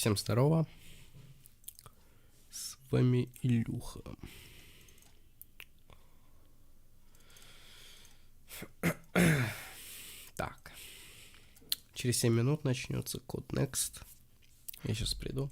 Всем здорово. С вами Илюха. Так. Через 7 минут начнется CODNext. Я сейчас приду.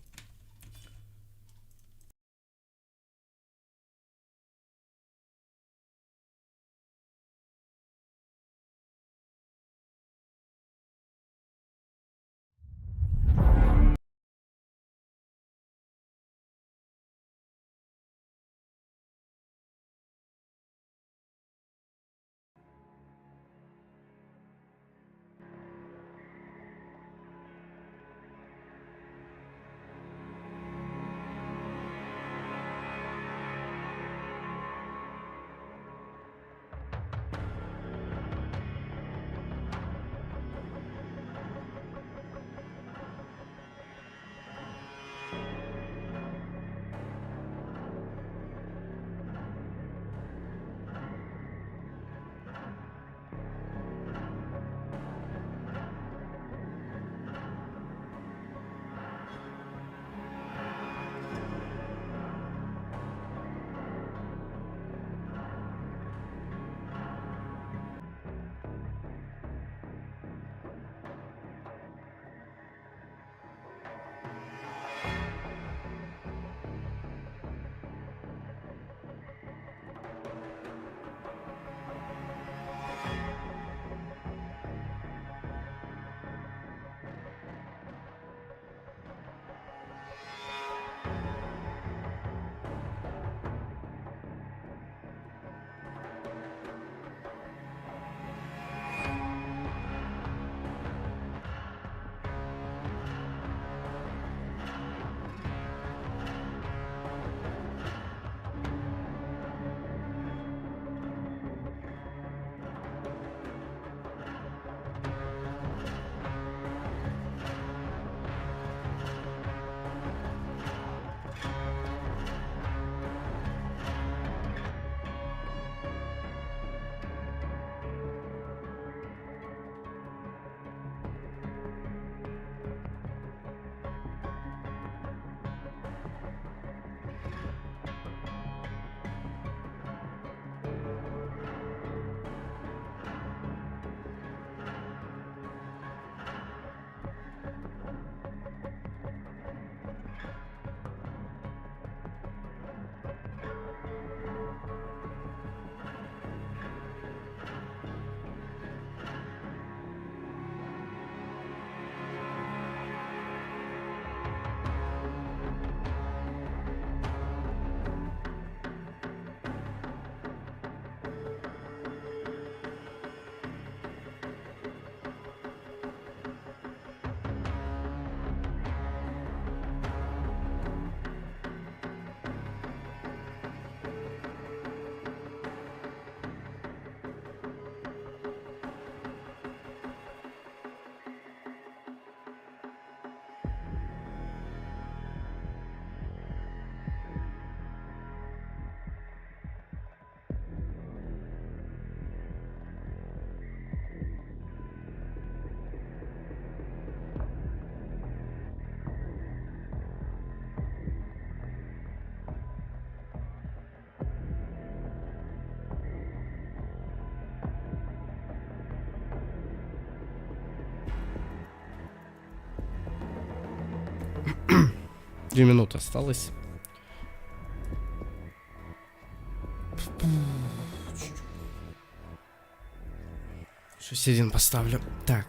Две минуты осталось. Сейчас один поставлю. Так.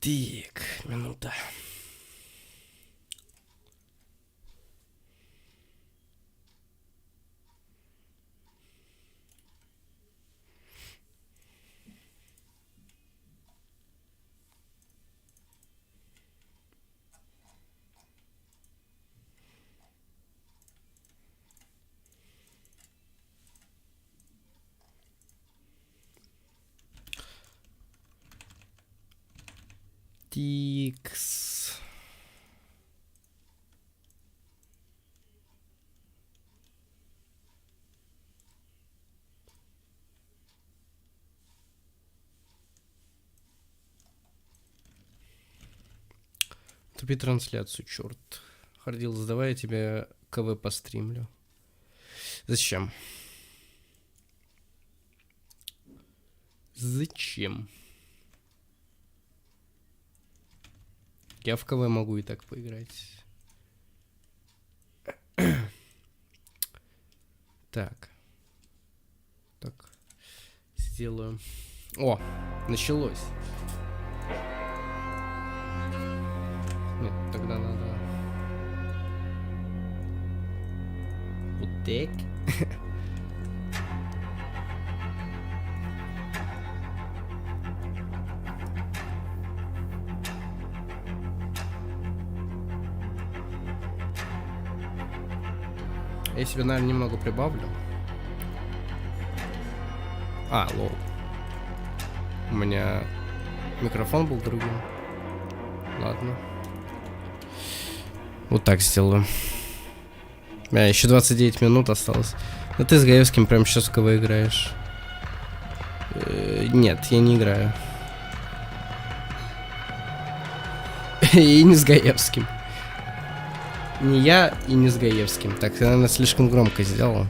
Так, минута. Тикс. Тупи трансляцию, черт. HardiloS, давай я тебе КВ постримлю. Зачем? Зачем? Я в КВ могу и так поиграть. Так. Так. Сделаю. О, началось. Нет, тогда надо... Вот так. Я себе, наверное, немного прибавлю. А, лол. У меня микрофон был другим. Ладно. Вот так сделаю. Еще 29 минут осталось. Ну ты с Гаевским прямо сейчас в КВ играешь. Нет, я не играю. И не с Гаевским. Не я и не с Гаевским. Так, я, наверное, слишком громко сделал.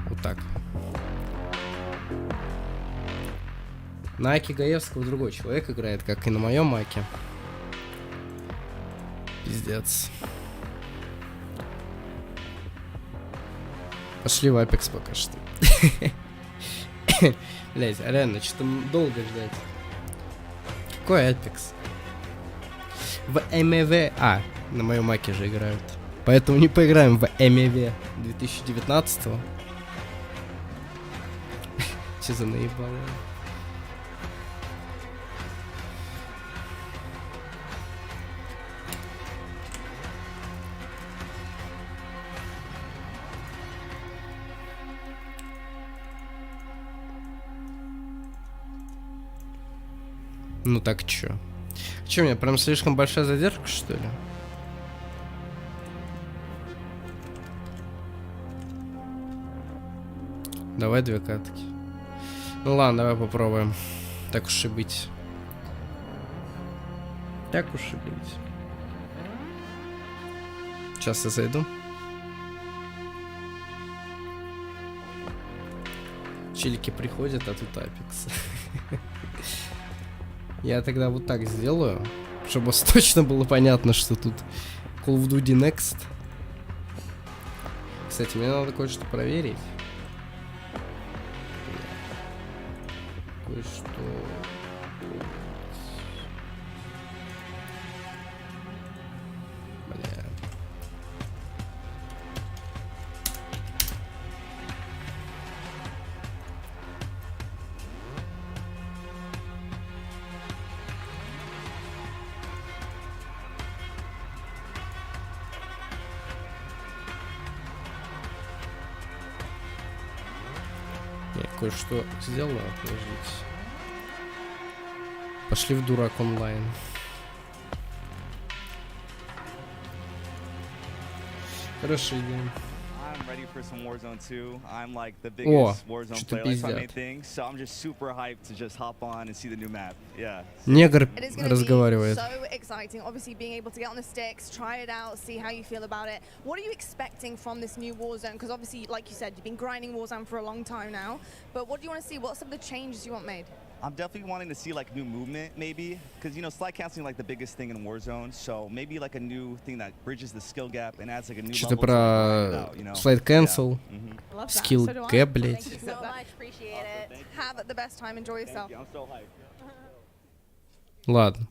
Вот так. На Аке Гаевского другой человек играет, как и на моем Аке. Пиздец. Пошли в Апекс пока что. Блять, а реально, что-то долго ждать. Какой Апекс? В МВ. А, на моем Маке же играют. Поэтому не поиграем в МВ 2019-го. Че за наебало? Ну так чё? Чё, у меня прям слишком большая задержка, что ли? Давай 2 катки. Ну ладно, давай попробуем. Так уж и быть. Так уж и быть. Сейчас я зайду. Челики приходят, а тут Апекс. Я тогда вот так сделаю, чтобы точно было понятно, что тут CODNext. Кстати, мне надо кое-что проверить. Кое-что... Бля. Я кое-что сделаю, подождите. Пошли в дурак онлайн. Хорошая идея. Ready for some Warzone 2. I'm like the О, biggest Warzone что-то player. That's my main пиздят. thing. So I'm just super hyped to just hop on and see the new map. Yeah. Негр It is going to be разговаривает. so exciting. Obviously, being able to get on the sticks, try it out, see how you feel about it. What are you expecting from this new Warzone? Because obviously, like you said, you've been grinding Warzone for a long time now. But what do you want to see? What are some of the changes you want made? I'm definitely wanting to see like new movement, maybe, because you know slide canceling like the biggest thing in Warzone. So maybe like a new thing that bridges the skill gap and adds like a new Что-то level to like, grind it про out, you know? слайд cancel, I love that. скилл So do I. гэп, блять. Thank you so much. Appreciate it. Have the best time. Enjoy yourself. Thank you. I'm so hyped. Ладно.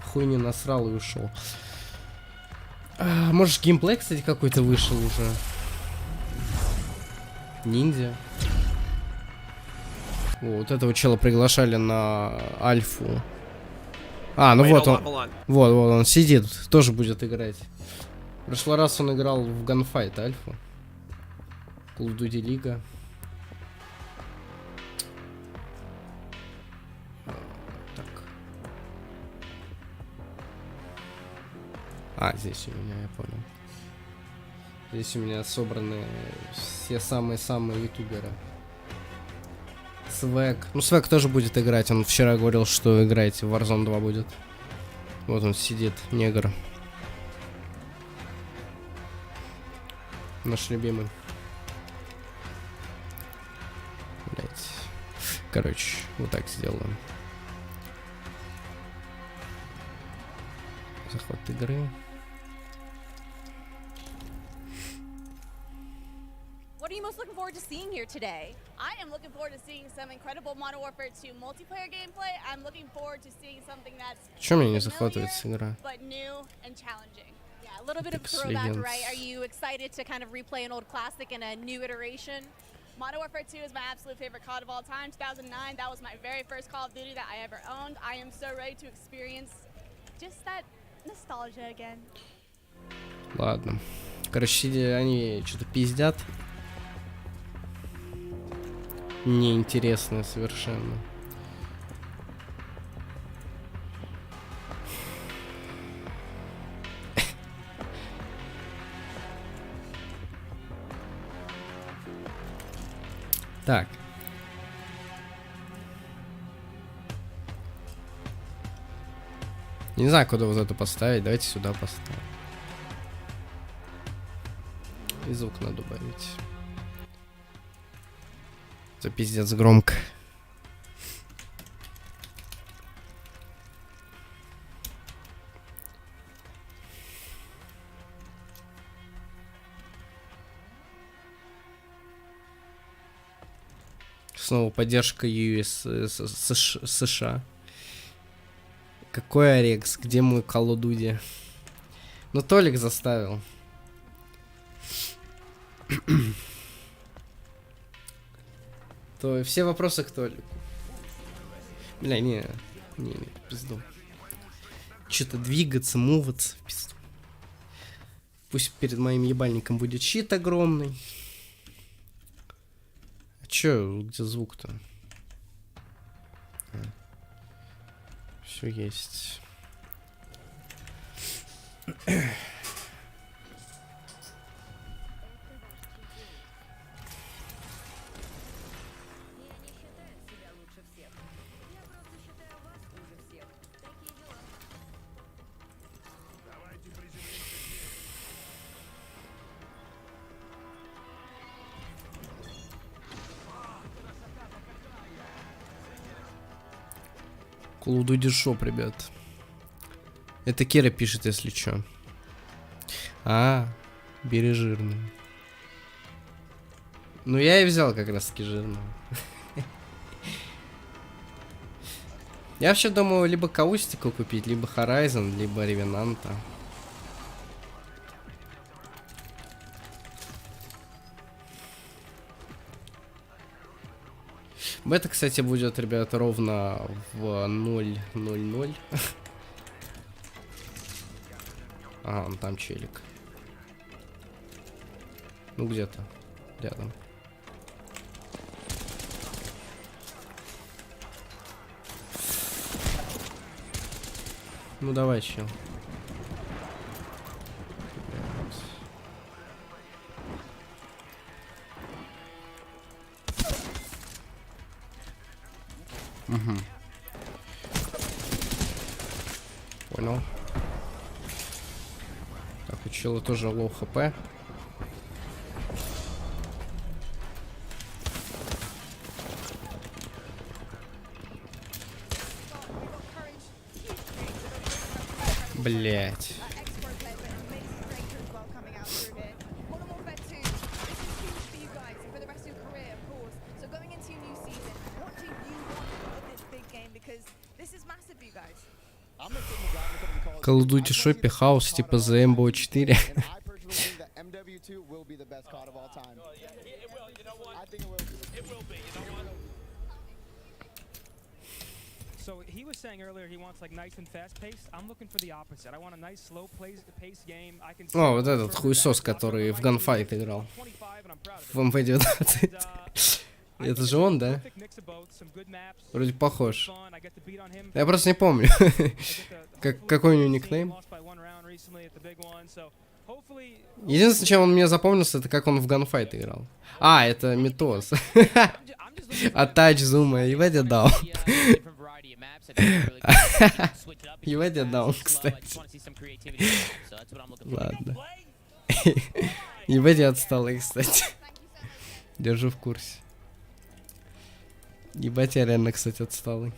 Хуй не насрал и ушел. Может, геймплей, кстати, какой-то вышел уже. Ниндзя. Вот этого чела приглашали на альфу. Ну вот он. Вот он сидит, тоже будет играть. В прошлый раз он играл в Gunfight альфу. Call of Duty Лига. Здесь у меня, я понял. Здесь у меня собраны все самые-самые ютуберы. Свэг. Ну, Свэг тоже будет играть. Он вчера говорил, что играть в Warzone 2 будет. Вот он сидит, негр. Наш любимый. Блять. Короче, вот так сделаем. Захват игры. What are you most looking forward to seeing here today? I am looking forward to seeing some incredible Modern Warfare 2 multiplayer gameplay. I'm looking forward to seeing something that's Чё меня не захватывает игра? but new and challenging. Yeah, a little bit of throwback, right? Are you excited to kind of replay an old classic in a new iteration? Modern Warfare 2 is my absolute favorite COD of all time. 2009, that was my very first Call of Duty that I ever owned. I am so ready to experience just that nostalgia again. Ладно. Короче, они что-то пиздят. Неинтересно совершенно. Так. Не знаю, куда вот это поставить. Давайте сюда поставим. И звук надо добавить. Это пиздец громко. Снова поддержка США. Какой Орекс? Где мой Call of Duty? Ну, Толик заставил. То все вопросы к Толику. Бля, не, пизду. Что-то двигаться, муваться, пизду. Пусть перед моим ебальником будет щит огромный. А чё, где звук-то? Все есть. Call of Duty Shop, ребят. Это Кера пишет, если чё. Бери жирный. Ну, я и взял как раз таки жирного. Я вообще думаю, либо Каустику купить, либо Horizon, либо Ревенанта. Бета, кстати, будет, ребята, ровно в 0:00. Он там челик. Ну, где-то рядом. Ну, давай, чел. Угу. Понял. Так, у чела тоже лоу хп. Блять. This is massive for you guys. Call of Duty шопе хаос типа за MBO 4. So he was saying earlier he wants like nice and fast paced. I'm looking for the opposite. I want a nice slow pace game. I can. О, вот этот хуесос, который в ганфайт играл. В МВ-19. Это же он, да? Вроде похож. Я просто не помню. Какой у него никнейм? Единственное, чем он мне запомнился, это как он в ганфайт играл. А, это Митос. Атач зума, ебать я дал. Ебать я дал, кстати. Ладно. Ебать я отстал, кстати. Держу в курсе. Ебать я реально, кстати, отсталый.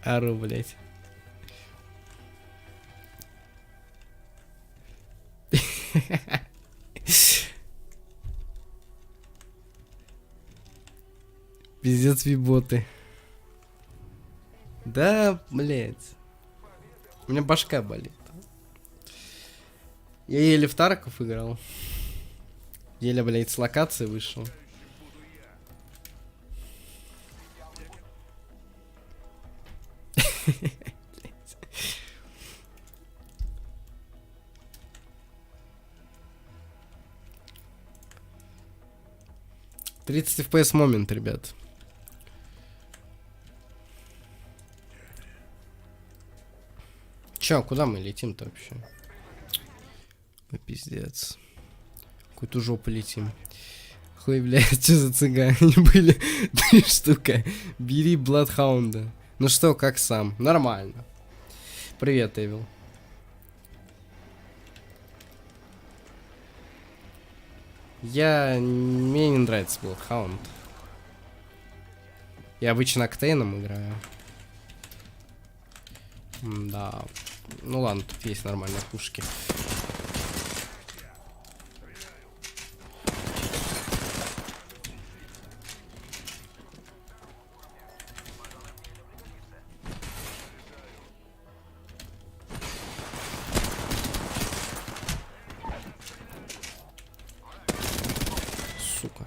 Ару, блять. Пиздец, виботы. Да, блять. У меня башка болит. Я еле в Тарков играл. Еле, блять, с локации вышел. «30 FPS момент, ребят. Чё, куда мы летим-то вообще? Ну, пиздец. Какую-то жопу летим. Хуй, блядь, что за цыгане были? 3 штука. Бери Бладхаунда. Ну что, как сам? Нормально. Привет, Эвил. Мне не нравится Бладхаунд. Я обычно Октейном играю. Да. Ну ладно, тут есть нормальные пушки. Сука.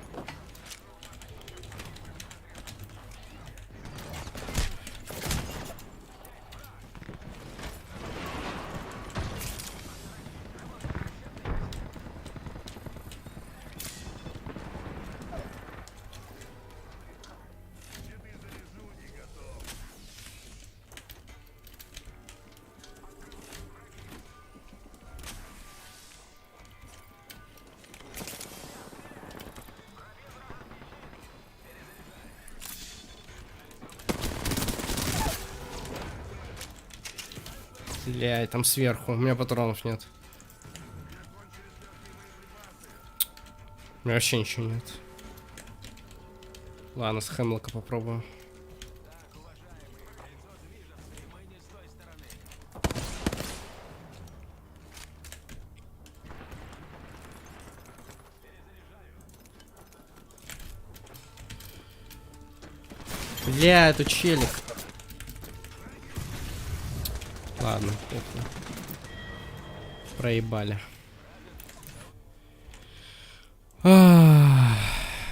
Бля, там сверху. У меня патронов нет. У меня вообще ничего нет. Ладно, с Хемлока попробую. Бля, это челик. Ладно, похуй. Проебали.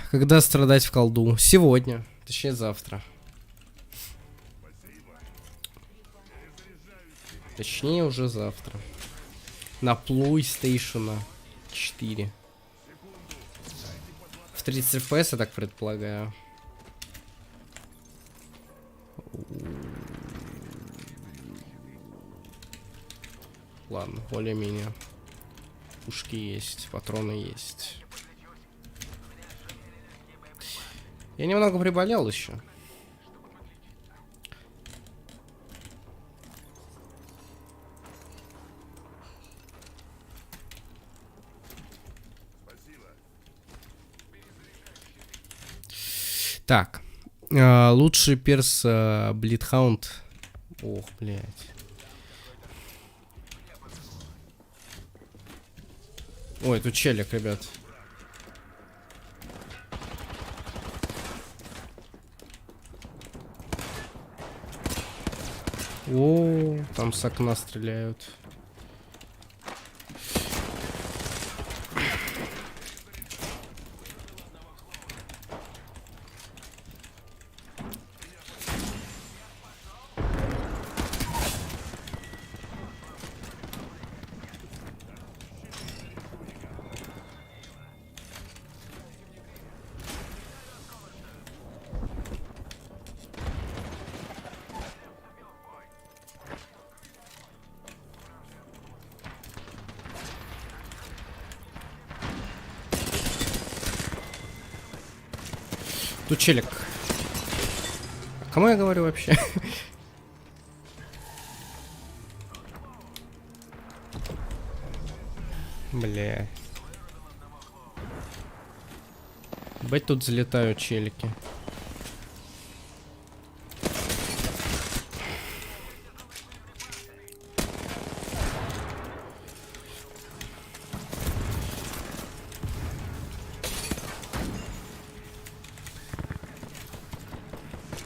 Когда страдать в колду? Сегодня. Точнее, завтра. Точнее, уже завтра. На PlayStation 4. В 30 FPS, я так предполагаю. Ладно, более-менее. Пушки есть, патроны есть. Я немного приболел еще. Так. Лучший перс Блидхаунд. Ох, блядь. Ой, тут челик, ребят. О, там с окна стреляют. Тут челик. Кому я говорю вообще? Бля. Бать, тут залетают челики.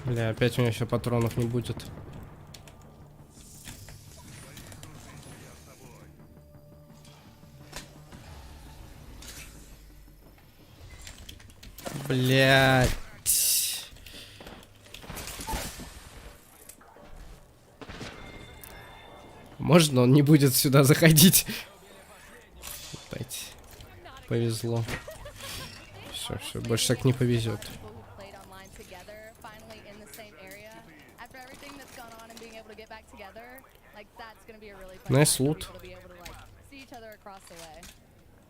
Бля, опять у меня еще патронов не будет. Блять. Можно он не будет сюда заходить? Опять. Повезло. Все, больше так не повезет. Nice loot.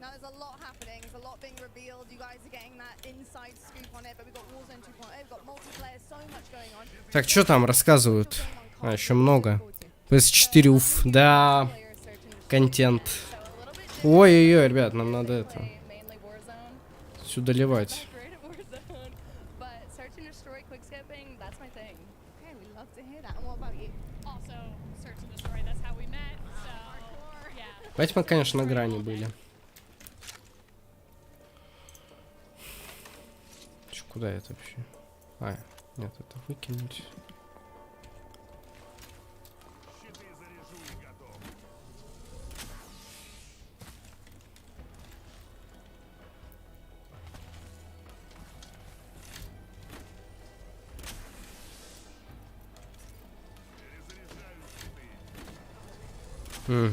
Now there's a lot happening, there's a lot being revealed. You guys are getting that inside scoop on it, but we've got Warzone 2.0, we've got multiplayer, so much going on. Так, что там рассказывают? А, еще много. PS4, уф, да. Контент. Ой-ой-ой, ребят, нам надо это. Сюда ливать. Давайте мы, конечно, на грани были. Чё, куда это вообще? А, нет, это выкинуть. Угу.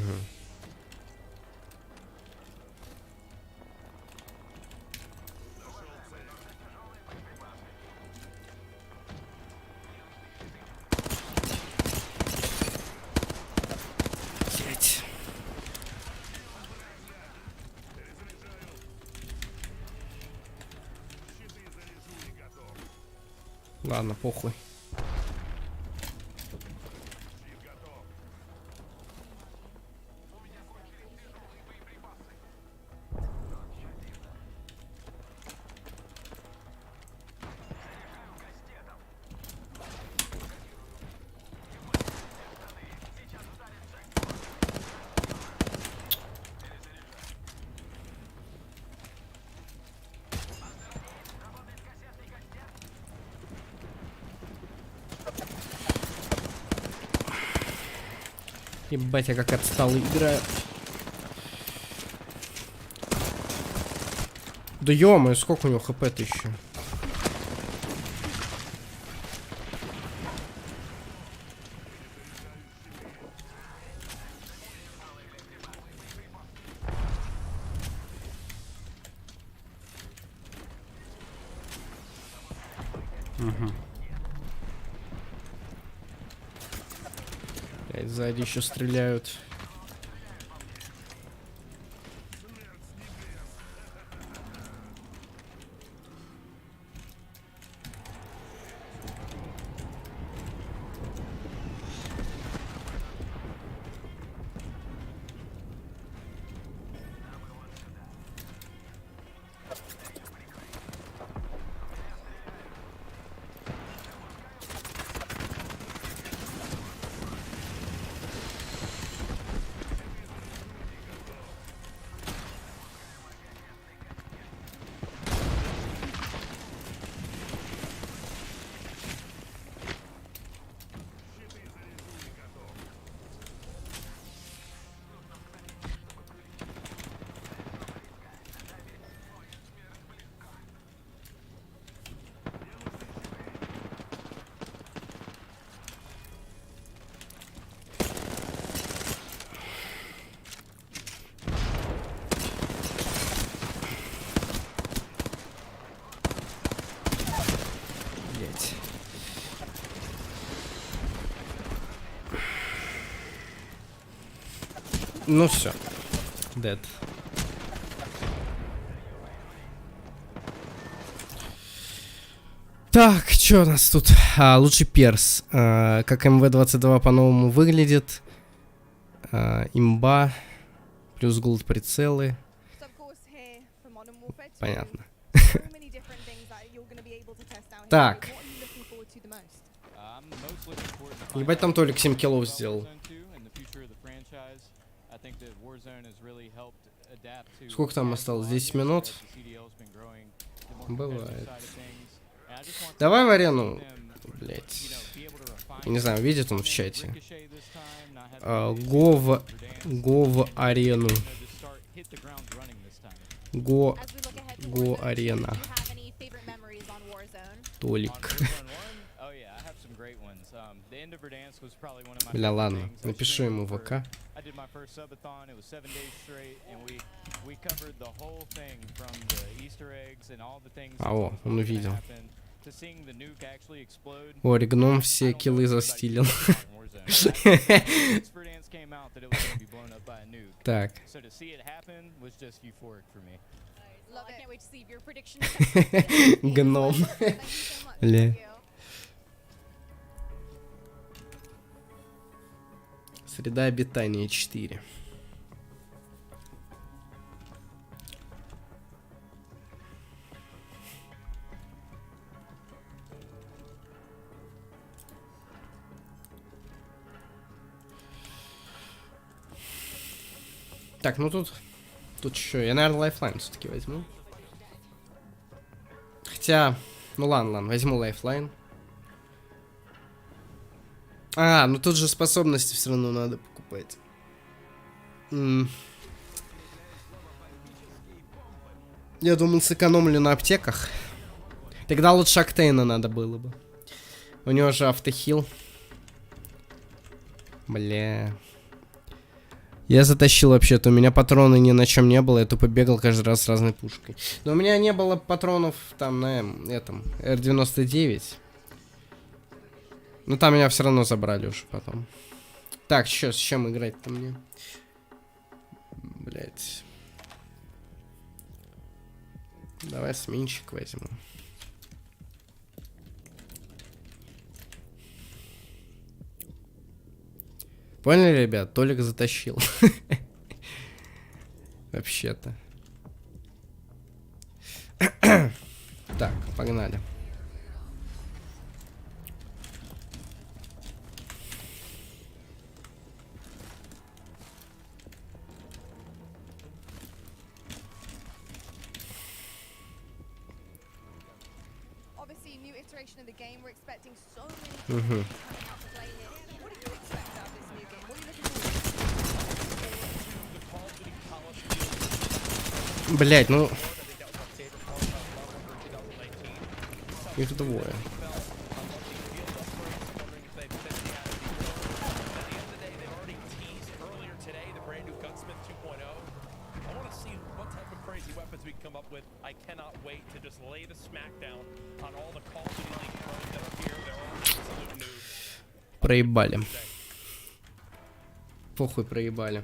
Ладно, похуй. Ебать, я как отсталый играю. Да ё-моё, сколько у него хп-то еще? Угу. Сзади еще стреляют. Ну все. Dead. Так, что у нас тут? Лучший перс. Как МВ-22 по-новому выглядит. Имба. Плюс голд прицелы. So of course here for Modern Warfare 2, Понятно. so many different things that you're going to be able to test out here. Так. What are you looking forward to the most? I'm most looking forward to Ебать, там Толик 7 киллов сделал. Warzone 2 and the future of the franchise. I think that Warzone has really helped adapt to Сколько там осталось? 10 минут? as the CDL's been growing, the more Бывает. competitive side of things. And I just want to Давай в see арену. them, Блять. you know, be able to refine Я не знаю, видит он в things, чате. ricochet this time, not have to Го в арену. just start hit the ground running this time. Го As we look ahead to Go Warzone 2, Arena. do you have any favorite memories on Warzone? On Толик. Warzone 1, oh yeah, I have some great ones. The end of Verdansk was probably one of my Бля, favorite ладно. things. I Напишу streamed ему в for- ВК. I did my first subathon. It was 7 days straight, and we covered the whole thing from the Easter eggs and all the things. that О, was он gonna увидел. happen, to seeing the nuke actually explode. О, Ригном I все don't know киллы if anybody застилил. saw it in Warzone. Once Verdansk came out that it was gonna be blown up by a nuke. Так. So to see it happen was just euphoric for me. Well, Love I it. can't wait to see your prediction. Гном. Thank you so much. Ля. Thank you. Среда обитания 4. Так, ну тут что? Я, наверное, лайфлайн все-таки возьму. Хотя, ну ладно, возьму лайфлайн. Ну тут же способности все равно надо покупать. Я думал, сэкономлю на аптеках. Тогда лучше Октейна надо было бы. У него же автохил. Бля. Я затащил вообще-то. У меня патроны ни на чем не было. Я тупо бегал каждый раз с разной пушкой. Но у меня не было патронов там на этом R99. Ну там меня все равно забрали уже потом. Так, что, с чем играть-то мне? Блять. Давай сменщик возьму. Поняли, ребят? Толик затащил. Вообще-то. Так, погнали. Obviously, new iteration of the game. We're expecting so many things coming out to play here. What do you expect out of this new game? What are you looking forward to? Блять, ну... Их двое. I cannot wait to just lay the smackdown on all the Call of Duty League pros that are here. They're all absolute noobs. Проебали. Похуй, проебали.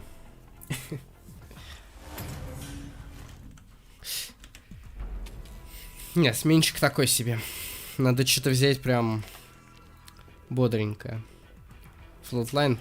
Не, сменщик такой себе. Надо что-то взять прям бодренькое. Флотлайн.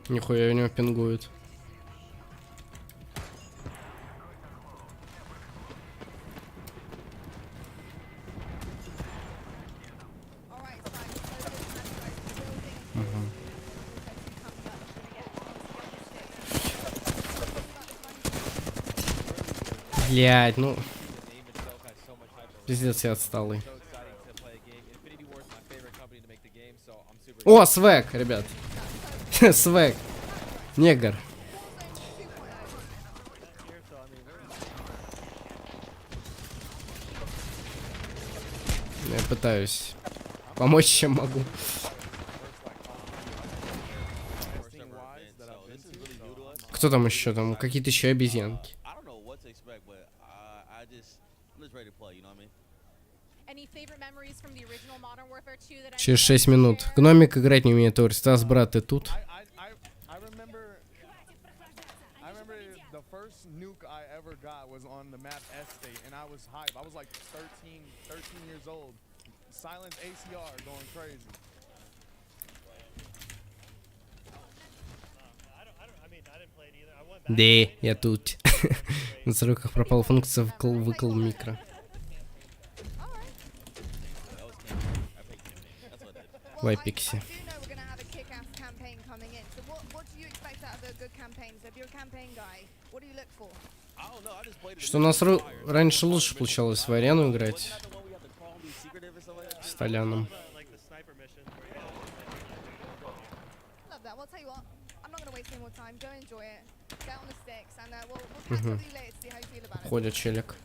Нихуя у него пингует. Блять, ну... Пиздец, я отсталый. О, свэг, ребят. Свэг. Негр. Я пытаюсь помочь, чем могу. Кто там еще? Там какие-то еще обезьянки. Через 6 минут. Гномик играть не умеет, Ори. Стас, брат, ты тут? Да, я тут. На сроках пропала функция выкл микро. В Эпиксе. Что у нас раньше лучше получалось в арену играть с Толяном. Угу. Ходит челик.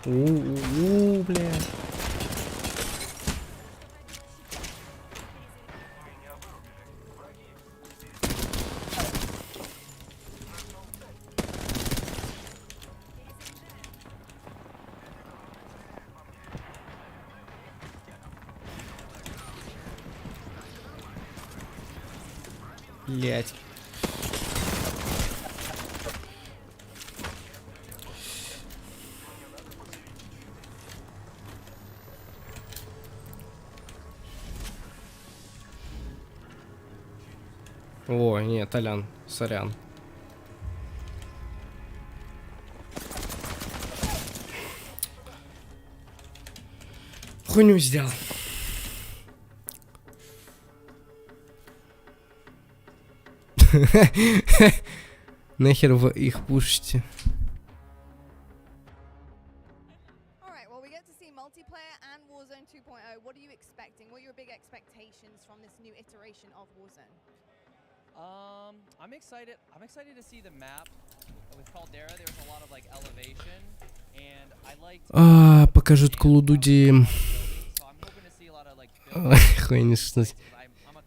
Блять. Блядь. Блять. О, нет, Толян, сорян. Хуйню сделал. Нахер вы их пушите? Alright, well we get to see multiplayer and Warzone 2.0. What are you expecting? What are your big expectations from this new iteration of Warzone? I'm excited. I'm excited to see the map. With Caldera, there was a lot of like elevation, and I liked. Покажут Клудуди. So I'm hoping to see a lot of like. Хуйня, что.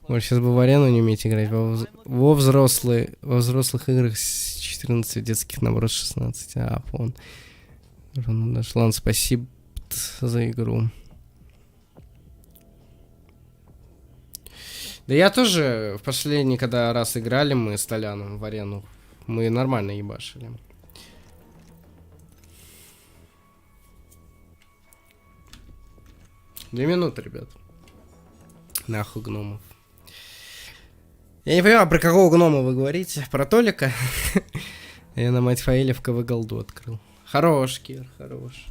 Может, сейчас бы в арену не уметь играть. Во взрослых играх с 14, детских наоборот 16. Вон. Ладно, спасибо за игру. Да я тоже в последний, когда раз играли мы с Толяном в арену, мы нормально ебашили. Две минуты, ребят. Нахуй гномов. Я не понимаю, про какого гнома вы говорите? Про Толика? Я на мать Фаэля в КВ голду открыл. Хорош, Кир, хорош.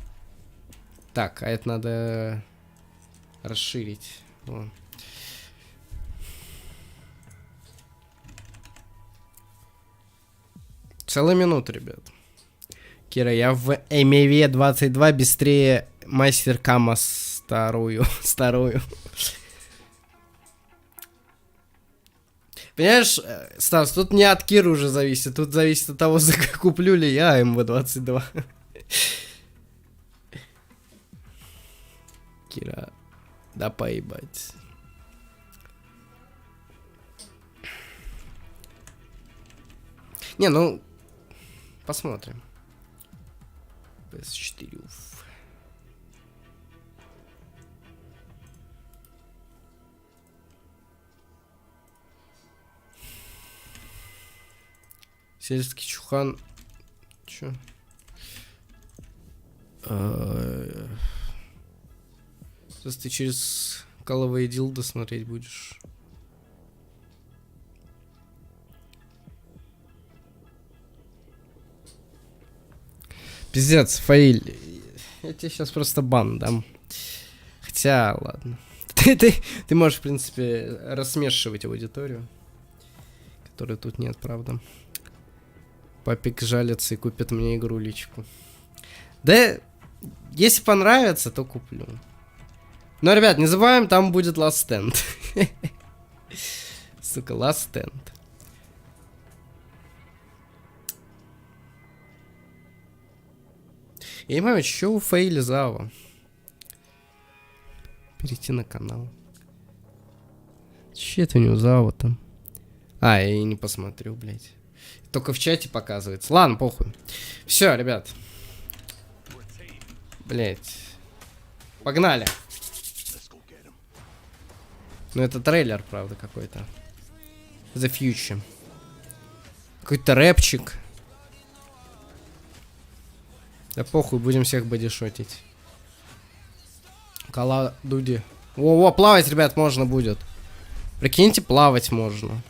Так, а это надо расширить. Вон. Целая минута, ребят. Кира, я в МВ 22 быстрее мастер Кама старую. Понимаешь, Стас, тут не от Киры уже зависит, тут зависит от того, куплю ли я МВ-22. Кира, да поебать. Не, ну, посмотрим. PS4. Сельский чухан. Чё? Сейчас ты через каловые дилды смотреть будешь. Пиздец, Фаиль. Я тебе сейчас просто бан дам. Хотя, ладно. Ты можешь, в принципе, рассмешивать аудиторию. Которой тут нет, правда. Папик жалится и купит мне игру-личку. Да, если понравится, то куплю. Но, ребят, не забываем, там будет Last Stand. Сука, Last Stand. Я не понимаю, что у Фейли Зава? Перейти на канал. Че это у него Зава там? А, я и не посмотрю, блядь. Только в чате показывается. Ладно, похуй. Все, ребят. Блядь. Погнали. Ну это трейлер, правда, какой-то. The Future. Какой-то рэпчик. Да похуй, будем всех бодишотить. Кала Дуди. Во, плавать, ребят, можно будет. Прикиньте, плавать можно.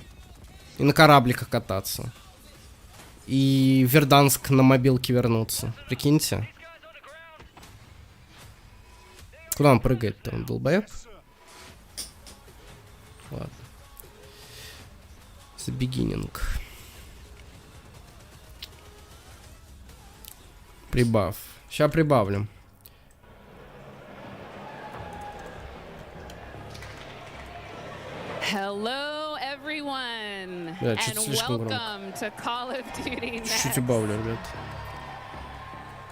И на корабликах кататься. И в Верданск на мобилке вернуться. Прикиньте. Куда он прыгает-то? Он долбоеб? Ладно. The beginning. Прибав. Сейчас прибавлю. Hello, everyone, Да, and чуть слишком громко. welcome to Call of Duty Чуть-чуть Next. убавлю, ребят.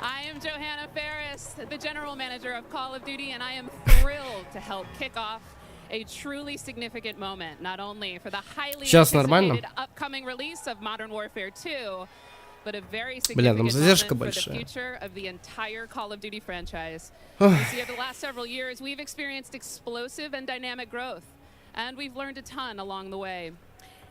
I am Johanna Ferris, the general manager of Call of Duty, and I am thrilled to help kick off a truly significant moment, not only for the highly Сейчас нормально? anticipated upcoming release of Modern Warfare 2, but a very Бля, там significant задержка moment for the большая. future of the entire Call of Duty franchise. You see, over the last several years, we've experienced explosive and dynamic growth, and we've learned a ton along the way.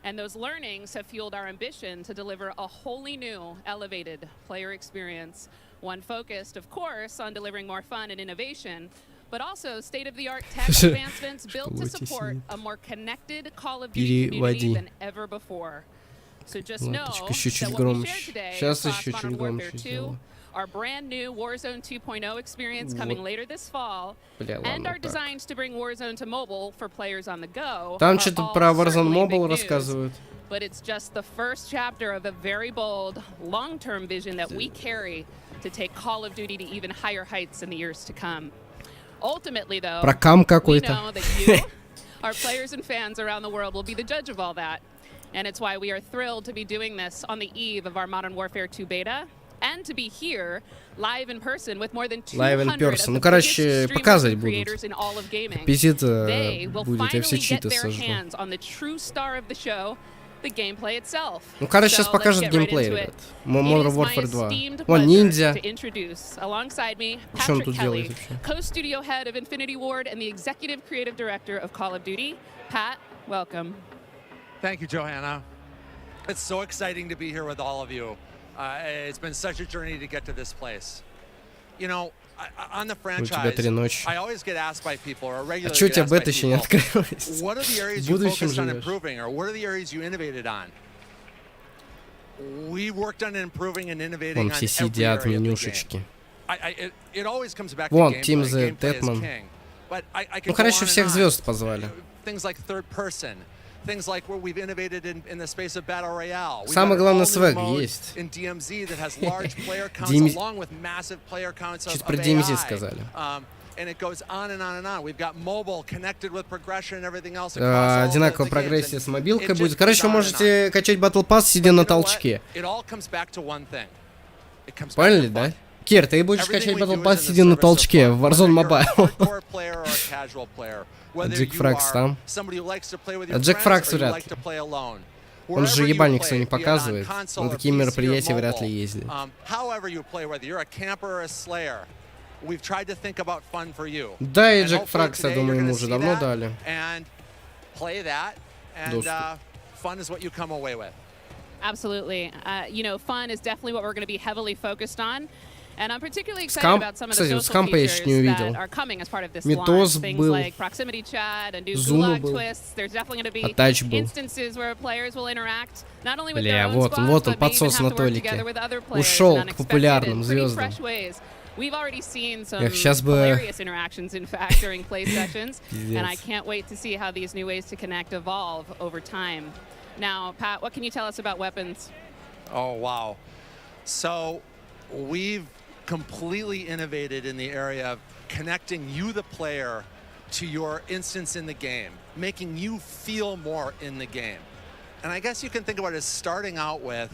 And those learnings have fueled our ambition to deliver a wholly new, elevated player experience, one focused, of course, on delivering more fun and innovation, but also state-of-the-art tech advancements built to support a more connected Call of Duty community than ever before. So just know Лампочка еще чуть that what we громче. shared today Сейчас across еще Modern чуть громче Warfare 2, сделаю. our brand new Warzone 2.0 experience coming later this fall, Бля, and ладно, our так. designs to bring Warzone to mobile for players on the go. Там are что-то all про Warzone certainly big Mobile news, рассказывают. but it's just the first chapter of a very bold, long-term vision that we carry to take Call of Duty to even higher heights in the years to come. Ultimately, though, Про кам we какой-то. know that you, our players and fans around the world, will be the judge of all that. And it's why we are thrilled to be doing this on the eve of our Modern Warfare 2 beta, and to be here live in person with more than 200 Live in of person. the Ну, короче, biggest streamers показывать and будут. creators in all of gaming. Аппетит They will будет, я все finally get читы their сожгу. hands on the true star of the show, the gameplay itself. Ну, короче, So сейчас покажет let's get right геймплей, into ребят. it. Modern It is my Warfare 2. esteemed Вон, pleasure ниндзя. to introduce, alongside me, Что он Patrick тут Kelly, делает вообще? co-studio head of Infinity Ward and the executive creative director of Call of Duty. Pat, welcome. Thank you, Johanna. It's so exciting to be here with all of you. It's been such a journey to get to this place. You know, on the franchise, 3 ночи. I always get asked by people, or А regularly чё у get тебя asked by бета еще не people, открылась? what are the areas В you будущем focused on живешь. improving, or what are the areas you innovated on? We worked on improving and innovating Вон on все every сидят, area of the game. менюшечки. It always comes back Вон, to Team gameplay. Z, Gameplay is Tetman. king. But I could Ну, go короче, on всех and on. звезд позвали. Things like third person, things like where we've innovated in the space of battle royale. We've Самое got an главное, all-new свэг mode есть. in DMZ that has large player counts DMZ. along with massive player counts of Чуть про AI. DMZ сказали. And it goes on and on and on. We've got mobile connected with progression and everything else across all Одинаковая the games. прогрессия And с мобилкой it будет. just Короче, goes вы on and можете качать Battle Pass, сидя But на you know what? толчке. It all comes back to one thing. It comes back Поняли, to да? fun. Кир, ты будешь Everything качать we Battle do Pass, is in the сидя на service of толчке fun. в Warzone Whether you're a Mobile. hardcore player or a casual player. Whether Джек you Фракс are там. somebody who likes to play with your Джек friends Фракс or you вряд like ли. to play alone. Он же Wherever you ебальник play, свой не be it on показывает. console На or такие PC or мероприятия вряд ли mobile, ездит. However you play, whether you're a camper or a slayer, we've tried to think about fun for you. Да, и And Джек hopefully Фракс, я today думаю, you're ему gonna уже see давно that дали. and play that, and Доступ. fun is what you come away with. Absolutely. You know, fun is definitely what we're going to be heavily focused on. And I'm particularly excited Скам, about some of the кстати, вот social скампа я еще не features увидел. that are coming as part of this Метоз launch. Things был. like proximity chat and new Зума gulag был. twists. There's definitely going to be Attach был. instances where players will interact not only with Бля, their own вот он, squads, вот он, but may even подсос на have to work Толике. together with other players Ушел in к unexpected популярным and pretty звездам. fresh ways. We've already seen some Эх, сейчас бы... hilarious interactions, in fact, during play sessions, and I Пиздец. can't wait to see how these new ways to connect evolve over time. Now, Pat, what can you tell us about weapons? Oh, wow. So we've completely innovated in the area of connecting you, the player, to your instance in the game, making you feel more in the game. And I guess you can think about it as starting out with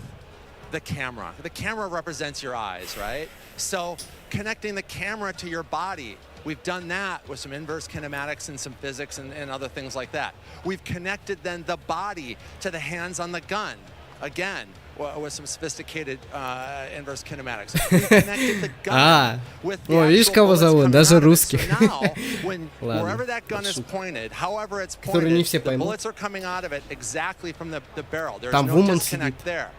the camera. The camera represents your eyes, right? So connecting the camera to your body, we've done that with some inverse kinematics and some physics and other things like that. We've connected then the body to the hands on the gun, again, with some sophisticated inverse kinematics. We've connected the gun with the видишь, actual кого bullets зовут? coming Даже out of it. русских. So now, when Ладно, wherever that gun is шутка. pointed, however it's Которые не pointed, все the поймут. bullets are coming out of it exactly from the barrel. There's Там no Woman disconnect сидит. there.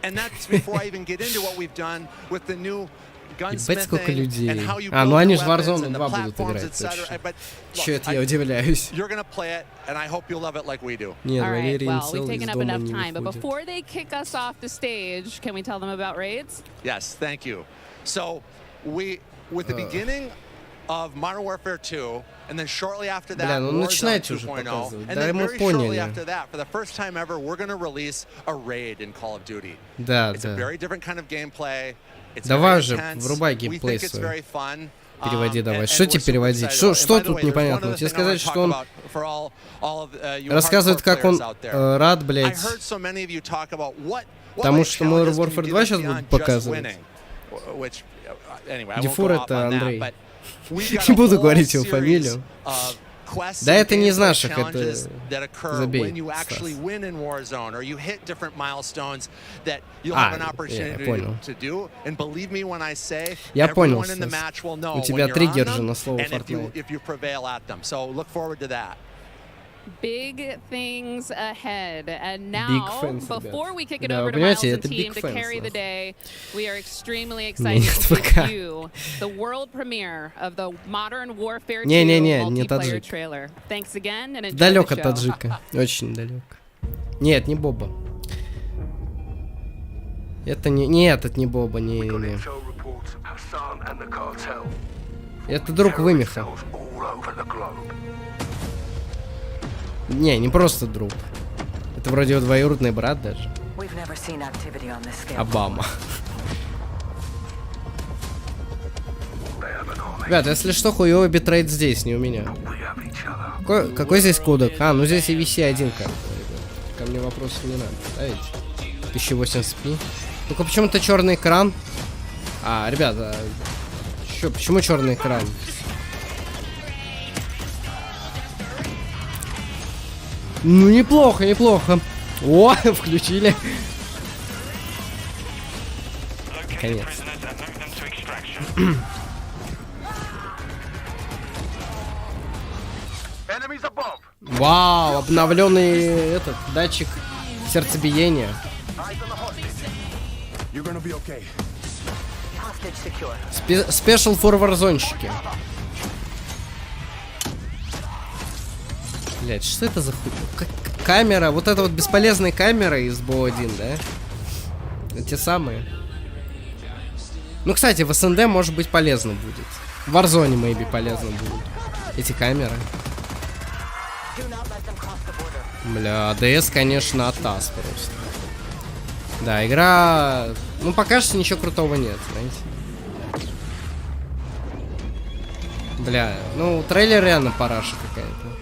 And that's before I even get into what we've done with the new Ебать, сколько gunsmithing людей. and how you А, build ну они your же weapons Warzone and the 2 будут platforms, играть, etc. точно. But Чё look, это я удивляюсь? you're gonna play it, and I hope you love it like we do. Нет, All right, Валерий well, Инцел we've из taken up дома enough не time, but выходит. before they kick us off the stage, can we tell them about raids? Yes, thank you. So with the beginning of Modern Warfare 2, and then shortly after that, Бля, ну Warzone начинайте уже 2.0, показывать. and Да, then мы very shortly поняли. after that, for the first time ever, we're going to release a raid in Call of Duty. Да, It's a да. very different kind of gameplay. It's Давай very же, intense. врубай We геймплей think it's свой. very fun. Переводи давай. And Что we're тебе super переводить? excited Что, about it. And что by the тут way, there's one непонятно? other Тебе thing I wanna сказать, что talk он about for all of you рассказывает, hardcore как он players out there. рад, I блядь, heard so many of you talk about what Потому like что Modern challenges can you Warfare give 2 us сейчас beyond будут just показывать. winning? Which, anyway, I won't Дифур go off это on that, Андрей. but we've got Не a буду whole говорить его series фамилию. of quests Да and это не из gameplay наших, это challenges that occur забей, when you actually Стас. win in Warzone, or you hit different milestones that you'll have an я opportunity понял. to do. And believe me when I say, Я понял, everyone in the Стас. match will know У when тебя you're триггер on же them на слово and Fortnite. if you prevail at them. So look forward to that. Big things ahead. And now, Big fans, before ребят. we kick it Да, over вы to Miles понимаете, and это team big to fans carry the нас. day, we are extremely excited Нет, to пока. give you the world premiere of the Modern Warfare 2 Не, не multiplayer таджик. trailer. Thanks again and enjoy Далек the от show. таджика. Очень далек. Нет, не Боба. Это не... Нет, это не Боба, не. Это друг Вымиха. Не просто друг. Это вроде его двоюродный брат даже. Обама. Ребят, если что, хуёвый битрейт здесь, не у меня. Какой здесь кодек? А, ну здесь и VC1 как-то, ребят. Ко мне вопросов не надо, ставите. 1080p. Только почему-то черный экран. А, ребята, почему черный экран? Ну, неплохо, неплохо. О, включили. Конец. Вау, обновленный этот датчик сердцебиения. Спешл фор варзонщики. Блять, что это за хуй? Камера, вот эта вот бесполезная камера из БО-1, да? Те самые. Ну, кстати, в СНД может быть полезно будет. В Warzone, maybe, полезно будет. Эти камеры. Бля, АДС, конечно, атас просто. Да, игра... Ну, пока что ничего крутого нет, знаете. Бля, ну, трейлер реально параша какая-то.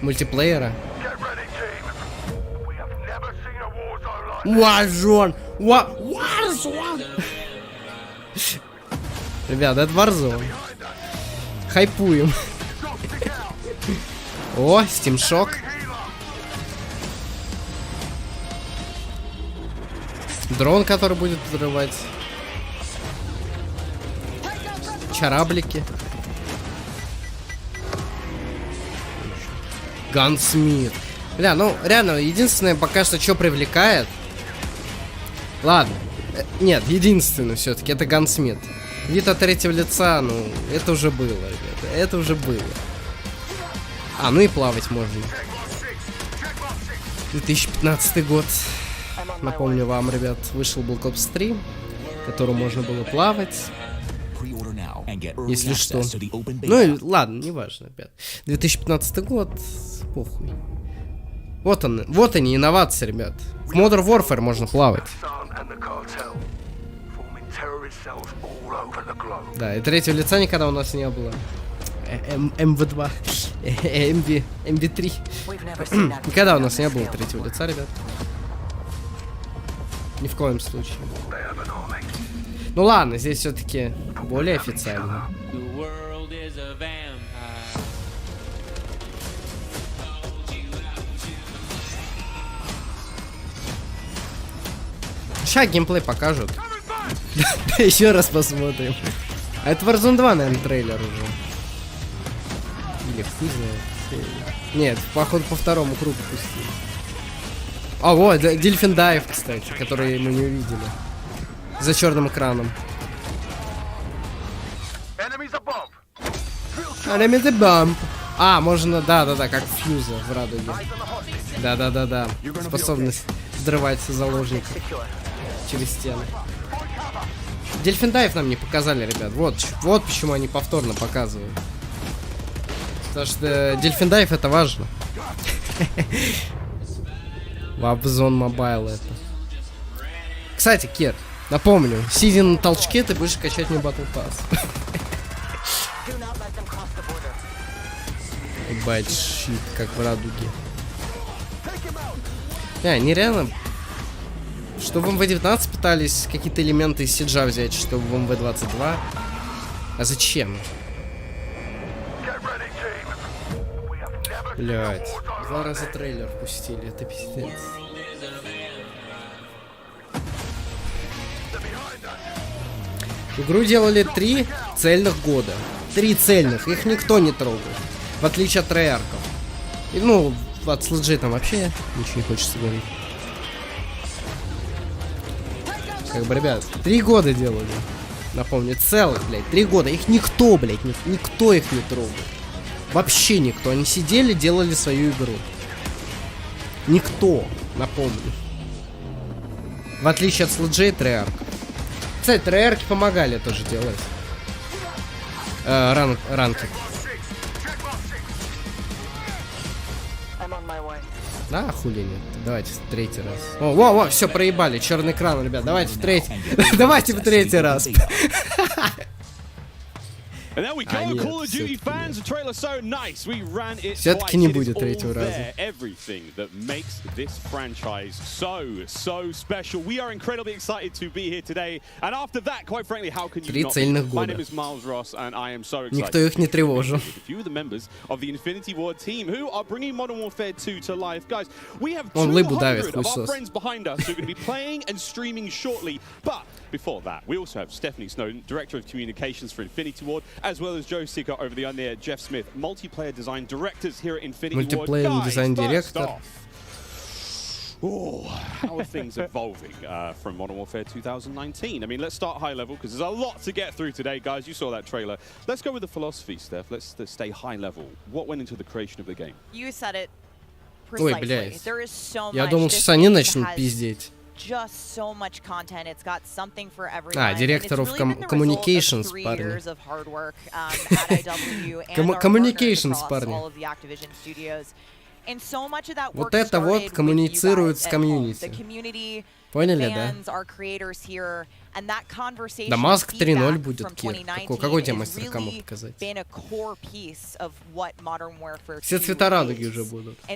Мультиплеера. Warzone! Warzone! Ребята, это Warzone. Хайпуем. О, Steam Shock. Дрон, который будет взрывать. Чараблики. Гансмит. Бля, ну реально, единственное пока что, что привлекает. Ладно, Нет, единственный все-таки это Гансмит. Вид от третьего лица, ну, это уже было, ребята. Это уже было. А, ну и плавать можно. 2015 год. Напомню вам, ребят, вышел Black Ops 3, в котором можно было плавать. Если что. Ну и ладно, неважно, ребят. 2015 год. Похуй. Вот он, вот они, инновации, ребят. В Modern Warfare можно плавать. Да, и третьего лица никогда у нас не было. МВ2. МВ3. Никогда у нас не было третьего лица, ребят. Ни в коем случае. Ну ладно, здесь все-таки более официально. Сейчас геймплей покажут. Еще раз посмотрим. А это Warzone 2, наверное, трейлер уже. Или хуй знает. Нет, походу по второму кругу пустили. А, вот, Дельфин Дайв, кстати, который мы не увидели. За черным экраном. Enemy the bomb. А, можно, да-да-да, как фьюза в радуге. Да-да-да-да. Способность взрывать заложников через стены. Дельфин Дайв нам не показали, ребят. Вот почему они повторно показывают. Потому что Дельфин Дайв это важно. Warzone Mobile это. Кстати, Кир, напомню, сидя на толчке, ты будешь качать мне Battle Pass. Ебать, щит, как в радуге. Нереально. Что в МВ-19 пытались какие-то элементы из Сиджа взять, что в МВ-22. А зачем? Блять. 2 раза трейлер пустили, это пиздец. Игру делали 3 цельных года. 3 цельных, их никто не трогал. В отличие от Treyarch'ов. И, ну, от Sledge там вообще ничего не хочется говорить. Как бы, ребят, 3 года делали. Напомню, целых, блядь, 3 года. Их никто, блядь, никто их не трогал. Вообще никто. Они сидели, делали свою игру. Никто, напомню. В отличие от Sledge и Treyarch. Кстати, Treyarch помогали тоже делать. Ранки. Да, хули нет. Давайте в 3-й раз. О, все, проебали. Черный экран, ребят. Давайте в 3-й. Давайте в 3-й раз. Все-таки не будет 3-го раза. 3 цельных года. Никто их не тревожил. Он лыбу давит, хуйсос. Before that, we also have Stephanie Snowden, Director of Communications for Infinity Ward, as well as Joe Sicker over the there, Jeff Smith, Multiplayer Design Directors here at Infinity Ward. Multiplayer Design Director. Oh, how are things evolving from Modern Warfare 2019? I mean, let's start high level, because there's a lot to get through today, guys. You saw that trailer. Let's go with the philosophy, Steph. Let's stay high level. What went into the creation of the game? You said it Ой, precisely. There is so Я much. думал, сейчас они начнут пиздеть. Just so much content. It's got something for everyone. Director of Communications, парни. Communications, парни. Вот это вот коммуницирует с комьюнити. Поняли, да? Дамаск 3.0 будет, Кир. Какой тебе мастер кому показать? Все цвета радуги уже будут. И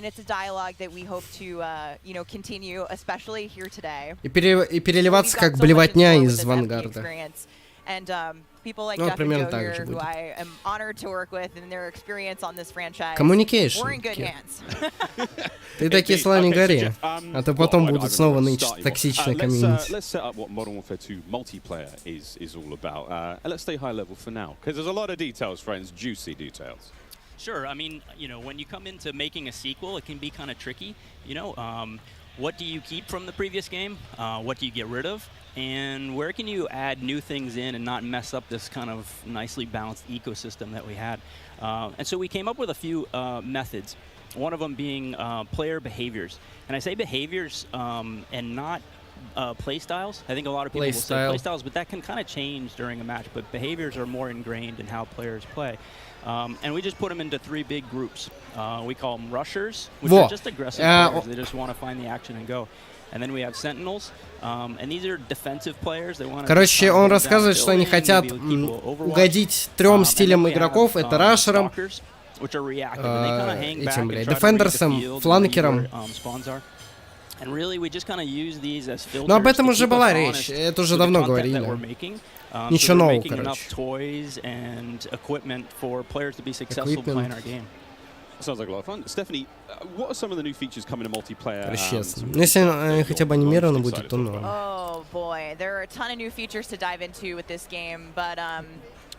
переливаться как блевотня из Вангарда. Ну, примерно так же будет. Communication. Ты такие слова не гори, а то потом будут снова ныть токсичные комьюнити. Let's set up what Modern Warfare 2 multiplayer is all about. Let's stay high level for now, because there's a lot of details, friends, juicy details. Sure. I mean, you know, when you come into making a sequel, it can be kind of tricky. You know, what do you keep from the previous game? What do you get rid of? And where can you add new things in and not mess up this kind of nicely balanced ecosystem that we had? And so we came up with a few methods, one of them being player behaviors. And I say behaviors and not play styles. I think a lot of people will say play styles, but that can kind of change during a match. But behaviors are more ingrained in how players play. And we just put them into 3 big groups. We call them rushers, which are just aggressive players. They just want to find the action and go. And then we have sentinels, and these are defensive players. They want to. Короче, он рассказывает, что они хотят угодить 3 стилям игроков. Это рашерам, этим, блядь, дефендерсам, фланкерам. Но об этом уже была речь, это уже давно говорили. Ничего нового, короче. Sounds like a lot of fun. Stephanie, what are some of the new features coming to multiplayer? Если хотя бы анимировано будет, то ну. Oh boy, there are a ton of new features to dive into with this game, but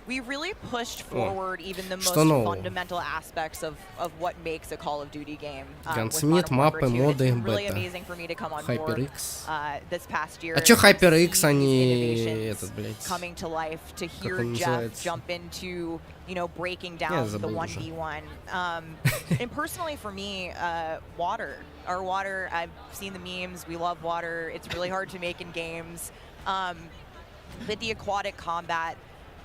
we really pushed forward even the most fundamental aspects of what makes a Call of Duty game. Gunsmith, мапы, моды, really amazing for me to come on board this past year. А чё HyperX, а не этот, блядь? Coming to life, to hear Jeff jump into, you know, breaking down the 1v1. And personally for me, water. Our water, I've seen the memes, we love water. It's really hard to make in games. But the aquatic combat,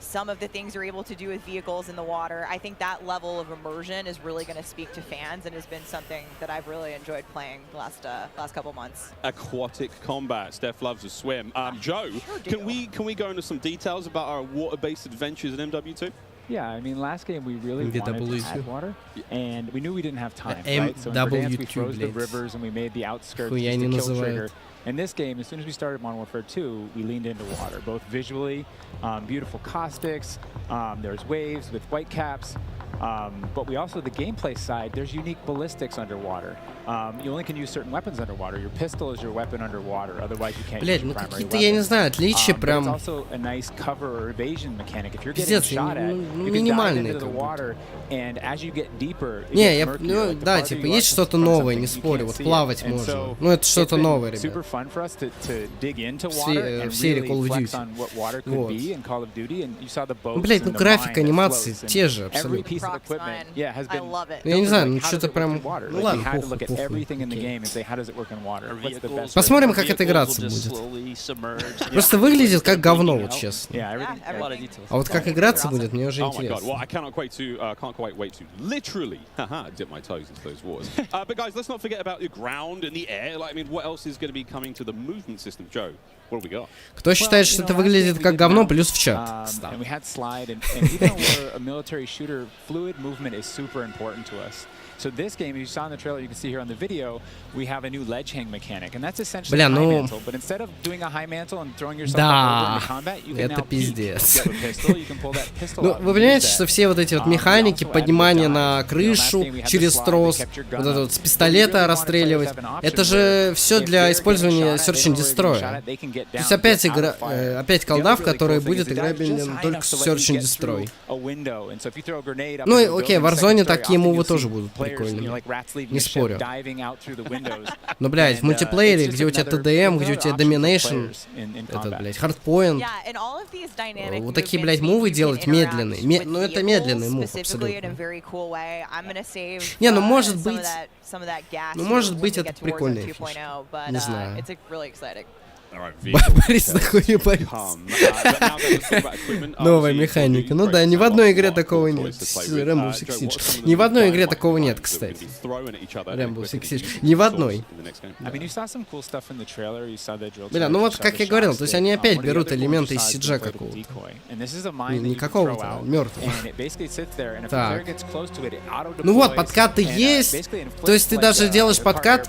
some of the things you're able to do with vehicles in the water, I think that level of immersion is really going to speak to fans and has been something that I've really enjoyed playing the last couple months. Aquatic combat. Steph loves to swim. Joe, can we go into some details about our water-based adventures in MW2? Yeah, I mean, last game we really wanted to add water, and we knew we didn't have time, right? So in Verdansk we froze the rivers and we made the outskirts just to kill trigger. In this game, as soon as we started Modern Warfare 2, we leaned into water, both visually, beautiful caustics, there's waves with white caps, but we also, the gameplay side, there's unique ballistics underwater. You only can use certain weapons underwater. Your pistol is your weapon underwater, otherwise you can't use your primary weapon. Я не знаю, отличия прям... It's also a nice cover or evasion mechanic. If you're getting shot at, you can dive into the water, and as you get deeper, it gets murkier, like да, типа, есть что-то новое, не спорю, вот плавать можно. Ну, это что-то новое, ребят. Super fun for us to dig into water and really flex on what water could be in Call of Duty, and you saw the boats. Блять, ну графика, анимации те же абсолютно. Я не знаю, ну что-то прям... Ну ладно, похуй. Посмотрим, как это играться будет. Просто выглядит как говно, вот честно. А вот как играться будет, мне уже интересно. Dip my toes into those waters. But guys, let's not forget about the ground and the air. Like, I mean, what else is going to be coming to the movement system, Joe? What have we got? Кто считает, что это выглядит как говно, плюс в чат. And we had slide, and even though we're a military shooter, fluid movement is super important to us. So this game, as you saw in the trailer, you can see here on the video, we have a new ledge hang mechanic, and that's essentially a high mantle. But instead of doing a high mantle and throwing yourself over into combat, you can now peek. You have a pistol, you can pull that pistol out. Ну, вы понимаете, что все вот эти вот механики, поднимание на крышу через трос, вот это вот с пистолета расстреливать, это же все для использования Search and Destroy. То есть опять колда, в которой будет играбелен только Search and Destroy. Ну, окей, в Warzone такие мувы тоже будут прикольные. Не спорю. Но, блядь, в мультиплеере, где у тебя ТДМ, где у тебя Domination, этот, блядь, Hardpoint, вот такие, блядь, мувы делать медленные. Ну, это медленный мув, абсолютно. Не, ну, может быть, это прикольная фишка. Не знаю. Борис такой Борис. Новая механика. Ну да, ни в одной игре такого нет. Rainbow Six Siege. Ни в одной игре такого нет, кстати. Rainbow Six Siege. Ни в одной. Бля, ну вот как я говорил, то есть они опять берут элементы из Сиджа какого-то. Не какого-то, а мертвого. Так. Ну вот, подкаты есть. То есть ты даже делаешь подкат...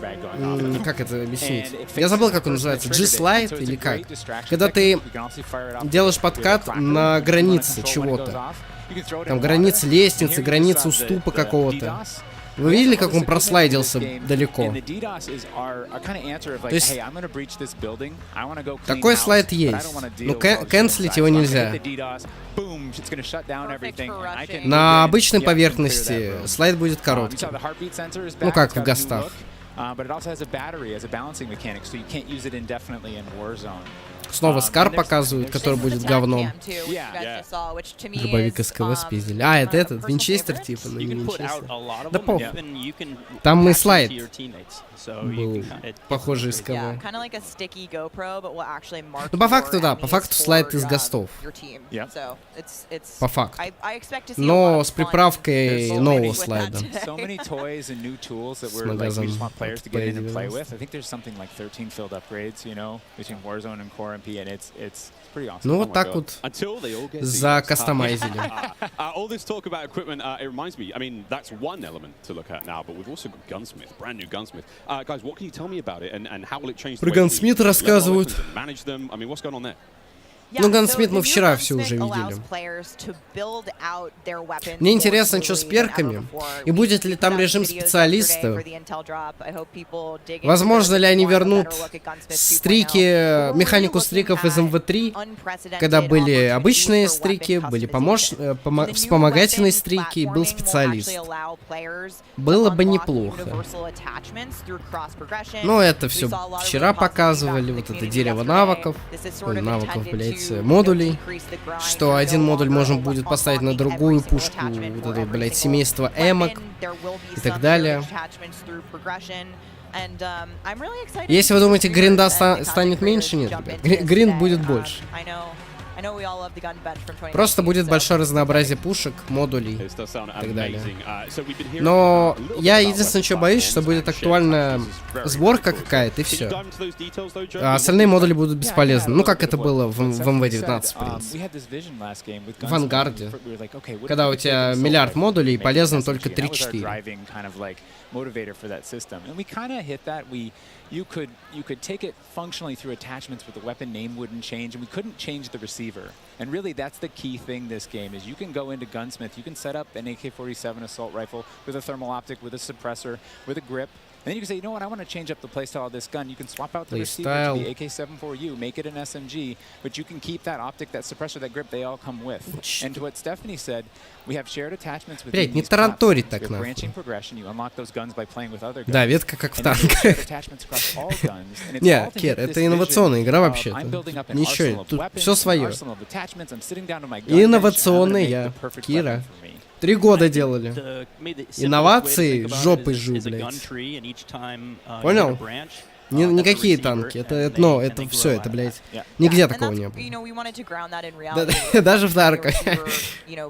Как это объяснить? Я забыл, как он называется. G-Slide или как? Когда ты делаешь подкат на границе чего-то. Там граница лестницы, граница уступа какого-то. Вы видели, как он прослайдился далеко? То есть такой слайд есть, но канцелить его нельзя. На обычной поверхности слайд будет короткий. Ну как в гостах. but it also has a battery as a balancing mechanic, so you can't use it indefinitely in Warzone. Снова Скар показывают, который будет говном. Дробовик СКВ спиздили. А, это этот, Винчестер типа, ну не Винчестер. Да похуй. Там мы слайд был похожий СКВ. Ну по факту да, по факту слайд из гостов. По факту. Но с приправкой нового слайда. С магазом. Ну вот так вот закастомайзили. All this talk about equipment, it reminds me, I mean, that's one element to look at now, but we've also got Gunsmith, brand new Gunsmith. Guys, what can you tell me about it and how will it change the way Про Gunsmith рассказывают. Manage them? I mean, what's going on there? Ну, Gunsmith мы вчера все уже видели. Мне интересно, что с перками, и будет ли там режим специалиста. Возможно ли они вернут стрики, механику стриков из МВ3, когда были обычные стрики, были вспомогательные стрики, был специалист. Было бы неплохо. Но это все вчера показывали, вот это дерево навыков, блять, модулей, что один модуль можно будет поставить на другую пушку, вот это, блядь, семейство эмок и так далее. Если вы думаете, гринда станет меньше, нет, ребят, гринд будет больше. Просто будет большое разнообразие пушек, модулей и так далее. Но я единственное, что боюсь, что будет актуальна сборка какая-то и все. А остальные модули будут бесполезны. Ну, как это было в МВ-19, в принципе. В Ангарде. Когда у тебя миллиард модулей, полезно только 3-4. You could take it functionally through attachments, but the weapon name wouldn't change, and we couldn't change the receiver. And really, that's the key thing this game is you can go into Gunsmith, you can set up an AK-47 assault rifle with a thermal optic, with a suppressor, with a grip. Then you can say, you know what, I want to change up the playstyle of this gun. You can swap out the receiver to the AK-74U, make it an SMG, but you can keep that optic, that suppressor, that grip, they all come with. And to what Stephanie said, we have shared attachments with не таранторить так нахуй. branching progression. You unlock those guns by playing with other guns. Да, ветка как в танках. Не, Кир, это инновационная игра вообще-то. Ничего, тут все свое. Инновационная, Кира. 3 года делали. Инновации жопой жу, блядь. Понял? Никакие танки. Это все, это, блядь, нигде такого не было. Даже в Дарках.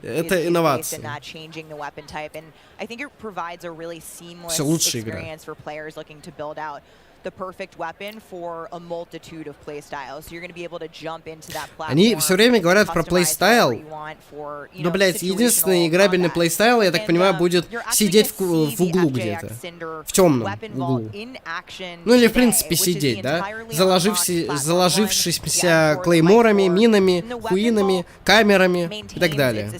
Это инновация. Все лучше игра. Они все время говорят про плейстайл, но, блядь, единственный играбельный плейстайл, я так понимаю, будет сидеть в углу где-то, в темном углу. Ну или, в принципе, сидеть, да? Заложившимися клейморами, минами, хуинами, камерами и так далее.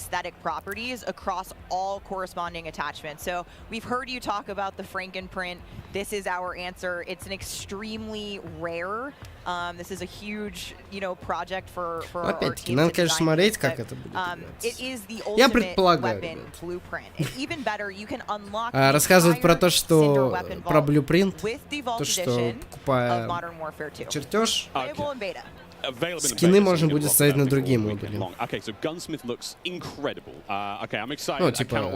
Опять-таки, надо, конечно, смотреть, как это будет. Я предполагаю. Рассказывают про то, что про Blueprint, то, что покупая чертеж, скины можно будет ставить на другие модули. Ну, типа,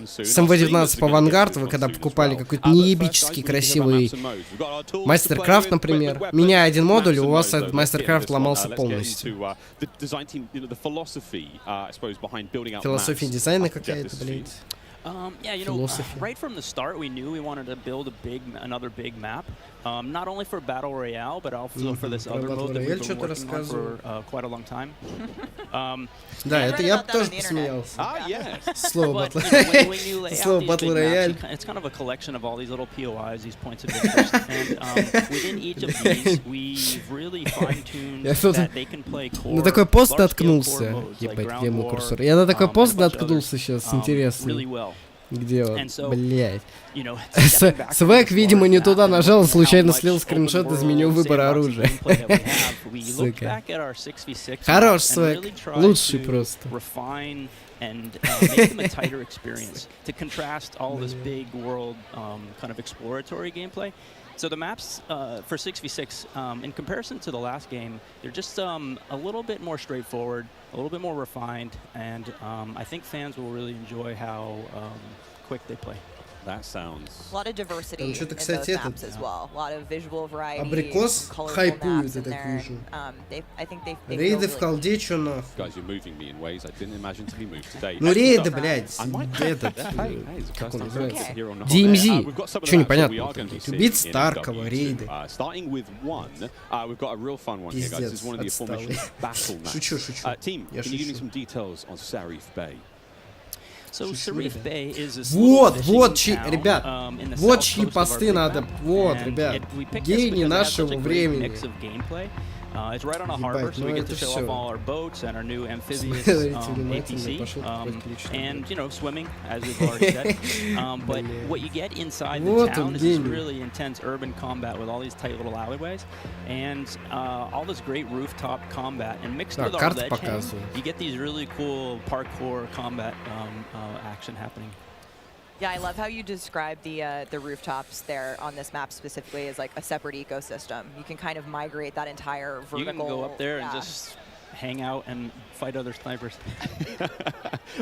с МВ-19 по Vanguard вы когда покупали какой-то неебический красивый Мастеркрафт, например, меняя один модуль, у вас этот Мастеркрафт ломался полностью. Философия дизайна какая-то, блядь. Yeah, you know, right from the start, we knew we wanted to build another big map, not only for Battle Royale, but also for this other mode that we've been working on for quite a long time. Да, это я тоже посмеялся. Слово Battle Royale. It's kind of a collection of all these little POIs, these points of interest, and within each of these, we've really fine-tuned that they can play core. На такой пост наткнулся. Ебать, где мой курсор? Я на такой пост наткнулся сейчас, интересно. Где он? Блять. Свек, видимо, не туда нажал, случайно слил скриншот из меню выбора оружия. Сука. Хорош, Свек. Лучший просто. and make them a tighter experience to contrast all this big world kind of exploratory gameplay. So the maps for 6v6, in comparison to the last game, they're just a little bit more straightforward, a little bit more refined, and I think fans will really enjoy how quick they play. That sounds... A lot of diversity in those maps as well. A lot of visual variety. Абрикос хайпует, я так вижу. I think they Рейды в колде, чё нахуй? Guys, you're moving me in ways I didn't imagine to be moved today. Ну рейды, блядь, этот, как он называется? DMZ, чё непонятно? Убить Старкова, рейды. Starting with one, we've got a real fun one here, guys. This is one of the aforementioned battle maps. Шучу. Team, can you give me some details on Sarif Bay? So Sarif Bay is a вот, ребят, вот чьи посты надо, вот, ребят, гении нашего времени. It's right on a harbor, so we get to show off all our boats and our new amphibious APC, and, you know, swimming, as we've already said. But what you get inside the town is this really intense urban combat with all these tight little alleyways, and all this great rooftop combat, and mixed with all that edge, you get these really cool parkour combat action happening. Yeah, I love how you describe the rooftops there on this map specifically as like a separate ecosystem. You can kind of migrate that entire vertical. You can go up there and just hang out and fight other snipers.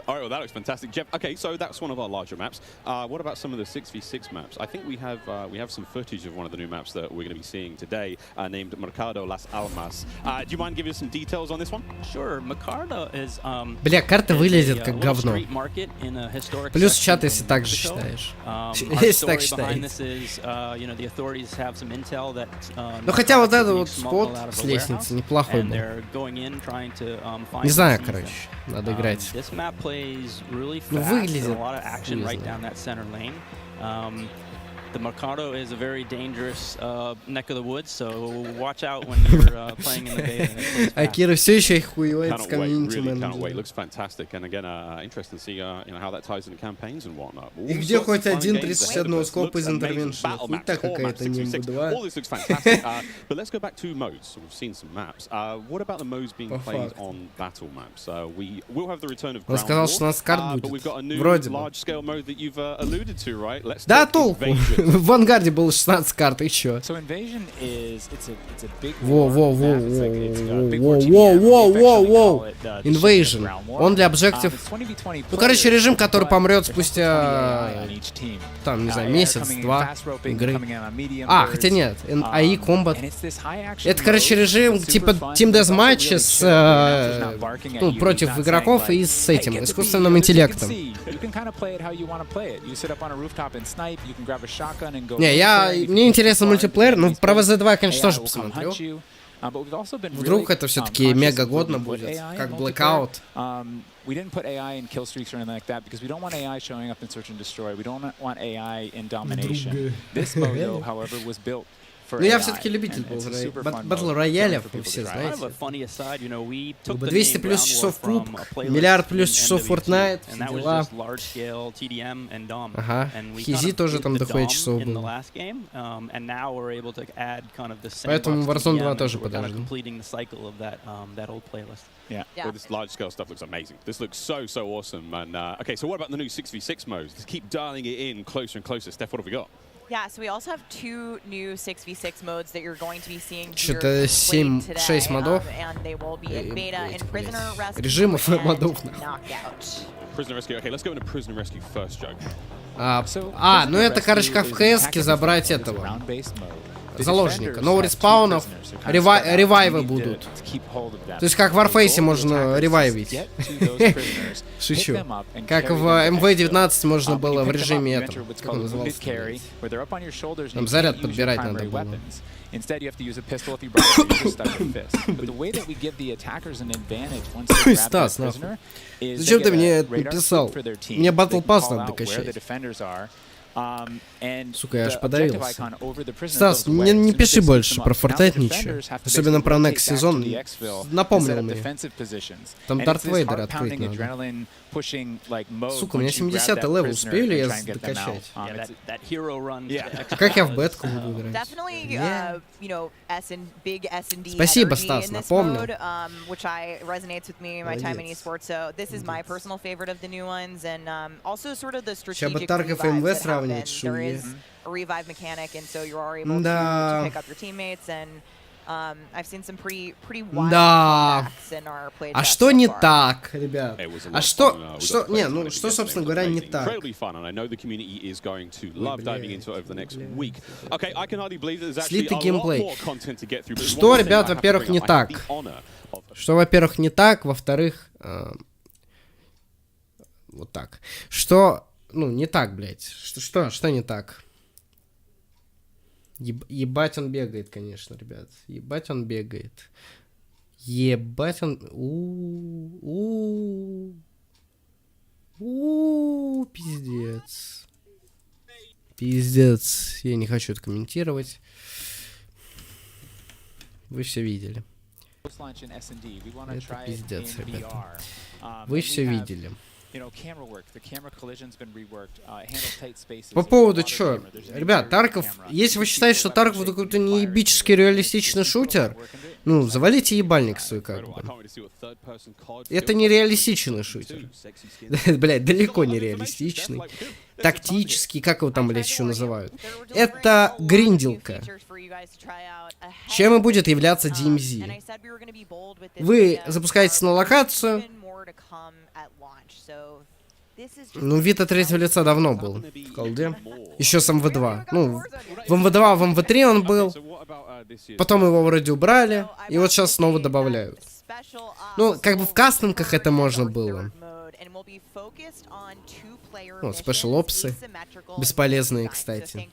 All right, well, that looks fantastic. Jeff, okay, so that's one of our larger maps. What about some of the 6v6 maps? I think we have some footage of one of the new maps that we're going to be seeing today, named Mercado Las Almas. Do you mind giving us some details on this one? Sure. Mercado is Бля, карта выглядит как говно. Плюс чат, если так же считаешь. Если так считаешь. Ну хотя вот этот вот спот с лестницы неплохой был. Не знаю, короче, надо играть. Ну, выглядит. The Mercado is a very dangerous neck of the woods, so watch out when you're playing in the beta. Акира все еще хуевает с комьюнити менеджером. Can't wait, looks fantastic, and again, interesting to see how that ties into campaigns and whatnot. И где хоть один 31 скоп из интервеншена? Хуйта какая-то, Нимбу 2. All this looks fantastic, but let's go back to modes. We've seen some maps. What about the modes being played on battle maps? We will have the return of ground war, but we've got a new large-scale mode that you've alluded to, right? Let's да, толку. В Вангарде было 16 карт, и чё? Воу. Invasion. Он для объектив. Ну, короче, режим, который помрет спустя, там, не знаю, месяц-два игры. А, хотя нет, AI Combat. Это, короче, режим типа Team Deathmatch с, ну, против игроков и с этим, искусственным интеллектом. Не, мне интересен мультиплеер, но про ВЗ2 я, конечно, тоже посмотрю. Вдруг это все-таки мега годно будет, как Blackout. We didn't put AI in kill streaks or anything like that because we don't want AI showing up in search and destroy. We don't want AI in domination. This mode, though, however, was built. Ну я все-таки любитель батл роялев, вы все знаете. 200 плюс часов кубок, миллиард плюс часов Fortnite, дела. Ага, Хизи тоже там доходит часов был. Поэтому Warzone 2 тоже подождем. Yeah. Well, this large-scale stuff looks amazing. This looks so awesome. And okay, so what about the new 6v6 modes? Just keep dialing it in closer and closer. Steph, what have we got? Yeah, so we also have 2 new 6v6 modes that you're going to be seeing here 6 модов. And they will be in beta in Prisoner Rescue режимов and модов. Knockout. Prisoner Rescue. Okay, let's go into Prisoner Rescue first, Joe. Ну это, короче, как в КС-ке забрать этого заложника. Но у респаунов ревайвы будут. То есть как в Warface можно ревайвить. Шучу. Как в МВ-19 можно было в режиме этого. Как он назывался? Там заряд подбирать надо было. Instead, you have to use a pistol if you brought it, you just stuck your fist. But the way that we give the attackers an advantage once they grab that prisoner is зачем ты мне это написал? Мне Battle Pass надо докачать. Сука, я аж подавился. Стас, не пиши больше про Fortnite ничего. Особенно про Next сезон. Напомнил мне. Там Дарт Вейдер открыть надо. Сука, у меня 70-й левел, успею ли я докачать? Как я в бетку буду играть? Спасибо, Стас, напомнил. Сейчас бы Тарков и МВ сравнивать, шуе. Да. Да. А что не так, ребят? А что, не, ну, что, собственно говоря, не так? Слитый геймплей. Что, ребят, во-первых, не так? Что, во-первых, не так, во-вторых, вот так. Что, ну, не так, блядь. Что не так? Ебать он бегает, конечно, ребят. Ебать он бегает. Ебать он... Пиздец. Пиздец. Я не хочу это комментировать. Вы все видели. Это пиздец, ребята. Вы все видели. По поводу чё? Ребят, Тарков, если вы считаете, что Тарков это какой-то неебический реалистичный шутер, ну, завалите ебальник свой как бы. Это не реалистичный шутер. Блядь, далеко не реалистичный. Тактический, как его там, блядь, еще называют. Это гринделка. Чем и будет являться DMZ. Вы запускаетесь на локацию. Ну, вид от третьего лица давно был в колде. Еще с МВ2. Ну, в МВ2, в МВ3 он был. Потом его вроде убрали. И вот сейчас снова добавляют. Ну, как бы в кастингах это можно было. Вот, спешл-опсы. Бесполезные, кстати.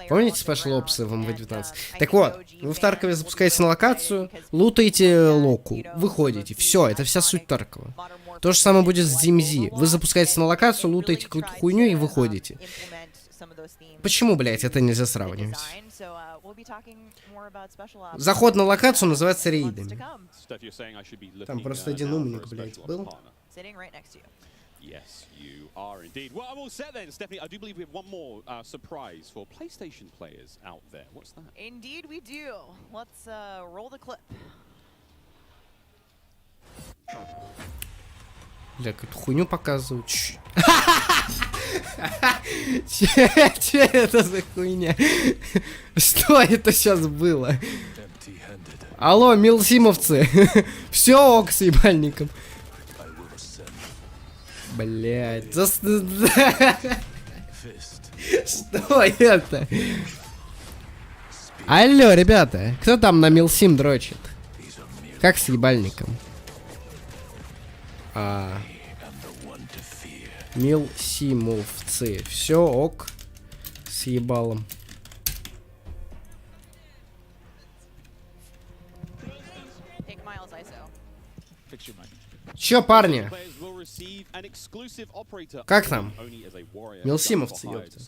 Помните спешл-опсы в МВ-19? Так вот, вы в Таркове запускаете на локацию, лутаете локу, выходите. Все, это вся суть Таркова. То же самое будет с DMZ. Вы запускаете на локацию, лутаете какую-то хуйню и выходите. Почему, блядь, это нельзя сравнивать? Заход на локацию называется рейдами. Там просто один умник, блядь, был. Yes, you are indeed. Well, I'm all set then, Stephanie. I do believe we have one more surprise for PlayStation players out there. What's that? Indeed, we do. Let's roll the clip. Бля, какую-то хуйню показывают. Че это за хуйня? Что это сейчас было? Алло, милсимовцы. Все ок с ебальником. Блять, что это? Алло, ребята, кто там на милсим дрочит? Как с ебальником? Милсимовцы, все ок с ебалом. Чё, парни? Как там? Милсимовцы, ёпта.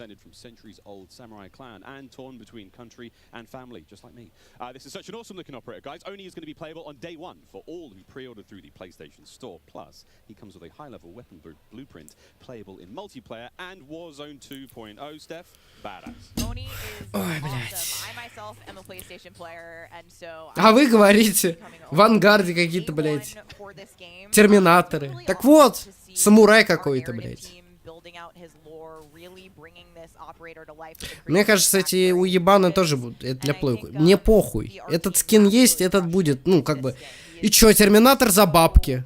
This is such an awesome looking operator, guys. Oni is going to be playable on day one for all who pre-ordered through the PlayStation Store. Plus, he comes with a high-level weapon blueprint, playable in multiplayer and Warzone 2.0. Steph, badass. Oni is awesome. I myself am a PlayStation player, and so. А вы говорите, в Вангарде какие-то, блядь, терминаторы. Так вот, самурай какой-то, блядь. Мне кажется, эти уебаны тоже будут. Это для плойки. Мне похуй. Этот скин есть, этот будет, ну, как бы. И чё, терминатор за бабки?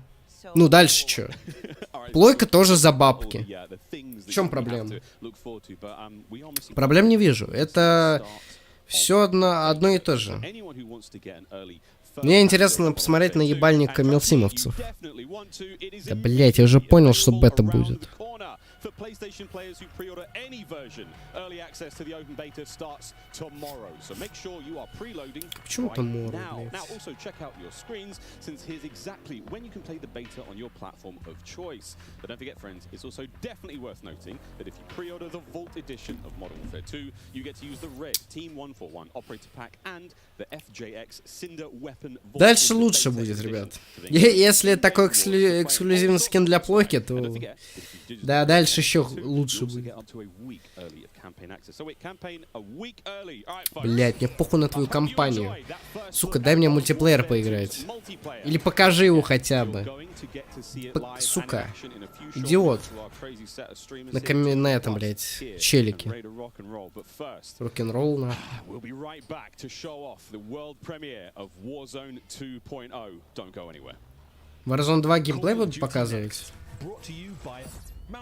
Ну, дальше чё? Плойка тоже за бабки. В чем проблема? Проблем не вижу. Это все одно и то же. Мне интересно посмотреть на ебальника милсимовцев. Да, блять, я уже понял, что бета будет. For PlayStation players who pre-order any version, early access to the open beta starts tomorrow. So make sure you are preloading right now. Now also check out your screens, since here's exactly when you can play the beta on your platform of choice. But don't forget, friends, it's also definitely worth noting that if you pre-order the Vault edition of Modern Warfare 2, you get to use the red Team 141 Operator Pack and the FJX Cinder Weapon Vault. Дальше лучше будет, ребят. Если такой эксклюзивный скин для плойки, то да, дальше еще лучше будет. Блять, мне похуй на твою компанию. Сука, дай мне мультиплеер поиграть. Или покажи его хотя бы. Сука. Идиот. На этом, блять, челике. Рок-н-ролл, на. Warzone 2 геймплей будут показывать? Да,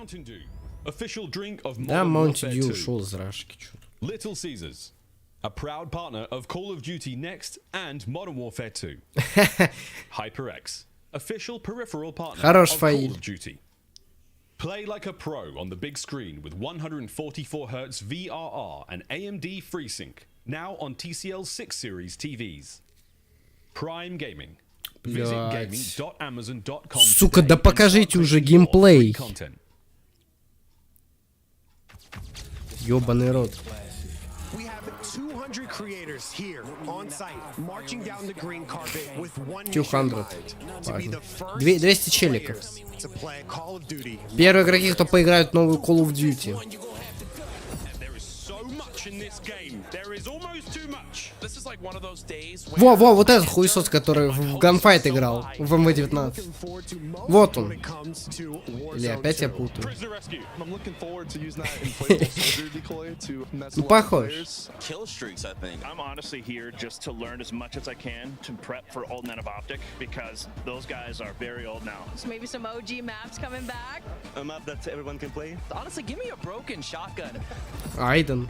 Mountain Dew ушел из рашки. Little Caesars, a proud partner of Call of Duty Next and Modern Warfare 2. HyperX, official peripheral partner of Call of Duty. Play like a pro on the big screen with 144Hz VRR and AMD FreeSync, now on TCL 6 Series TVs. Prime Gaming. Visit gaming.amazon.com. Сука, да покажите уже геймплей. Ёбаный рот. 200 creators here on site, marching down the green carpet with one 200. 200 челиков. Первые игроки, кто поиграют в новую Call of Duty. Во, вот этот хуесос, который в ганфайт играл, в МВ-19. Вот он. Или опять я путаю. Ну, похож. Айден.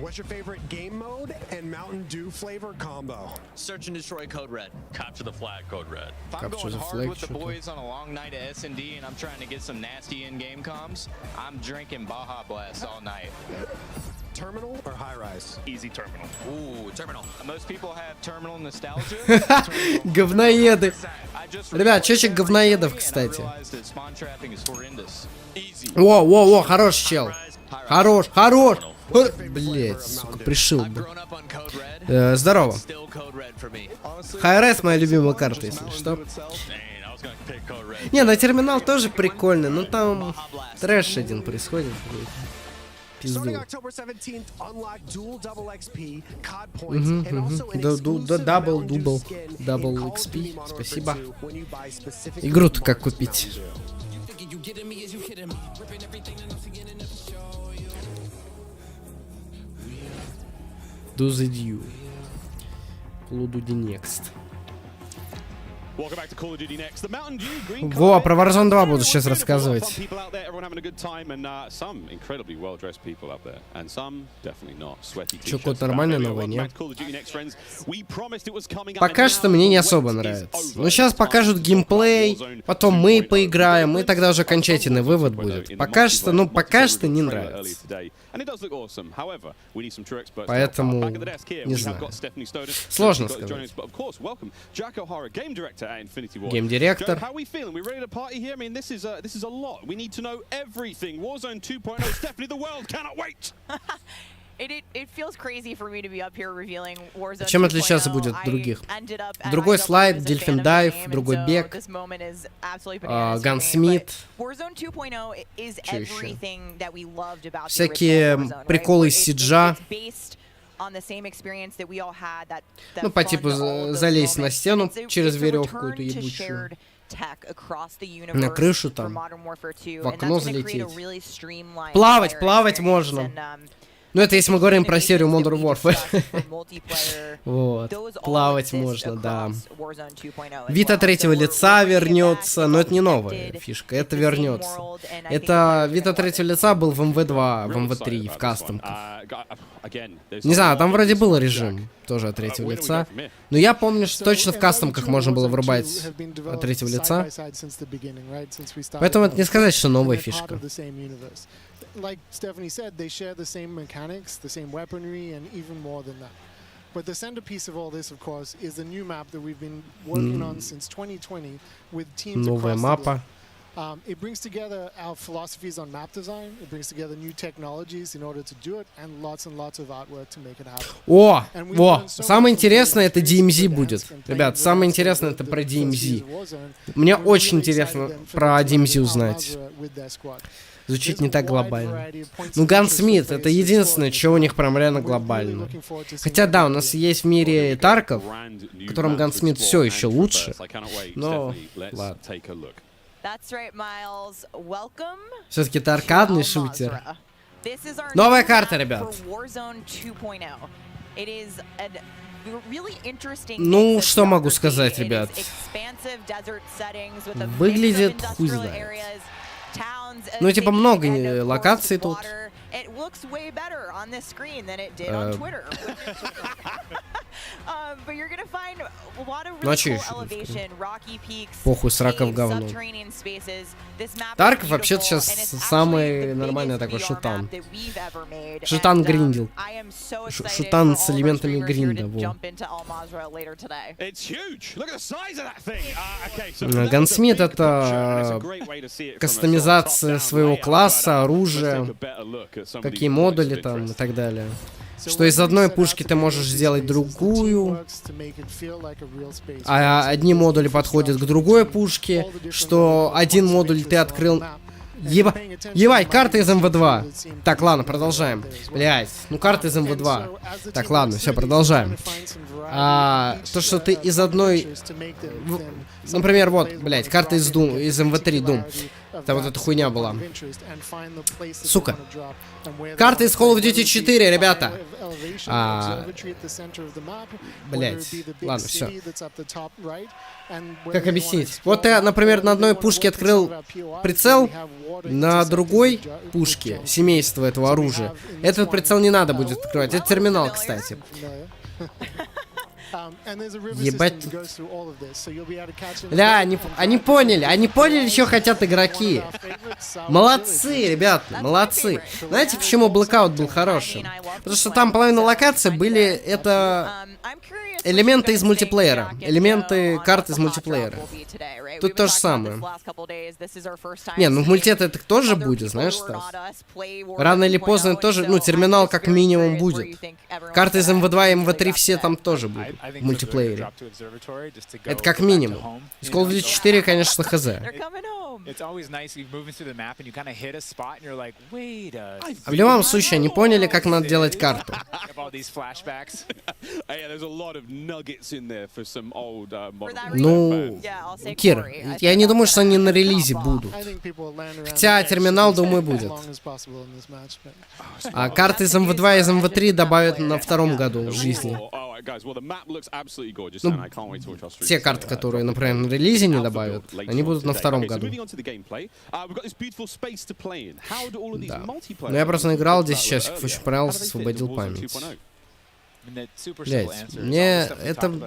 Mountain Dew flavor combo. Search and destroy Code Red. Capture the flag, Code Red. If I'm Capture going hard with the boys on a long night of S&D and I'm trying to get some nasty in-game comms, I'm drinking Baja Blast all night. Terminal or high rise? Easy terminal. Ooh, terminal. Most people have terminal nostalgia. Говноеды. Ребят, чечек говноедов, кстати. Во, хороший чел. Хорош. Блять, сука, пришил бы. Здорово. HRS моя любимая карта, если что. Не, на терминал тоже прикольно, но там трэш один происходит. Пизду. Дабл XP, спасибо. Игру-то как купить? Do the Dew. Call of Duty Next. Во, про Warzone 2 буду сейчас рассказывать. Чё, код нормальный на войне? Пока что мне не особо нравится. Но сейчас покажут геймплей, потом мы поиграем, и тогда уже окончательный вывод будет. Пока что не нравится. Поэтому, не знаю. Сложно сказать. Геймдиректор. Чем отличаться будет от других? Другой слайд, Дельфин Дайв, другой бег, Гансмит. Что еще? Всякие приколы из Сиджа. Ну, по типу залезть на стену через веревку эту ебучую. На крышу там, в окно залететь. Плавать можно. Ну, это если мы говорим про серию Modern Warfare. Вот. Плавать можно, да. Вид от третьего лица вернется, но это не новая фишка, это вернется. Это вид от третьего лица был в МВ2, в МВ3, в кастомках. Не знаю, там вроде был режим тоже от третьего лица. Но я помню, что точно в кастомках можно было врубать от третьего лица. Поэтому это не сказать, что новая фишка. Like Stephanie said, they share the same mechanics, the same weaponry, and even more than that. But the centerpiece of all this, of course, is the new map that we've been working on since 2020 with teams Новая мапа. It brings together our philosophies on map design. It brings together new technologies in order to do it, and lots of artwork to make it happen. О, во! Самое интересное это DMZ будет. Ребят, самое интересное это про DMZ. Мне очень интересно про DMZ узнать. Звучит не так глобально. Ну, Гансмит — это единственное, что у них прям реально глобально. Хотя, да, у нас есть в мире Тарков, в котором Гансмит все еще лучше. Но, ладно. Все-таки это аркадный шутер. Новая карта, ребят. Ну, что могу сказать, ребят. Выглядит хуй знает. Ну, типа, много локаций тут. Ну, а че еще? Похуй, сраков говно. Тарков вообще-то сейчас самый нормальный такой шутан. Шутан гриндил. Шутан с элементами гринда. Во. Гансмит — это кастомизация своего класса, оружия, какие модули там и так далее. Что из одной пушки ты можешь сделать другую, а одни модули подходят к другой пушке, что один модуль ты открыл... Ебать, карта из МВ2. Так, ладно, продолжаем. Блять, ну карта из МВ2. Так, ладно, все, продолжаем. То, что ты из одной... Например, вот, блять, карта из МВ3 Doom. Там вот эта хуйня была. Сука. Карта из Call of Duty 4, ребята. Блять, ладно, все. Как объяснить? Вот ты, например, на одной пушке открыл прицел, на другой пушке семейство этого оружия. Этот прицел не надо будет открывать. Это терминал, кстати. Ебать. Бля, они поняли, что хотят игроки. Молодцы, ребята, молодцы. Знаете, почему Blackout был хорошим? Потому что там половина локаций были, это элементы из мультиплеера. Элементы карт из мультиплеера. Тут то же самое. Не, ну в мульте это тоже будет, знаешь, Стас? Рано или поздно тоже, ну, терминал как минимум будет. Карты из МВ2 и МВ3 все там тоже будут. В мультиплеере. Это как минимум. Из Call of Duty 4, конечно, хз. А в любом случае, они поняли, как надо делать карту. Ну, Кир, я не думаю, что они на релизе будут. Хотя терминал, думаю, будет. А карты из МВ2 и из МВ3 добавят на втором году в жизни. Ну, те карты, которые, например, на релизе не добавят, они будут на втором году. Да. Но я просто наиграл 10 часиков, очень понравился, освободил память. Блять,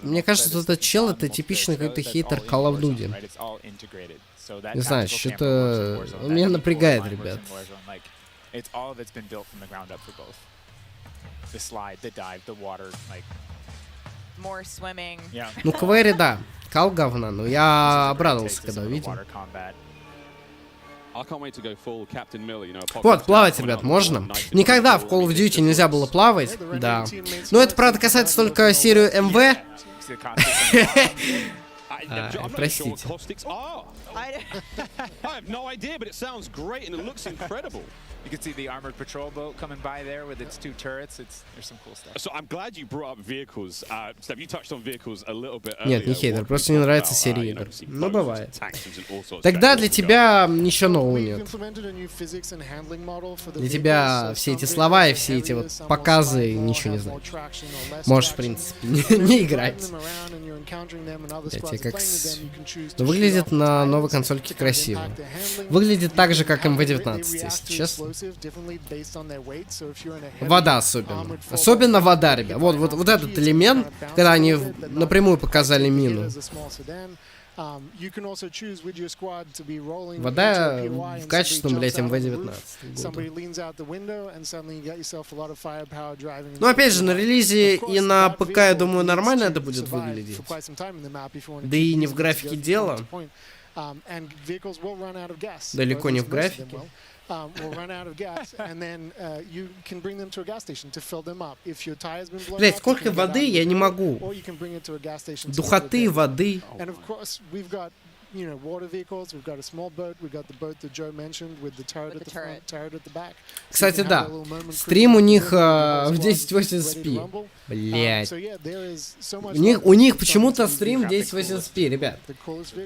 мне кажется, что этот чел — это типичный какой-то хейтер Call of Duty. Не знаю, что-то... Он меня напрягает, ребят. Ну, КВР, да. Кал говна, но я обрадовался, когда увидел. Вот, плавать, ребят, можно. Никогда в Call of Duty нельзя было плавать, да. Но это, правда, касается только серию МВ. I'm not sure what caustics are. I have no idea, but it sounds great and it looks incredible. You can see the armored patrol boat coming by there with its 2 turrets. There's some cool stuff. So I'm glad you brought up vehicles. Steph, you touched on vehicles a little bit earlier. Нет, не хейтер, просто не нравится серия игр. Ну, бывает. Тогда для тебя ничего нового нет. Для тебя все эти слова и все эти вот показы ничего не знают. Можешь, в принципе, не играть. Я тебе как... Но выглядит на новой консольке красиво. Выглядит так же, как МВ-19, если честно. Вода особенно. Особенно вода, ребят. Вот этот элемент, когда они напрямую показали мину. Вода в качественном, блять, МВ-19. Ну, опять же, на релизе и на ПК, я думаю, нормально это будет выглядеть. Да и не в графике дело. Далеко не в графике. Блять, сколько воды я не могу. Духоты, воды. Кстати, да. Стрим у них в 1080p. Блять. У них почему-то стрим в 1080p, ребят.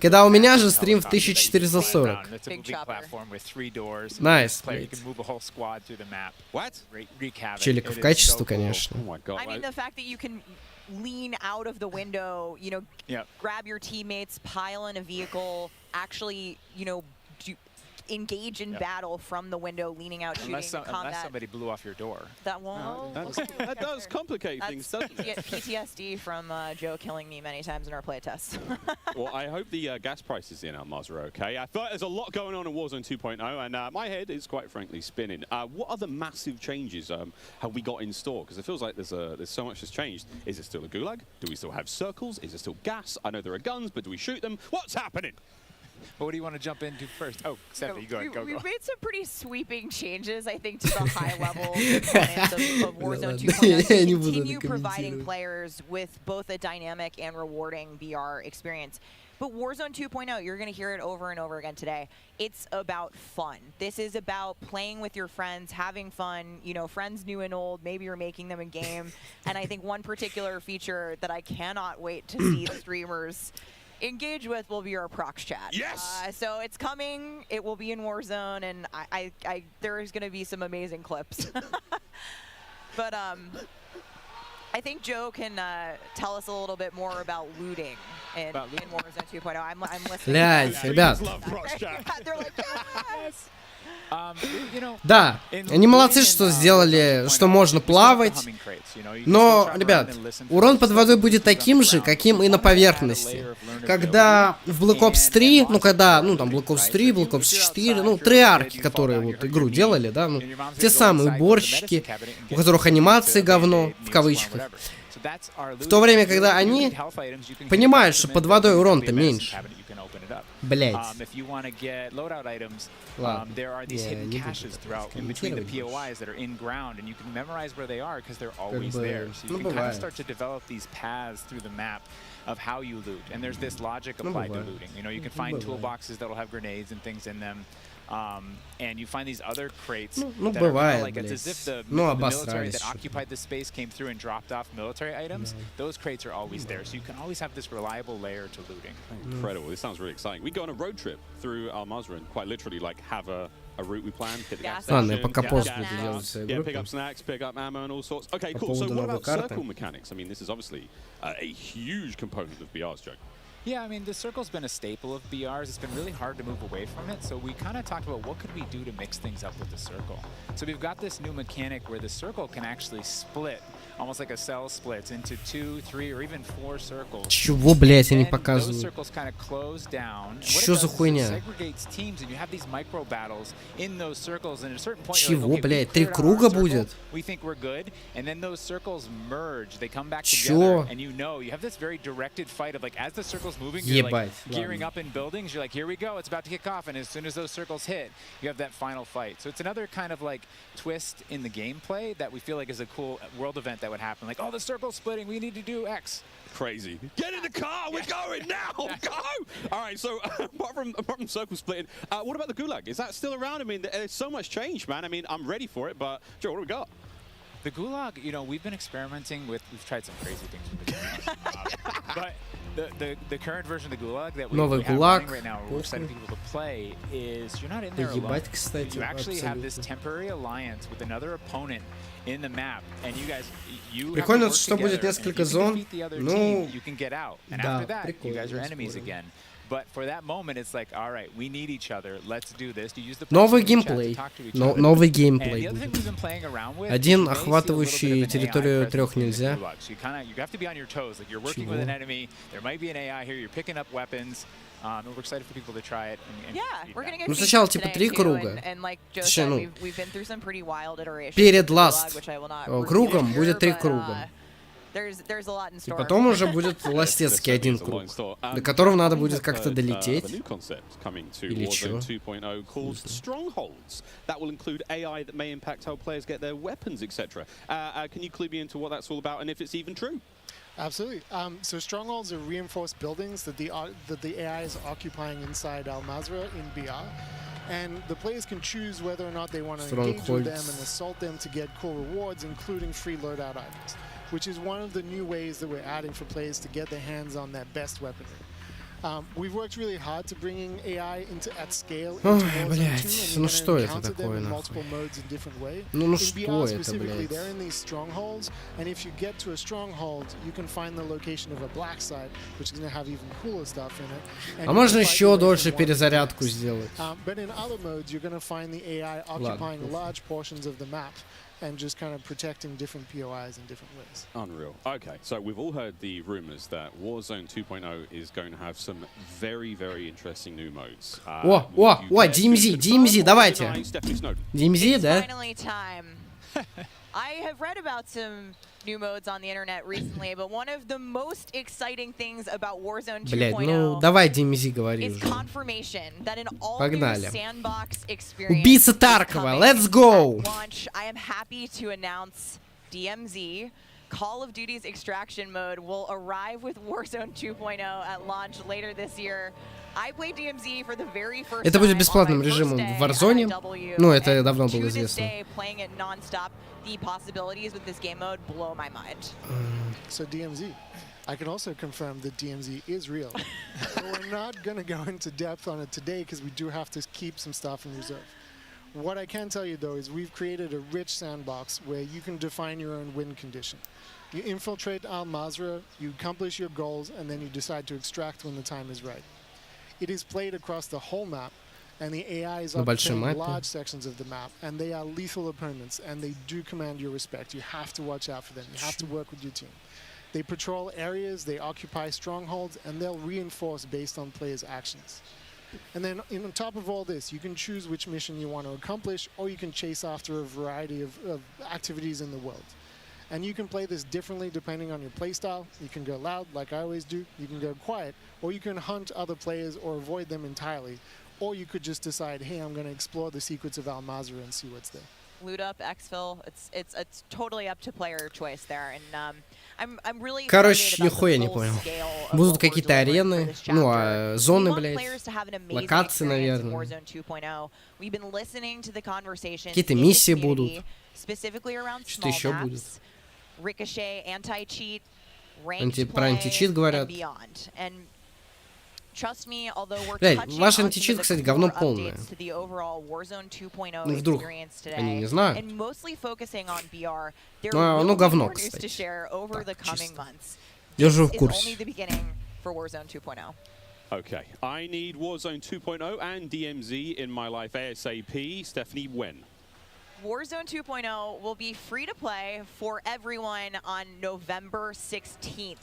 Когда у меня же стрим в 1440. Найс. Челик в качестве, конечно. Lean out of the window, you know, grab your teammates, pile in a vehicle, actually, you know, engage in battle from the window, leaning out, shooting, unless somebody blew off your door. That won't. That does complicate things, doesn't it? PTSD from Joe killing me many times in our playtests. Well, I hope the gas prices in Almaz are okay. I feel like there's a lot going on in Warzone 2.0, and my head is quite frankly spinning. What other massive changes have we got in store? Because it feels like there's so much that's changed. Is it still a gulag? Do we still have circles? Is it still gas? I know there are guns, but do we shoot them? What's happening? What do you want to jump into first? Oh, Stephanie, go. We've made some pretty sweeping changes, I think, to the high-level components of Warzone 2.0 to continue providing players with both a dynamic and rewarding VR experience. But Warzone 2.0, you're going to hear it over and over again today. It's about fun. This is about playing with your friends, having fun, you know, friends new and old. Maybe you're making them in game. And I think one particular feature that I cannot wait to see the streamers engage with will be our prox chat. Yes. So it's coming. It will be in Warzone, and I there's going to be some amazing clips. But I think Joe can tell us a little bit more about looting in Warzone 2.0. I'm listening. Блядь, ребят. They're like, yes. Да, они молодцы, что сделали, что можно плавать, но, ребят, урон под водой будет таким же, каким и на поверхности. Когда в Black Ops 3, там Black Ops 3, Black Ops 4, триарки, которые вот игру делали, да, те самые уборщики, у которых анимации говно, в кавычках. В то время, когда они понимают, что под водой урон-то меньше. Блять. There are these hidden caches throughout in between the POIs that are in ground, and you can memorize where they are because they're always there. So you can kind of start to develop these paths through the map of how you loot. And there's this logic applied to looting. You know, you can find toolboxes that'll have grenades and things in them. And you find these other crates that are kind of like it's as if the military that occupied this space came through and dropped off military items. Those crates are always there, so you can always have this reliable layer to looting. Incredible. This sounds really exciting. We go on a road trip through Al-Mazrah and quite literally like have a route we plan, hit the gas station, pick up snacks, pick up ammo and all sorts. Okay, cool. So what about circle mechanics? I mean, this is obviously a huge component of BR's, Joe. Yeah, I mean, the circle's been a staple of BRs. It's been really hard to move away from it, so we kind of talked about what could we do to mix things up with the circle. So we've got this new mechanic where the circle can actually split, almost like a cell splits, into 2, 3, or even 4 circles. Чего, блять, они показывают? Those circles kind of close down. Что за хуйня? It segregates teams, and you have these micro battles in those circles, and at a certain point, Чего, блять, 3 круга будет? We think we're good, and then those circles merge. They come back together, and you know, you have this very directed fight of like as the circles circles moving, you're like gearing up in buildings. You're like, here we go, it's about to kick off. And as soon as those circles hit, you have that final fight. So it's another kind of like twist in the gameplay that we feel like is a cool world event that would happen. Like, oh, the circle's splitting, we need to do X. Crazy. Get in the car, we're going now, go! All right, so apart from circle splitting, what about the Gulag? Is that still around? I mean, there's so much change, man. I mean, I'm ready for it, but Joe, what do we got? The Gulag, you know, we've been experimenting with, we've tried some crazy things with the Gulag. But the current version of the Gulag that we have running right now, we're excited people to play, is you're not in there alone. You actually have this temporary alliance with another opponent in the map, and you guys, Прикольно, что будет несколько зон. Ну, you can get out, and after that, you guys are enemies again. But for that moment, it's like, all right, we need each other. Let's do this. You use the новый геймплей. Новый геймплей будет. Один, охватывающий территорию 3 нельзя. You have to be on your toes. Like, you're working with an enemy. There might be an AI here. You're picking up weapons. We're excited for people to try it. Ну, сначала типа 3 круга. Точнее, перед ласт кругом будет 3 круга. И потом уже будет ластецкий 1 круг, до которого надо будет как-то долететь. Или что? That will include AI that may impact how players get their weapons, etc. Can you clue me into what that's all about and if it's even true? Absolutely. So strongholds are reinforced buildings that the AI is occupying inside Al-Mazrah in BR. And the players can choose whether or not they want to engage with them and assault them to get cool rewards, including free loadout items, which is one of the new ways that we're adding for players to get their hands on that best weaponry. We've worked really hard to bringing AI at scale. Блять, ну что это такое, нахуй? Ну что это, блять? They're in these strongholds, and if you get to a stronghold, you can find the location of a black site, which is going to have even cooler stuff in it. А можно еще дольше перезарядку сделать? But in other modes, you're going to find the AI occupying large portions of the map and just kind of protecting different POIs in different ways. Unreal. Okay, so we've all heard the rumors that Warzone 2.0 is going to have some very, very interesting new modes. DMZ, давайте. DMZ, да? Finally time. I have read about some new modes on the internet recently, but one of the most exciting things about Warzone 2.0 Блядь, ну давай DMZ говори is уже. confirmation that an all Погнали. new sandbox experience Убийца Таркова, let's go! Launch. I am happy to announce DMZ. Call of Duty's extraction mode will arrive with Warzone 2.0 at launch later this year. I played DMZ for the very first Это будет time бесплатным on my режимом first в day Warzone. at IW, Ну, это давно and было to this известно. day, playing it non-stop, the possibilities with this game mode blow my mind. So DMZ. I can also confirm that DMZ is real. But we're not going to go into depth on it today because we do have to keep some stuff in reserve. What I can tell you, though, is we've created a rich sandbox where you can define your own win condition. You infiltrate Al-Mazrah, you accomplish your goals, and then you decide to extract when the time is right. It is played across the whole map, and the AI is occupying large sections of the map, and they are lethal opponents, and they do command your respect. You have to watch out for them. You have to work with your team. They patrol areas, they occupy strongholds, and they'll reinforce based on players' actions. And then on top of all this, you can choose which mission you want to accomplish, or you can chase after a variety of activities in the world. And you can play this differently depending on your playstyle. You can go loud, like I always do. You can go quiet, or you can hunt other players or avoid them entirely. Or you could just decide, hey, I'm going to explore the secrets of Al-Mazrah and see what's there. Loot up, exfil, it's totally up to player choice there. And I'm really Короче, нихуя не понял. Будут какие-то арены, ну, зоны, блядь, локации, наверное. Какие-то миссии будут. Что еще будет? Про античит говорят. Блядь, ваш античит, кстати, говно полное. Ну, вдруг они не знают. Ну, говно, кстати. Так, чисто. Держу в курсе. Okay, I need Warzone 2.0 and DMZ in my life ASAP. Stephanie, when? Warzone 2.0 will be free to play for everyone on November 16th.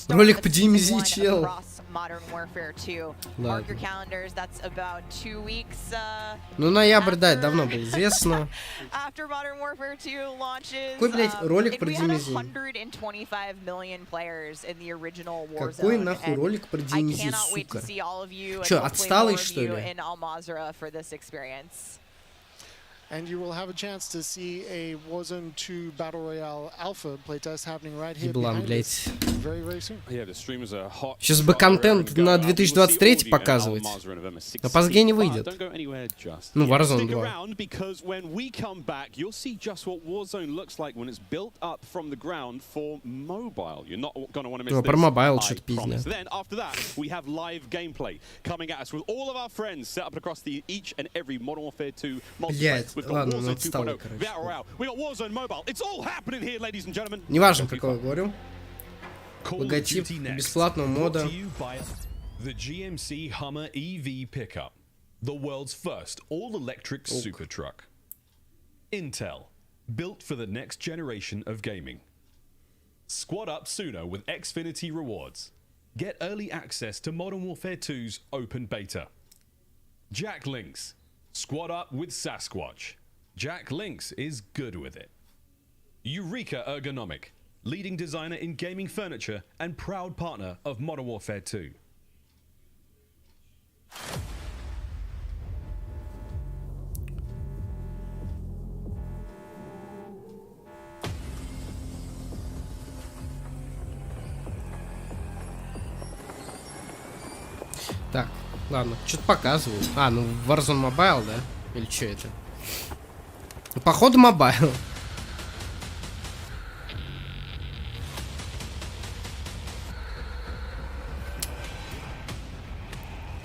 Ролик по DMZ, чел. Modern Warfare 2. Mark your calendars. That's about 2 weeks. Ну, ноябрь, да, давно было известно. After Modern Warfare 2 launches, какой, блядь, ролик про DMZ? 125 million players in the original Warzone. Какой нахуй ролик про DMZ, сука? Чё, отсталый, что ли? In Al-Mazrah for this experience. And you will have a chance to see a Warzone 2 Battle Royale Alpha playtest happening right here behind us very, very soon. Сейчас бы контент на 2023 показывать. А по сге не выйдет. Ну, Warzone 2. Ну, про мобайл что-то пиздец. Блять. Ладно, ну отстало, короче. Неважно, про кого я говорю. Логотип бесплатного мода. The GMC Hummer EV pickup, the world's first all-electric super truck. Intel, built for the next generation of gaming. Squad up sooner with Xfinity rewards. Get early access to Modern Warfare 2's open beta. Jack Links. Squad up with Sasquatch. Jack Links is good with it. Eureka Ergonomic, leading designer in gaming furniture and proud partner of Modern Warfare 2. Так, ладно, что-то показывают. А, ну Warzone Mobile, да? Или что это? Ну, походу Mobile.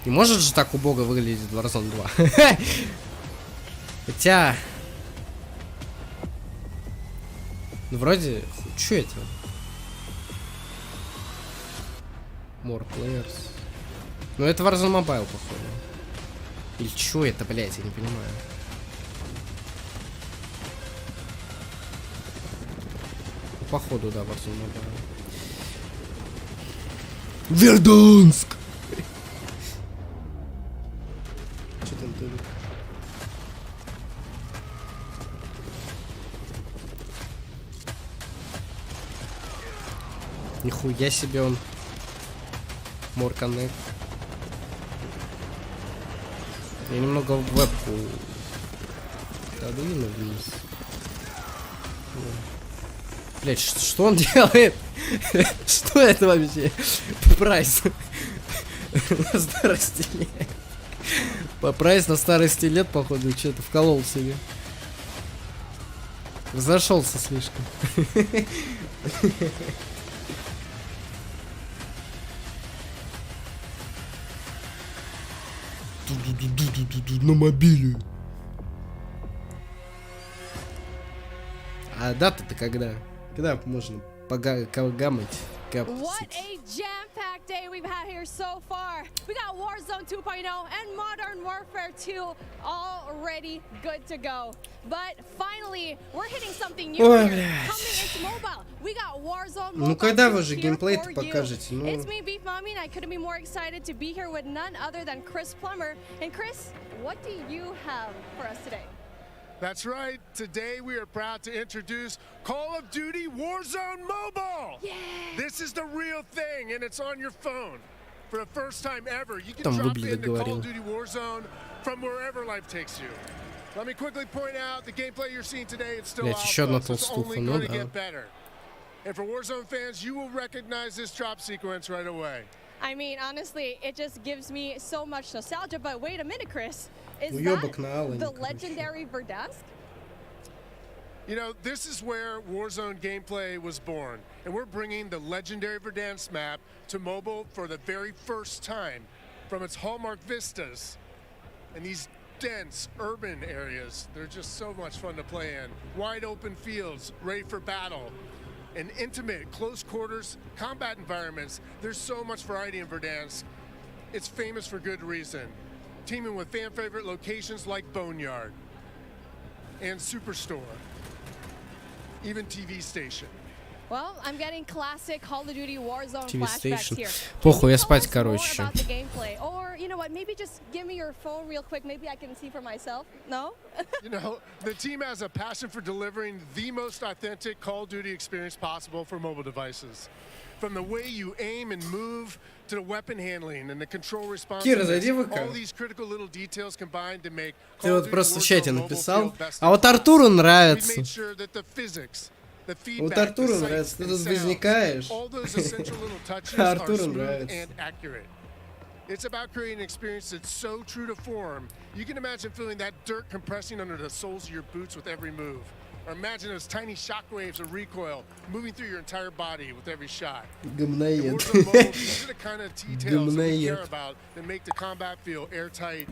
Не может же так убого выглядеть Warzone 2. Хотя... Ну, вроде... Что это? More players. Ну, это Warzone Mobile, походу. Или что это, блядь, я не понимаю. Ну, походу, да, Warzone Mobile. Верданск! Что там ты? Нихуя себе он. More Connect. Я немного вебку подвину вниз. Блять, что он делает? Что это вообще? Прайс. На старости лет. По прайс на старости лет, походу, что-то вколол себе. Разошелся слишком. На мобиле. А дата-то когда? Когда можно погамать? What a jam-packed day we've had here so far. We got Warzone 2.0 and Modern Warfare 2 already good to go. But finally, we're hitting something new here. Coming into mobile. We got Warzone Mobile. Ну когда вы же геймплей-то покажете? Ну... It's me, Beef Mommy, and I couldn't be more excited to be here with none other than Chris Plummer. And Chris, what do you have for us today? That's right. Today we are proud to introduce Call of Duty Warzone Mobile. Yeah. This is the real thing, and it's on your phone. For the first time ever, you can drop into Call of Duty Warzone from wherever life takes you. Let me quickly point out the gameplay you're seeing today. It's still alpha, so it's only going to get better. And for Warzone fans, you will recognize this drop sequence right away. I mean, honestly, it just gives me so much nostalgia. But wait a minute, Chris. Is that the legendary Verdansk? You know, this is where Warzone gameplay was born. And we're bringing the legendary Verdansk map to mobile for the very first time from its hallmark vistas and these dense urban areas. They're just so much fun to play in. Wide open fields, ready for battle. And intimate, close quarters, combat environments. There's so much variety in Verdansk. It's famous for good reason. Teaming with fan favorite locations like Boneyard and Superstore, even TV station. Well, I'm getting classic Call of Duty Warzone flashbacks here. Похуй, я спать, короче. Or, you know what, maybe just give me your phone real quick. Maybe I can see for myself. No? You know, the team has a passion for delivering the most authentic Call of Duty experience possible for mobile devices. From the way you aim and move to the weapon handling and the control responsiveness, all these critical little details combined to make Call of Duty Warzone mobile feel best in class. Артуру нравится. We made sure that the physics, the Вот feedback, Артуру the нравится, sight ты and тут sound, возникаешь. all those essential little touches А are Артуру smooth нравится. and accurate. It's about creating an experience that's so true to form. You can imagine feeling that dirt compressing under the soles of your boots with every move. Or imagine those tiny shockwaves of recoil moving through your entire body with every shot. Говноед. These are the kind of details that we care about that make the combat feel airtight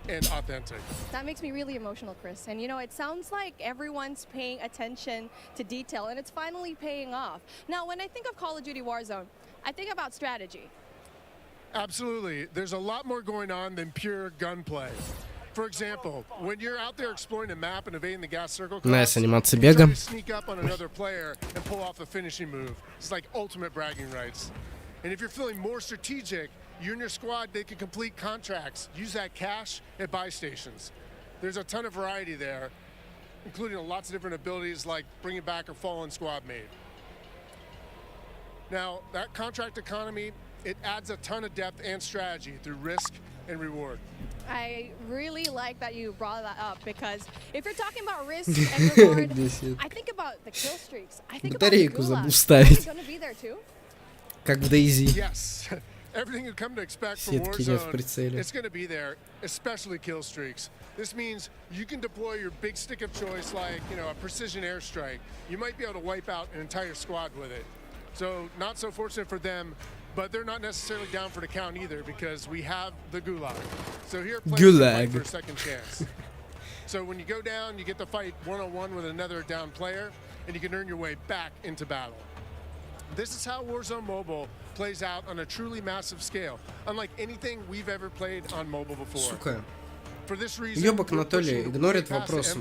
and authentic. That makes me really emotional, Chris. And you know, it sounds like everyone's paying attention to detail, and it's finally paying off. Now, when I think of Call of Duty Warzone, I think about strategy. Absolutely. There's a lot more going on than pure gunplay. For example, when you're out there exploring the map and evading the gas circle, Nice анимация you бега. try to sneak up on another player and pull off a finishing move. It's like ultimate bragging rights. And if you're feeling more strategic, you and your squad, they can complete contracts, use that cash at buy stations. There's a ton of variety there, including lots of different abilities like bringing back a fallen squad mate. Now, that contract economy, it adds a ton of depth and strategy through risk and reward. I really like that you brought that up, because if you're talking about risk and reward, I think about the kill streaks. I think about the gulag. Are you going to be there too? Как в DayZ. Yes. Everything you come to expect from Warzone, it's going to be there, especially kill streaks. This means you can deploy your big stick of choice like, you know, a precision airstrike. You might be able to wipe out an entire squad with it. So not so fortunate for them, but they're not necessarily down for the count either, because we have the gulag. So here players fight for a second chance. So when you go down, you get to fight one-on-one with another down player, and you can earn your way back into battle. This is how Warzone Mobile plays out on a truly massive scale, unlike anything we've ever played on mobile before. Сука. For this reason, Ёбок Анатолий игнорит вопросы.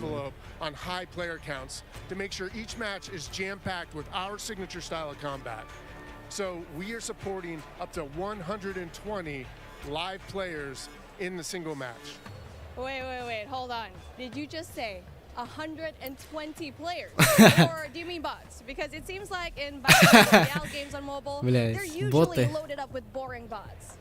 On high player counts to make sure each match is jam-packed with our signature style of combat. So we are supporting up to 120 live players in the single match. Wait, hold on. Did you just say 120 players? Or do you mean bots? Because it seems like in Battle Royale games on mobile, they're usually loaded up with boring bots.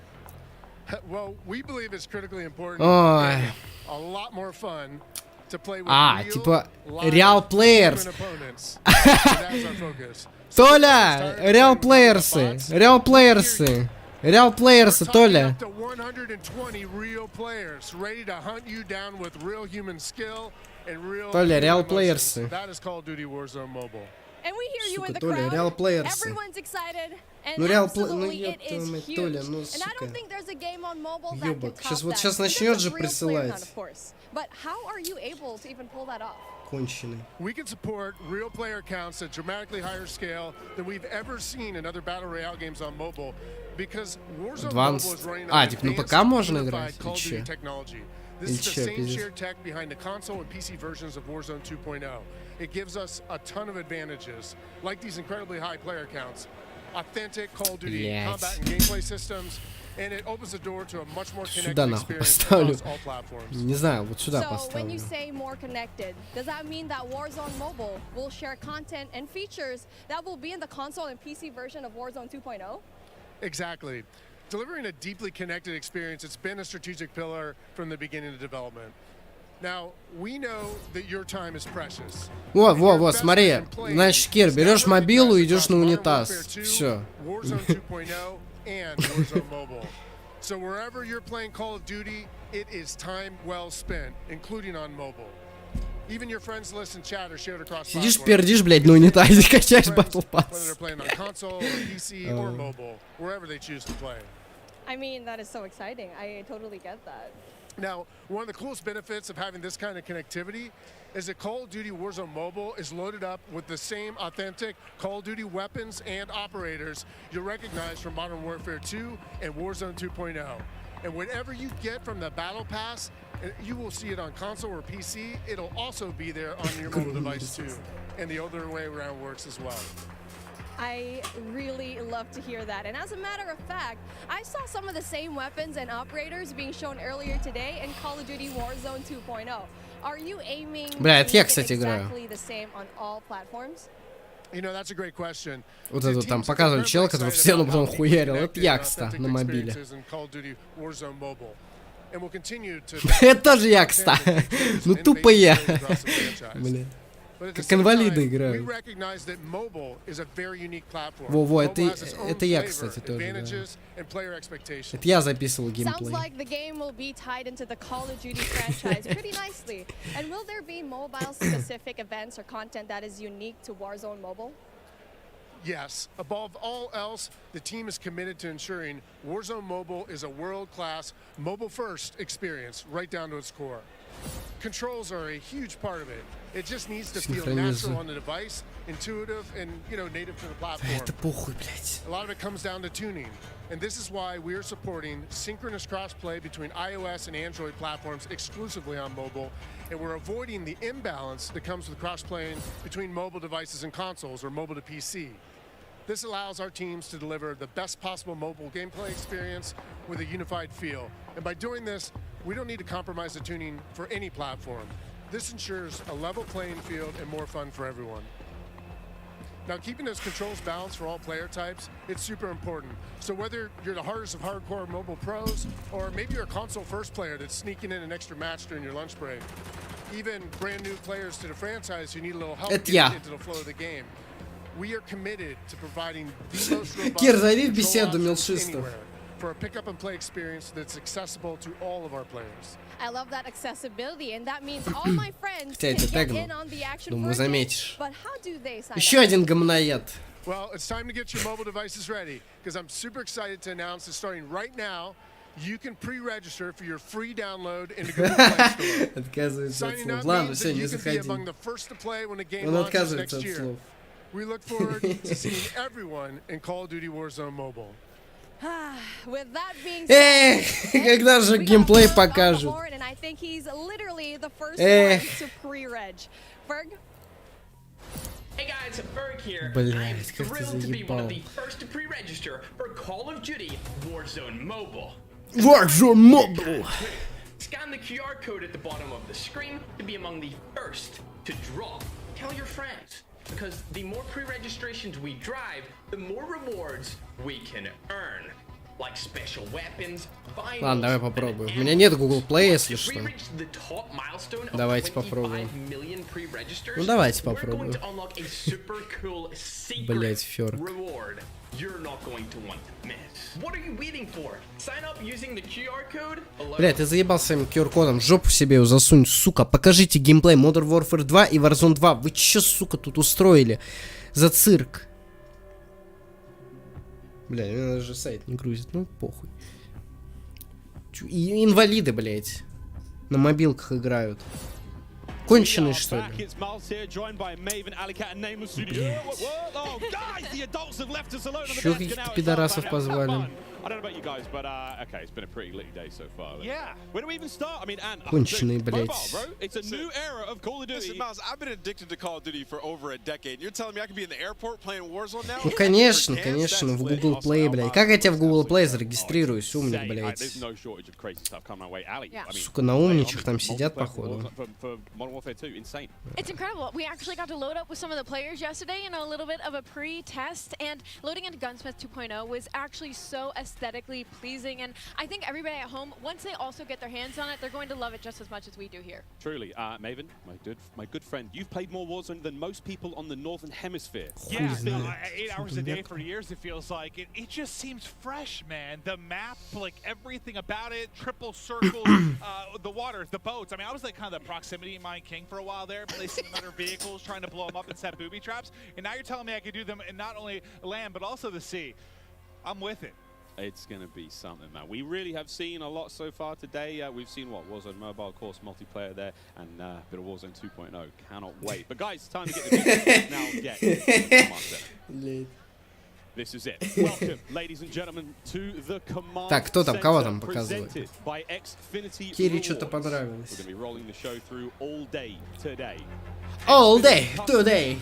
Well, we believe it's critically important and a lot more fun to play with типа real players. That's our focus. Толя, real players, Толя. 120 real players ready to hunt you down with real human skill and real Толя, real players. That is Call of Duty Warzone Mobile. And we hear you in the Толя, crowd. real players. Everyone's excited. And real absolutely it is huge. Толя, And I don't think there's a game on mobile that Ёбок, can top that. сейчас начнет же присылать. But how are you able to even pull that off? Конченый. We can support real player counts at dramatically higher scale than we've ever seen in other battle royale games on mobile, because Warzone Mobile is running on типа на ПК можно играть? Call of Duty technology. This is the same shared tech behind the console and PC versions of Warzone 2.0. It gives us a ton of advantages, like these incredibly high player counts, authentic Call of Duty combat and gameplay systems, and it opens the door to a much more connected experience across all platforms. Не знаю, вот сюда So поставлю. when you say more connected, does that mean that Warzone Mobile will share content and features that will be in the console and PC version of Warzone 2.0? Exactly. Delivering a deeply connected experience, it's been a strategic pillar from the beginning of development. Now, we know that your time is precious. Вот, смотри. Значит, Кир, берешь мобилу и идешь на унитаз. Все. Warzone 2.0 and Warzone Mobile. So wherever you're playing Call of Duty, it is time well spent, including on mobile. Even your friends list and chat are shared across Сидишь, пердишь, блядь, на унитазе, качаешь Battle Pass. Whether they're playing on console or PC or mobile, wherever they choose to play. I mean, that is so exciting. I totally get that. Now, one of the coolest benefits of having this kind of connectivity is that Call of Duty Warzone Mobile is loaded up with the same authentic Call of Duty weapons and operators you'll recognize from Modern Warfare 2 and Warzone 2.0. And whatever you get from the Battle Pass, you will see it on console or PC. It'll also be there on your mobile device too. And the other way around works as well. I really love to hear that. And as a matter of fact, I saw some of the same weapons and operators being shown earlier today in Call of Duty Warzone 2.0. Are you aiming to make it exactly the same on all platforms? You know, that's a great question. Вот это там показывают чела, который в стену потом хуярил. Это я, кстати, на мобиле. Это тоже я, кстати. Ну тупо я. Блин. Как инвалиды играют. Во-во, это я, кстати, тоже. Да. Это я записывал геймплей. Yes, above all else, the team is committed to ensuring Warzone Mobile is a world-class, mobile-first experience right down to its core. Controls are a huge part of it. It just needs to feel natural on the device, intuitive, and, you know, native to the platform. A lot of it comes down to tuning. And this is why we're supporting synchronous crossplay between iOS and Android platforms exclusively on mobile. And we're avoiding the imbalance that comes with cross-playing between mobile devices and consoles, or mobile to PC. This allows our teams to deliver the best possible mobile gameplay experience with a unified feel. And by doing this, we don't need to compromise the tuning for any platform. This ensures a level playing field and more fun for everyone. Now, keeping those controls balanced for all player types, it's super important. So whether you're the hardest of hardcore mobile pros, or maybe you're a console-first player that's sneaking in an extra match during your lunch break, even brand new players to the franchise who need a little help getting into the flow of the game, we are committed to providing the most robust control options anywhere for a pick-up-and-play experience that's accessible to all of our players. I love that accessibility, and that means all my friends can get in on the action first. But how do they sign up? Еще один гомоноед. Well, it's time to get your mobile devices ready, because I'm super excited to announce that starting right now, you can pre-register for your free download in the Google Play Store. Signing up means that you can be among the first to play when the game launches next year. We look forward to seeing everyone in Call of Duty Warzone Mobile. With that being said, когда же геймплей покажут? And I think he's literally the first one to pre-reg. Ferg? Hey guys, Ferg here. I'm thrilled to be one of the first to pre-register for Call of Duty Warzone Mobile. Warzone Mobile. Scan the QR code at the bottom of the screen to be among the first to draw. Tell your friends, because the more pre-registrations we drive, the more rewards we can earn. Like special weapons, Ладно, давай попробуем. У меня нет Google Play, если что. Давайте попробуем. Ну давайте попробуем. Блять, Фёрк. Блять, ты заебал своим QR-кодом. В жопу себе его засунь, сука. Покажите геймплей Modern Warfare 2 и Warzone 2. Вы чё, сука, тут устроили? За цирк. Бля, мне даже сайт не грузит, ну похуй. И инвалиды, блядь, на мобилках играют. Конченые, что ли? Чё каких-то пидорасов позвали? Конченые, блядь. Ну конечно, конечно, в Google Play, блядь. Как я тебя в Google Play зарегистрируюсь, умник, блядь? Сука, на умничах там сидят, походу. It's incredible. We actually got to load up with some of the players yesterday in a little bit of a pre-test, and loading into Gunsmith 2.0 was actually so aesthetically pleasing, and I think everybody at home, once they also get their hands on it, they're going to love it just as much as we do here. Truly, Maven, my good friend, you've played more Warzone than most people on the Northern Hemisphere. Yeah, 8 hours a day for years, it feels like. It just seems fresh, man. The map, like everything about it, triple circles, the water, the boats. I mean, I was like kind of the proximity mine king for a while there, placing other vehicles, trying to blow them up and set booby traps. And now you're telling me I could do them in not only land, but also the sea. I'm with it. It's going to be something, man. We really have seen a lot so far today. We've seen what? Warzone Mobile, of course, multiplayer there, and a bit of Warzone 2.0. Cannot wait. But guys, time to get the video now. Get This is it. Welcome, ladies and gentlemen, to the command. Так, кто там, кого там показывает? Кире что-то понравилось. all day, today.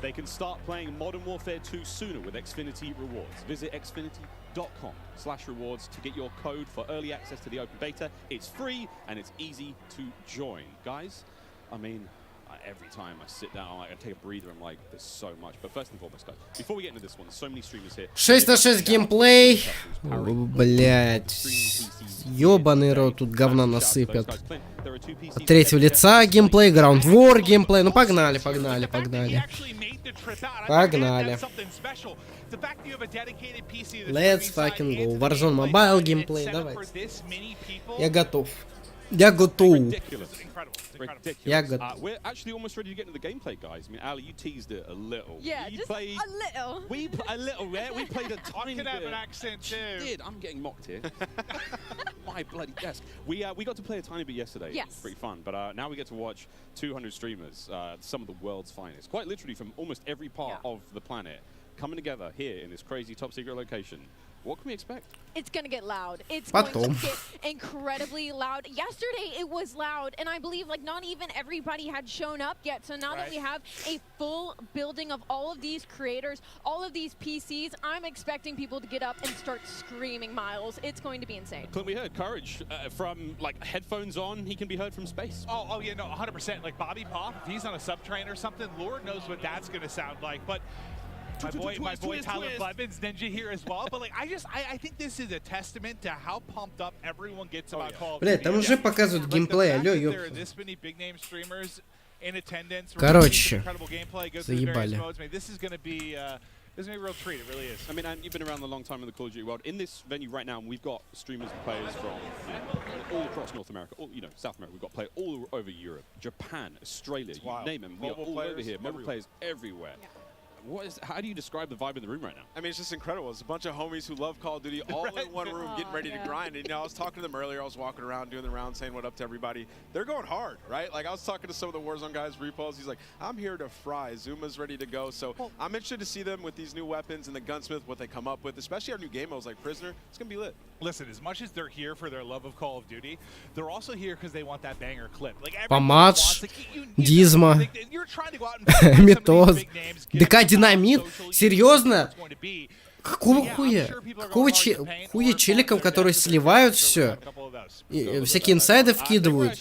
They can start playing Modern Warfare 2 sooner with Xfinity Rewards. Visit xfinity.com/rewards to get your code for early access to the open beta. It's free and it's easy to join. Guys, I mean, every time I sit down, I take a breather, I'm like, there's so much. But first and foremost, guys, before we get into this one, there's so many streamers here. 6 на 6 геймплей. Блять. Ёбаный рот, тут говна насыпят. От третьего лица геймплей, Ground War геймплей. Ну погнали, погнали, погнали. Погнали. Let's fucking go. Warzone Mobile геймплей, давайте. Я готов. Я готов. Я готов. We're actually almost ready to get into the gameplay, guys. I mean, Ali, you teased it a little. Yeah, just a little. A little, yeah. We played a tiny bit. I can have an accent too. Did. I'm getting mocked here. My bloody desk. We got to play a tiny bit yesterday. Yes. It was pretty fun. But now we get to watch 200 streamers, some of the world's finest, quite literally from almost every part of the planet, coming together here in this crazy top secret location. What can we expect? It's going to get loud. It's going to get incredibly loud. Yesterday it was loud, and I believe like not even everybody had shown up yet. So now that we have a full building of all of these creators, all of these PCs, I'm expecting people to get up and start screaming, Miles. It's going to be insane. Clint, we heard Courage from like headphones on. He can be heard from space. Oh yeah, no, 100%. Like Bobby Pop, if he's on a subtrain or something, Lord knows what that's going to sound like. But my boy Tyler Blevins, Ninja here as well. But like, I think this is a testament to how pumped up everyone gets about Call of Duty. Блядь, там уже показывают геймплей, алло, ёпта. Короче, заебали. This is gonna be a real treat. It really is. I mean, and you've been around a long time in the Call of Duty world. In this venue right now, we've got streamers and players from all across North America, South America. We've got players all over Europe, Japan, Australia, you name them. We are all over here. Mobile players everywhere. Yeah. How do you describe the vibe in the room right now? I mean, it's just incredible. It's a bunch of homies who love Call of Duty all in one room getting ready to grind. And, I was talking to them earlier. I was walking around doing the round saying what up to everybody. They're going hard, right? Like, I was talking to some of the Warzone guys, Repos. He's like, I'm here to fry. Zuma's ready to go. So I'm interested to see them with these new weapons and the gunsmith, what they come up with, especially our new game modes like Prisoner. It's going to be lit. Listen, as much as they're here for their love of Call of Duty, they're also here because they want that banger clip. Like, Помадж, Дизма, Метоз, ДК Динамит. Серьезно? Какого хуя? Какого хуя челикам, которые сливают все, всякие инсайды вкидывают,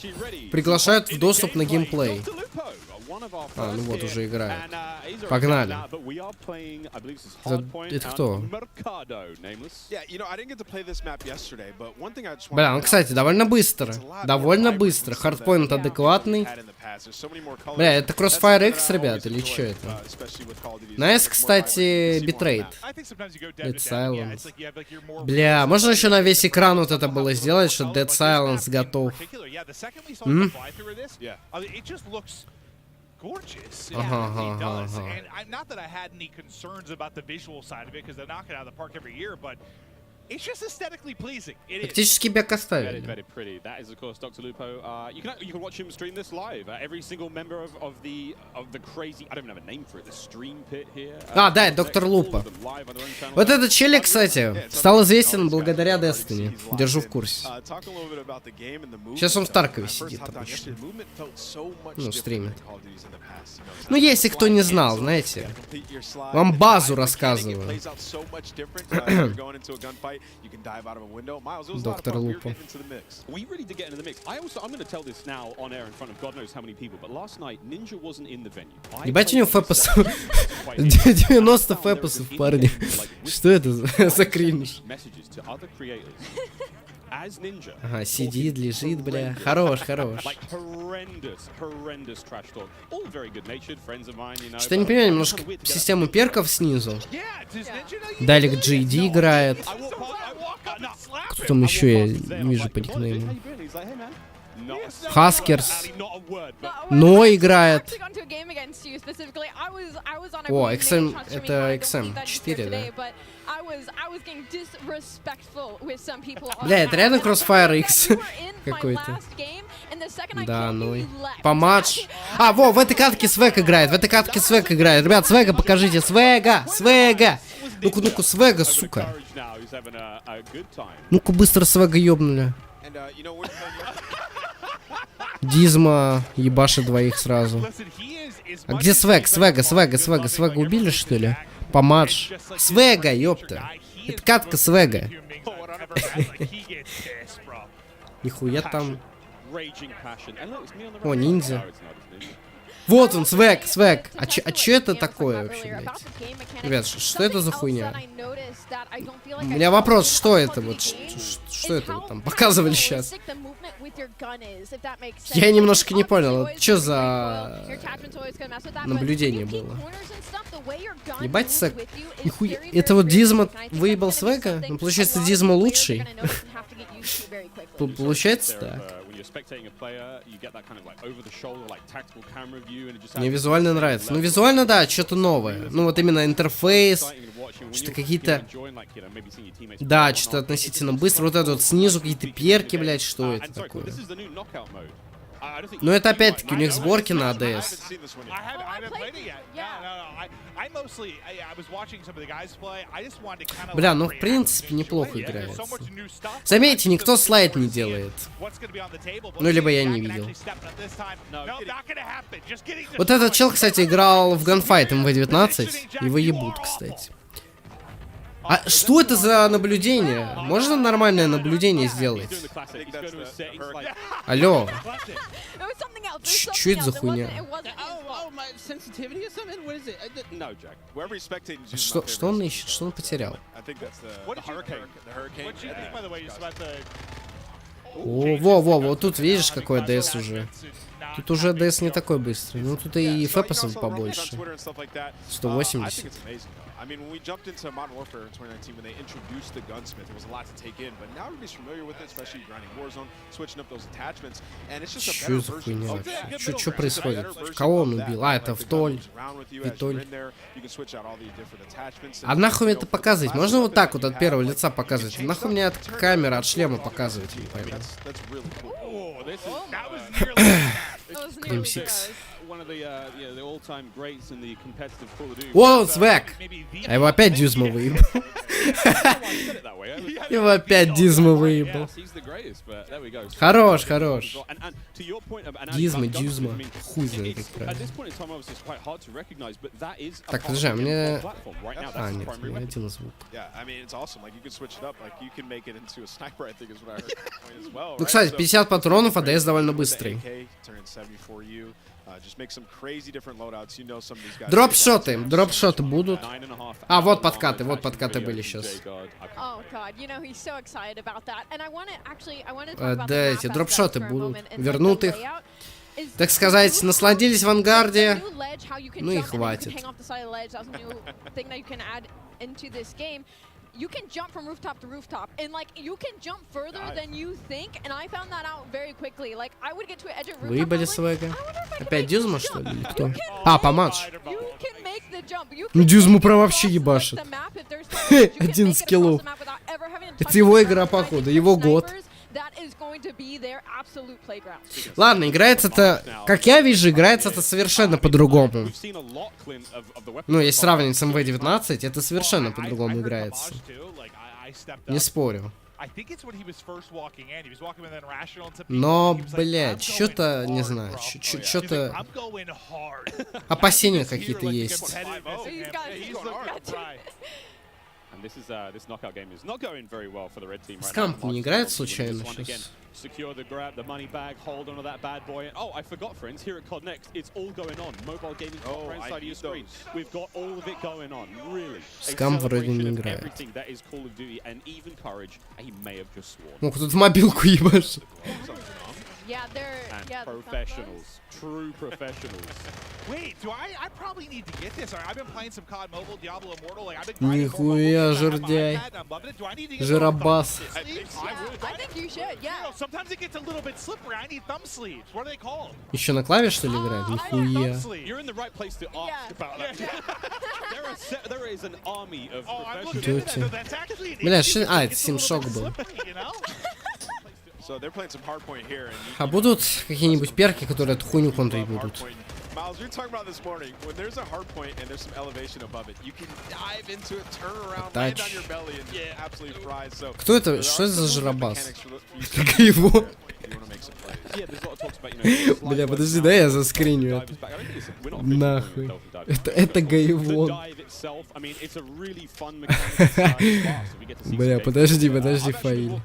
приглашают в доступ на геймплей? А, ну вот уже играют. Погнали. Это кто? Бля, ну, кстати, довольно быстро. Довольно быстро. Хардпоинт адекватный. Бля, это Crossfire X, ребят, или что это? Найс, кстати, битрейт. Dead Silence. Бля, можно еще на весь экран вот это было сделать, что Dead Silence готов. Gorgeous. And not that I had any concerns about the visual side of it because they knock it out of the park every year, but it's just aesthetically pleasing. Практически бяк оставили. Very pretty. That is, of course, Dr. Lupo. You can watch him stream this live. Every single member of the crazy, I don't even have a name for it, the stream pit here. А, да, Доктор Лупа. Вот этот челик, кстати, стал известен благодаря Destiny. Держу в курсе. Сейчас он в Таркове сидит обычно. Ну, стримит. Ну, если кто не знал, знаете, вам базу рассказываю. Доктор Лупа. Ебать, у него фэпосов 90 фэпосов, парни. Что это за кринж? Ага, сидит, лежит, бля. Хорош, хорош. Что-то не понимаю, немножко систему перков снизу. Далек GD играет. Кто там еще, я не вижу по никнейму. Хаскерс. Но играет. О, XM, это XM4, да? Бля, это реально Crossfire X какой-то. Да, ну. Помадж. А, во, в этой катке Свэг играет, Ребят, Свега покажите, Свега. Ну-ка, Свега, сука. Ну-ка, быстро Свега ёбнули. Дизма ебашит двоих сразу. А где Свег? Свега убили, что ли? Помадж. Свега, ёпта. Это катка Свега. Нихуя там. О, ниндзя. Вот он, Свег. А чё это такое вообще, блядь? Ребят, что это за хуйня? У меня вопрос, что это вот? Что это вот там показывали сейчас? Я немножко не понял, что за наблюдение было? Ебать Свег. Нихуя. Это вот Дизма выебал Свега? Ну, получается, Дизма лучший. Получается так. Мне визуально нравится. Ну, визуально, да, что-то новое. Ну, вот именно интерфейс, что-то какие-то... Да, что-то относительно быстро. Вот это вот снизу какие-то перки, блядь, что это такое? Ну, это опять-таки у них сборки на АДС. Бля, ну в принципе неплохо играется. Заметьте, никто слайд не делает. Ну, либо я не видел. Вот этот чел, кстати, играл в ганфайт МВ-19. Его ебут, кстати. А что это за наблюдение? Можно нормальное наблюдение сделать? Алло. Чё это за хуйня? Что он ищет? Что он потерял? О, во, тут видишь, какой АДС уже. Тут уже АДС не такой быстрый. Ну тут и фэпасов побольше. 180. I mean, when we jumped into Modern Warfare in 2019, when they introduced the gunsmith, there was a lot to take in. But now everybody's familiar with it, especially grinding Warzone, switching up those attachments, and it's just a better version of that. Что происходит? Кого он убил? А, это Втоль. Витоль. А нахуй мне это показывать? Можно вот так вот от первого лица показывать? Нахуй мне от камеры, от шлема показывать? Не пойму. Крим-6. О, Свег! А его опять Дизма выебал. Его опять Дизма выебал. Хорош. Дизма. Хуй знает, как правильно. Так, подожди, а мне... А, нет, у меня один звук. Ну, кстати, 50 патронов, АДС довольно быстрый. Дропшоты будут. А, вот подкаты были сейчас. Да, эти дропшоты будут. Вернут их. Так сказать, насладились в ангарде. Ну и хватит. You can jump from rooftop to rooftop, and like you can jump further than you think, and I found that out very quickly. Like I would get to an edge of rooftop. Выебали Свега. Опять Дизма, что ли? Кто? А, Помадж. Ну, Дизму прям вообще ебашит. 11 киллов. Это его игра, походу, его год. Ладно, играется это, как я вижу, играется это совершенно по-другому. Ну, если сравнивать с МВ-19, это совершенно по-другому играется. Не спорю. Но, блядь, что-то, не знаю, что-то... Опасения какие-то есть. Скамп не играет случайно сейчас? Secure the grab, the money bag, hold onto that bad boy. Oh, I forgot, friends. Here at CODNext, it's all going on. Mobile gaming top right side of your screen. We've got all of it going on. Really. Скамп вроде не играет. Everything that is Call of Duty and even Courage, he may have just sworn. Ну, тут мобилку ебашь. Yeah, they're professionals. True professionals. Wait, I probably need to get this. I've been playing some COD Mobile, Diablo Immortal. Like I've been Нихуя, жердяй. Жиробас. I think you should. Yeah. Sometimes it gets a little bit slippery. I need thumb sleeves. What are they called? Еще на клавиш, что ли, играет? Нихуя. You're in the right place to ask about that. There is an army of professionals. Бля, что... А, это Симшок был. А будут какие-нибудь перки, которые эту хуйню контрить будут? Тач. Кто это? Что это за жиробас? Как его? Бля, подожди, да я заскриню это. Нахуй. Это гаевон. Бля, подожди, фаил.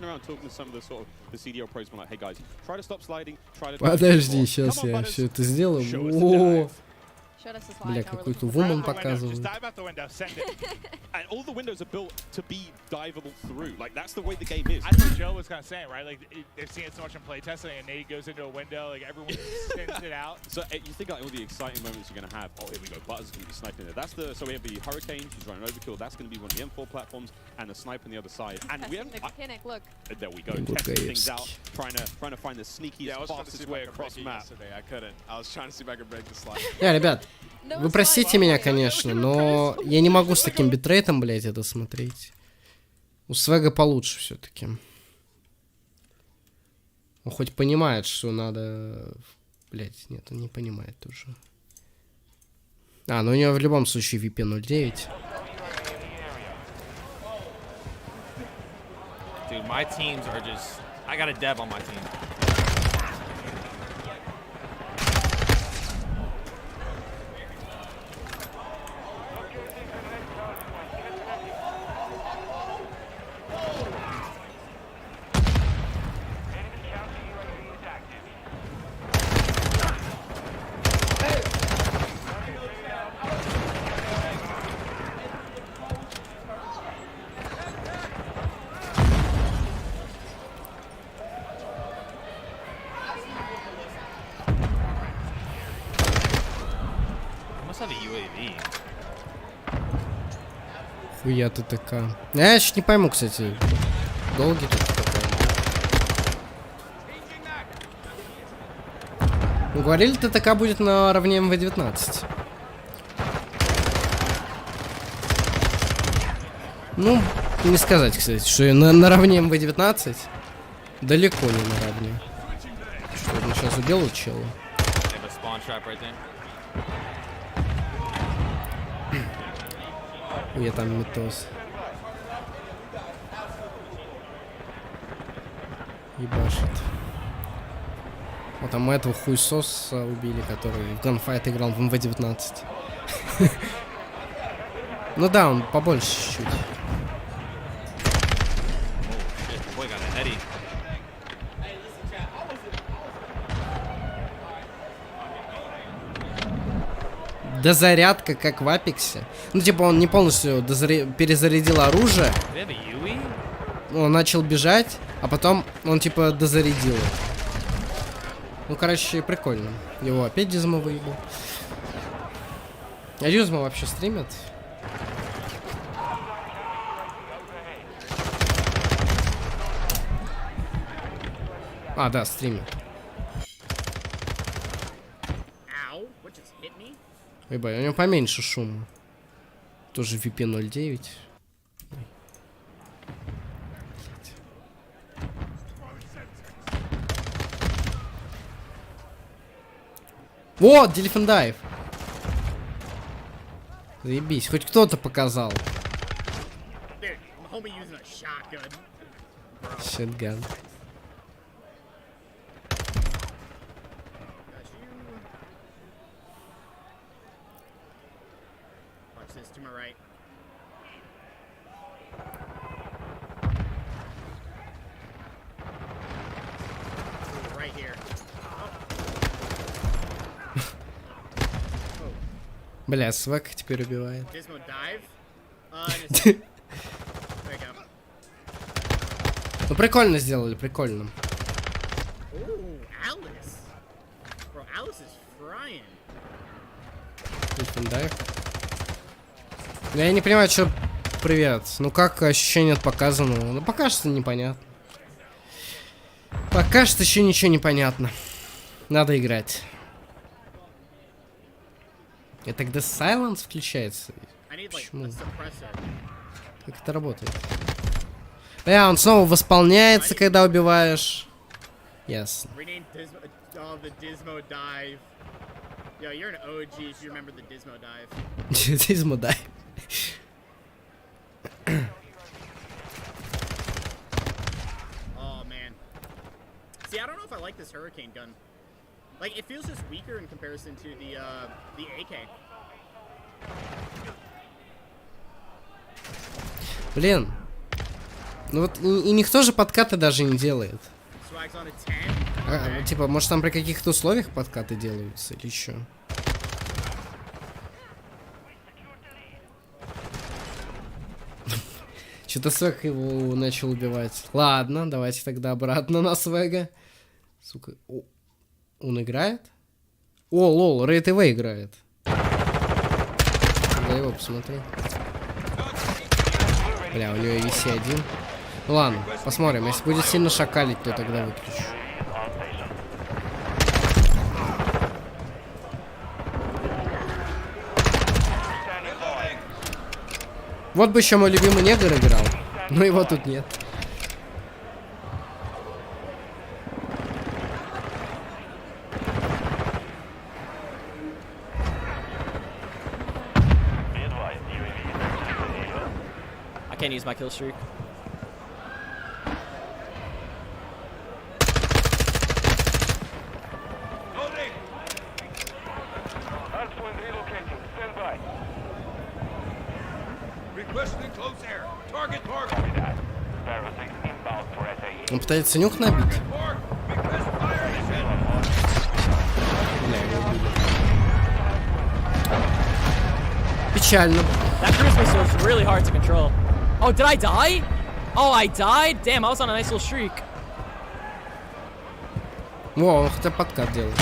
Подожди, сейчас я все это сделаю. О, бля, какой-то вумен показывает. And all the windows are built to be diveable through. Like, that's the way the game is. That's what Joe was kind of saying, right? Like, they've seen it so much in playtesting, and Nate goes into a window, like, everyone spins it out. So, you think like all the exciting moments you're going to have. Oh, here we go. Butters is going to be sniping there. That's the. So, we have the Hurricane, who's running overkill. That's going to be one of the M4 platforms, and the sniper on the other side. And we haven't. Look. There we go. Testing things out, trying to find the sneakiest, fastest way across map. I couldn't. I was trying to see if I could break the slide. Ребят, вы простите меня, конечно, но я не могу с таким битрейтом, блядь, это смотреть. У Свега получше все-таки. Он хоть понимает, что надо... Блядь, нет, он не понимает уже. А, ну у него в любом случае VP 09. Dude, my teams are just... I got a dev on my team. Хуя ТТК. Я чуть не пойму, кстати. Долгий тут ТТК. Ну, говорили, ТТК будет наравне МВ-19. Ну, не сказать, кстати, что наравне МВ-19. Далеко не наравне. Что, он сейчас убил чела? Я там метос. Ебашит. Вот там мы этого хуйсоса убили, который в ганфайт играл в МВ-19. Ну да, он побольше чуть-чуть. Дозарядка, как в Апексе. Ну, типа, он не полностью перезарядил оружие. Он начал бежать, а потом он, типа, дозарядил. Ну, короче, прикольно. Его опять Дизмо выебал. А Дизмо вообще стримит? А, да, стримит. Ебать, у него поменьше шума. Тоже VP 09. Вот, Дельфиндайв. Заебись, хоть кто-то показал. Shotgun. To my right. Right here. Бля, свак теперь убивает. Dismo dive. There you go. Ну прикольно сделали, прикольно. Ooh, Alice. Bro, Alice is frying. Дельфиндайв. Я не понимаю, что... Привет. Ну как ощущение от показанного? Ну пока что непонятно. Пока что еще ничего не понятно. Надо играть. И тогда Silence включается? Почему? Как это работает? Да, он снова восполняется, когда убиваешь. Ясно. Yo, you're an OG if you remember the Dismo dive. Dismo dive. Oh man. See, I don't know if hurricane gun. Like it feels just weaker in comparison to the AK. Блин. Ну вот и никто же подкаты даже не делает. Типа, может там при каких-то условиях подкаты делаются или еще? Что-то Свэг его начал убивать. Ладно, давайте тогда обратно на Свэга. Сука. О, он играет? О, лол, Рейд ТВ играет. Да его посмотри. Бля, у него VC 1. Ну ладно, посмотрим. Если будет сильно шакалить, то тогда выключу. Вот бы еще мой любимый негр играл. Но его тут нет. I can't use my kill streak. Он пытается нюх набить. Печально. That cruise missile is really hard to control. Oh, did I die? Oh, I died? Damn, I was on a nice little streak. Во, он хотя подкат делает.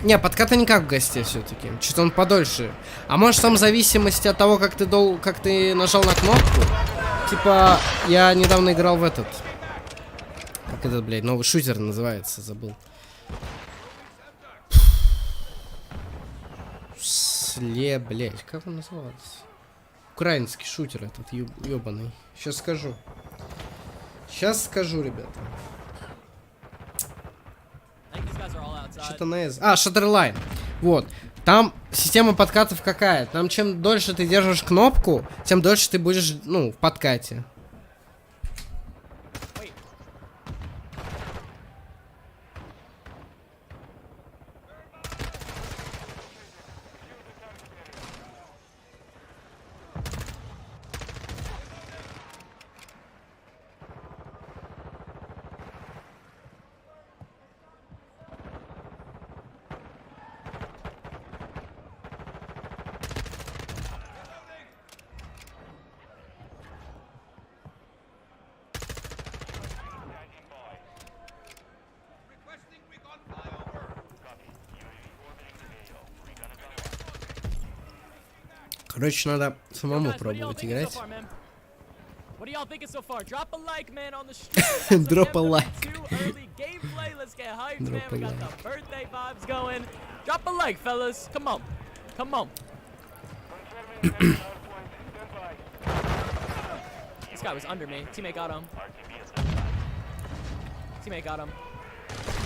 Не, подкаты не как в госте все-таки. Что-то он подольше. А может там в зависимости от того, как ты нажал на кнопку. Типа, я недавно играл в этот. Как этот, блядь, новый шутер называется, забыл. Блядь, как он назывался? Украинский шутер этот, ёбаный. Сейчас скажу. Ребята. Что-то на S. А, Shutterline. Вот. Там система подкатов какая? Там чем дольше ты держишь кнопку, тем дольше ты будешь, ну, в подкате. Короче, надо самому пробовать играть. What do y'all thinking so far? Drop a like, man, on the stream. Drop a like. Early gameplay. Let's get hyped, man. We got the birthday vibes going. Drop a like, fellas. Come on. Come on. This guy was under me. Teammate got him. Teammate got him.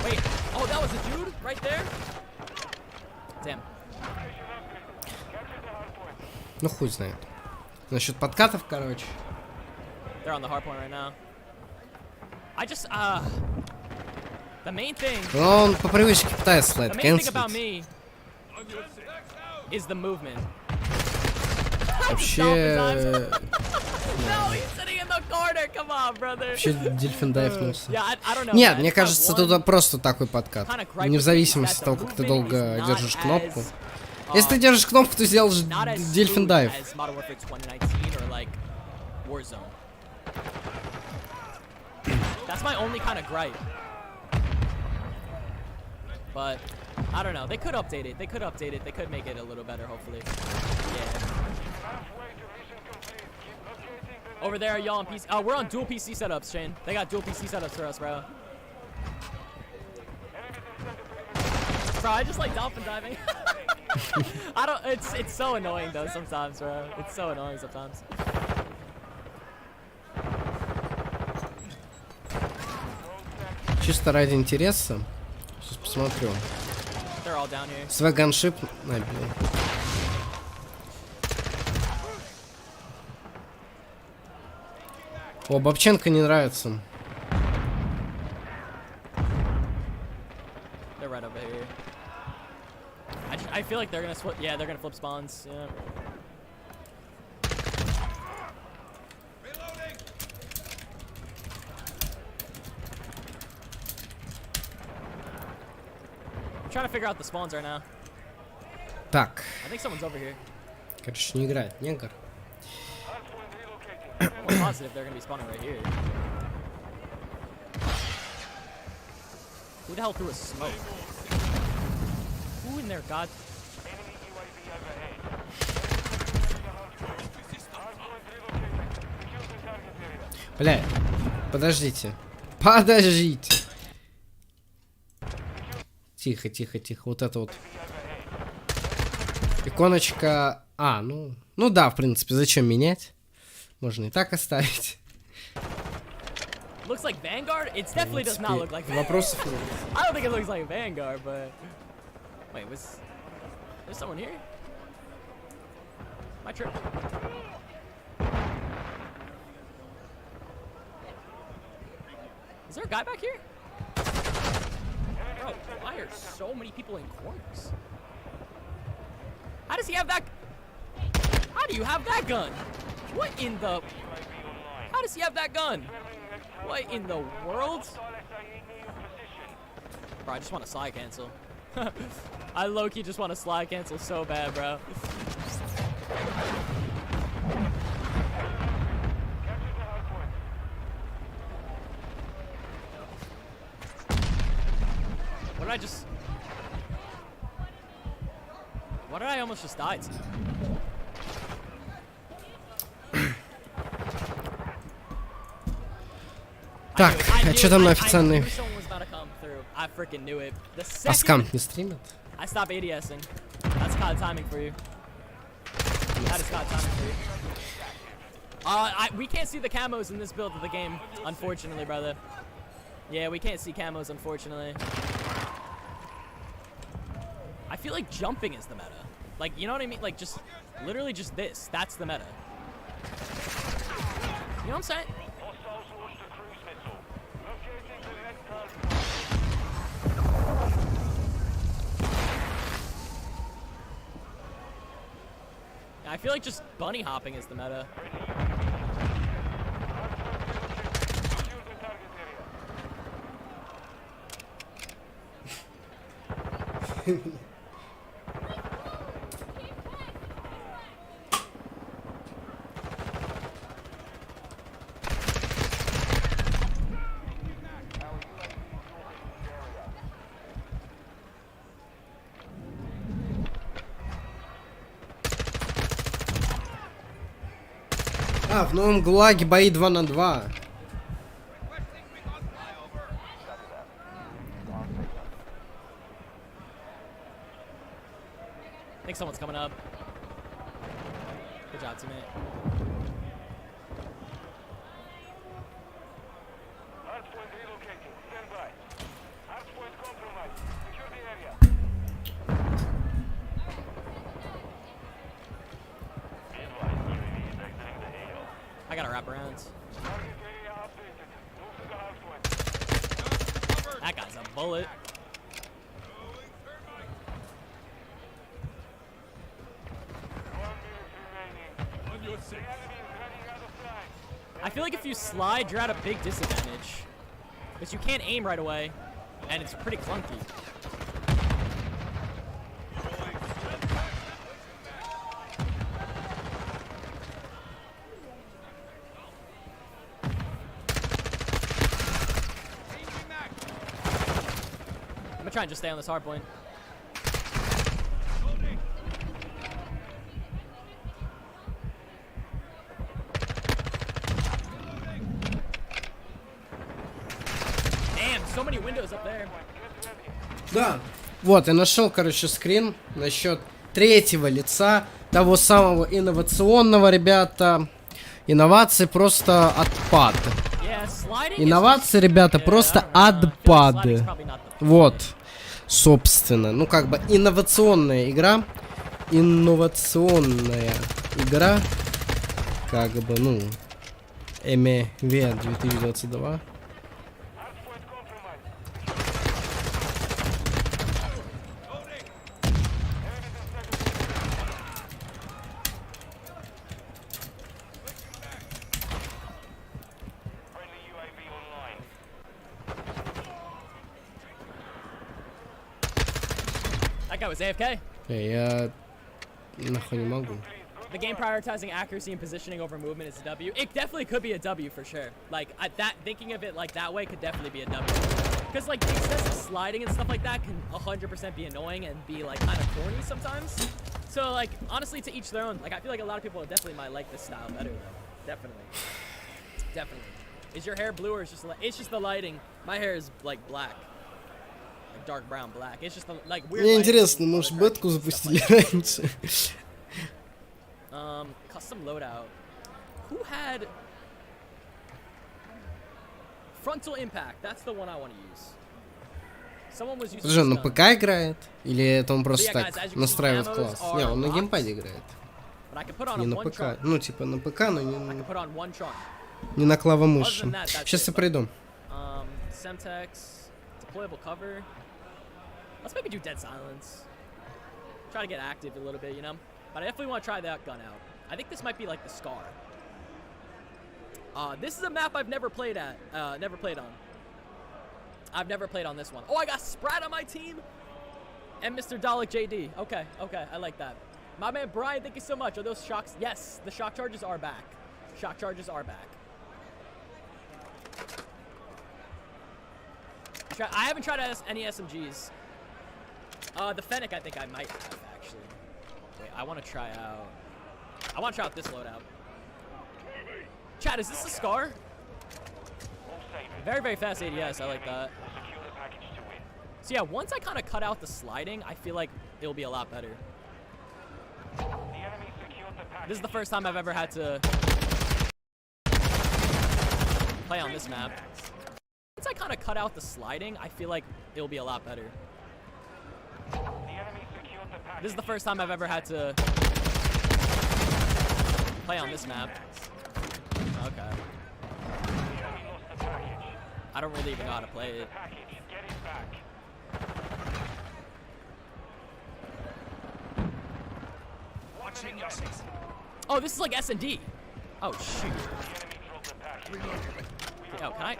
Wait. Oh, that was a dude right there? Damn. Ну, хуй знает. Насчет подкатов, короче. They're on the hard point right now. I just, the main thing. Он по привычке пытается слайд The main thing about me is the movement. Вообще... No, he's sitting in the corner. Come on, brother. Вообще дельфин дайфнулся. Yeah, I don't know. Нет, мне кажется, тут просто такой подкат. Не в зависимости от того, как ты долго держишь кнопку. Если ты держишь кнопку, ты сделаешь дельфин дайв. That's my only kind of gripe. But I don't know. They could update it. They could update it. They could make it a little better, hopefully. Yeah. Over there, y'all on PC. Oh, we're on dual PC setups, Shane. They got dual PC setups for us, bro. Bro, I just like dolphin diving. I don't. It's so annoying though sometimes, bro. It's so annoying sometimes. Чисто ради интереса. Сейчас посмотрю. Свой ганшип набил. О, Бабченко не нравится. feel like they're gonna they're gonna flip spawns. Yeah. I'm trying to figure out the spawns right now. Так. I think someone's over here. Короче, не играет негр. I'm almost positive they're gonna be spawning right here. Who the hell threw a smoke? Who in there, God? Бля, подождите. Подождите. Тихо, тихо, тихо. Вот это вот. Иконочка... А, ну да, в принципе, зачем менять? Можно и так оставить. Looks like Vanguard? It definitely does not look like Vanguard. Вопросов нет. I don't think it looks like Vanguard, but... Wait, there's someone here? My trip. Is there a guy back here? Bro, why are so many people in corners? How does he have that? How do you have that gun? What in the? How does he have that gun? What in the world? Bro, I just want to slide cancel. I low-key just want to slide cancel so bad, bro. What did I almost just die to? Так, а что там на официальный? I freaking knew it. А скамп не стримит? I stop ADSing. That's COD timing for you. That is COD timing for you. We can't see the camos in this build of the game, unfortunately, brother. Yeah, we can't see camos, unfortunately. I feel like jumping is the meta. Like, you know what I mean? Like, just, literally just this. That's the meta. You know what I'm saying? I feel like just bunny hopping is the meta. А, в новом ГУЛАГе бои 2 на 2. I think someone's coming up. Good job, teammate. I gotta wrap around. That guy's a bullet. I feel like if you slide, you're at a big disadvantage. Because you can't aim right away, and it's pretty clunky. I'm gonna try and just stay on this hard point. So many windows up there. Да. Вот, я нашел, короче, скрин насчет третьего лица, того самого инновационного, ребята. Инновации просто отпад. Инновации, ребята, просто отпад. Вот, собственно. Ну, как бы инновационная игра. Инновационная игра. Как бы, ну, МВ 2022. That guy was AFK. Я нахуй не могу. The game prioritizing accuracy and positioning over movement is a W. It definitely could be a W for sure. Like thinking of it like that way could definitely be a W. Because like the excessive sliding and stuff like that can 100% be annoying and be like kind of corny sometimes. So like honestly, to each their own. Like I feel like a lot of people definitely might like this style better though. Definitely. Is your hair blue or is it's just the lighting? My hair is like black. Like dark brown black. It's just the, like weird. Мне интересно, может бетку запустили раньше? Custom loadout. Who had frontal impact? That's the one I want to use. Someone was using. Подожди, он на ПК играет? Или это он просто так настраивает класс? Не, он на геймпаде играет. Не на ПК. Ну, типа на ПК, но не на клавомыши. Сейчас я приду. Semtex, deployable cover. Let's maybe do Dead Silence. Try to get active a little bit, you know? But I definitely want to try that gun out. I think this might be like the Scar. This is a map I've never played on. I've never played on this one. Oh, I got Sprat on my team! And Mr. Dalek JD. Okay, I like that. My man Brian, thank you so much. Are those shocks? Yes, the shock charges are back. Shock charges are back. I haven't tried any SMGs. The Fennec I think I might have, actually. Wait, I want to try out this loadout. Chat, is this a Scar? Very, very fast ADS. I like that. So yeah, once I kind of cut out the sliding, I feel like it'll be a lot better. This is the first time I've ever had to play on this map. Once I kind of cut out the sliding, I feel like it'll be a lot better. This is the first time I've ever had to play on this map. Okay. I don't really even know how to play it. Oh, this is like S&D. Oh, shoot. Oh, can I?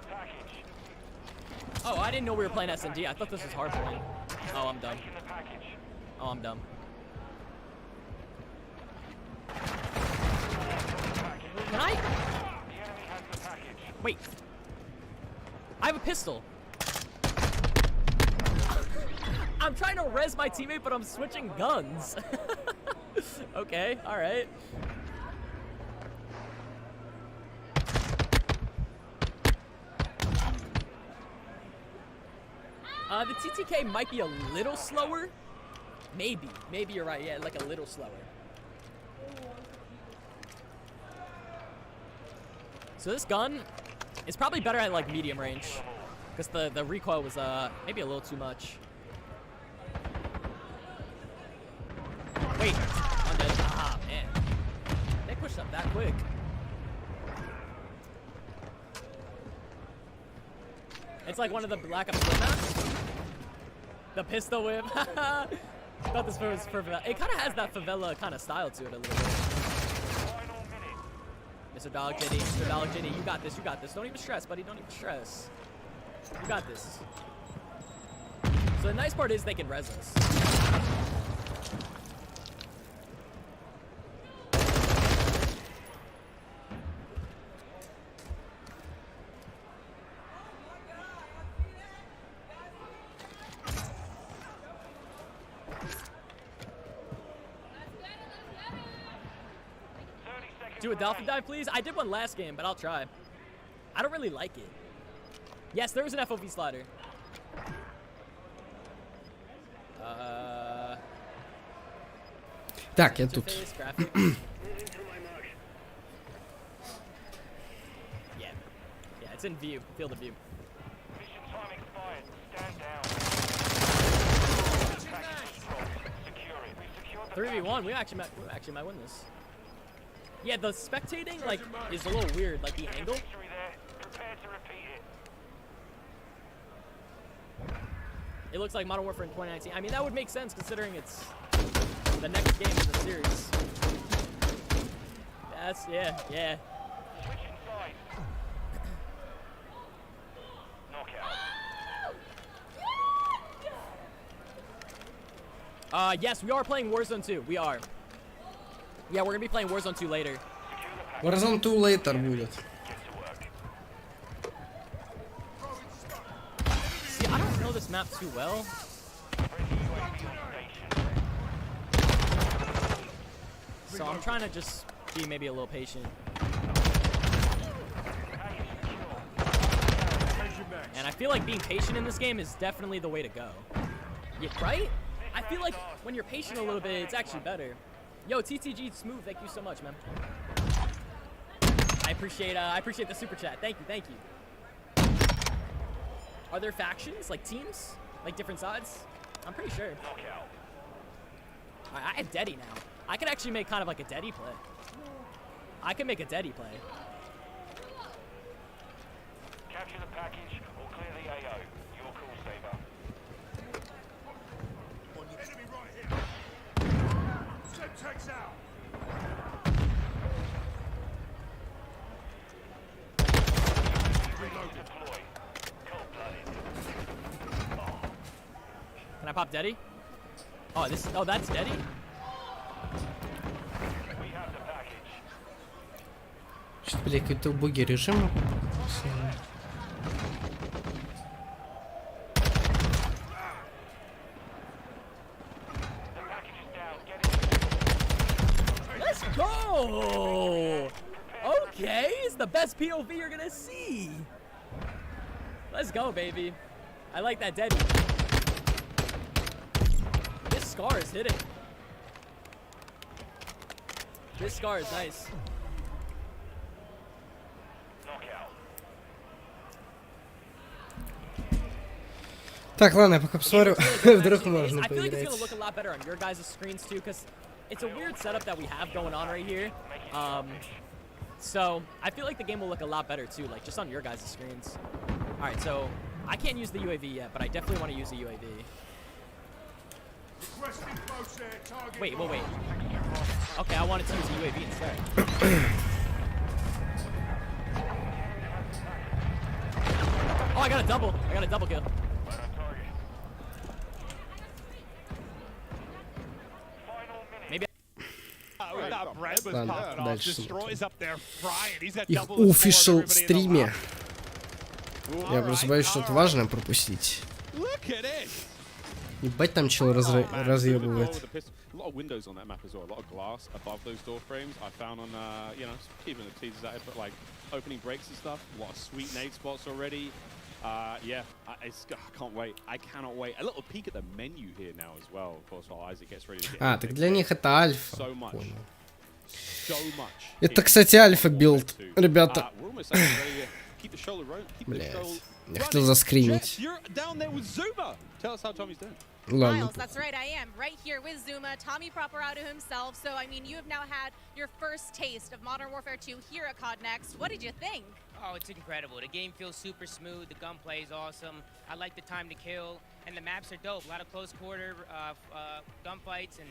Oh, I didn't know we were playing S&D. I thought this was hardpoint. Oh, I'm dumb. Oh, I'm dumb. Can I? Wait. I have a pistol. I'm trying to res my teammate, but I'm switching guns. Okay, alright. The TTK might be a little slower. Maybe you're right. Yeah, like a little slower. So this gun is probably better at like medium range, because the recoil was maybe a little too much. Wait, I'm dead. Ah man, they pushed up that quick. It's like one of the Black Ops 1 maps. The pistol whip. Thought this was for favela. It kind of has that favela kind of style to it a little bit. Mr. Dollar JD, you got this, you got this. Don't even stress, buddy, don't even stress. You got this. So the nice part is they can res us. Do a dolphin dive, please? I did one last game, but I'll try. I don't really like it. Yes, there was an FOV slider. Так, я тут. Yeah, it's in view, field of view. 3v1, we actually might win this. Yeah, the spectating like is a little weird, like the angle. It looks like Modern Warfare in 2019. I mean, that would make sense considering it's the next game in the series. That's yeah. Yes, we are playing Warzone 2. We are. Yeah, we're gonna be playing Warzone 2 later. Warzone 2 later будет. See, I don't know this map too well. So I'm trying to just be maybe a little patient. And I feel like being patient in this game is definitely the way to go. Yeah, right? I feel like when you're patient a little bit, it's actually better. Yo, TTG Smooth, thank you so much, man. I appreciate the super chat. Thank you. Are there factions, like teams, like different sides? I'm pretty sure. I have Deddy now. I could actually make kind of like a Deddy play. I could make a Deddy play. Capture the package or clear the AO. Your call, Saber. Enemy right here. Semtex out. Reloaded. Deploy. Cold-blooded. Can I pop Deddy? Oh, that's Deddy? We have the package. Что-то, блядь, какой-то убогий режим. Let's go! Okay, it's the best POV you're gonna see. Let's go, baby. I like that Deddy. This Scar is hitting. This Scar is nice. Так, ладно, я пока посмотрю. Вдруг можно I feel like it's поиграть. gonna look a lot better on your guys' screens too, because it's a weird setup that we have going on right here. So I feel like the game will look a lot better too, like just on your guys' screens. All right, so I can't use the UAV yet, but I definitely want to use the UAV. Wait. Okay, I wanted to use the UAV instead. Oh, I got a double. I got a double kill. Maybe. Ладно, дальше Destroy's up there frying. He's got их double the score of офишал everybody in the стриме. lobby. Я просто боюсь что-то важное пропустить. Look at it. Ебать там чел разъебывает. A lot of windows on that map as well. A lot of glass above those door frames. I found on, you know, keeping the teasers out, but like opening breaks and stuff. A lot of sweet nade spots already. Yeah, I can't wait. I cannot wait. A little peek at the menu here now as well, of course, while Isaac gets ready to get. А, так для них это альфа. So much. Понял. So much. Это, кстати, альфа билд, ребята. We're almost ready to keep the shoulder road. Keep the Блядь, shoulder. я хотел заскримить. You're down there with Zuma. Tell us how Tommy's doing. Ладно. Miles, that's right, I am right here with Zuma, Tommy Properado himself. So, I mean, you have now had your first taste of Modern Warfare 2 here at CODNext. What did you think? Oh, it's incredible. The game feels super smooth. The gunplay is awesome. I like the time to kill, and the maps are dope. A lot of close quarter gunfights, and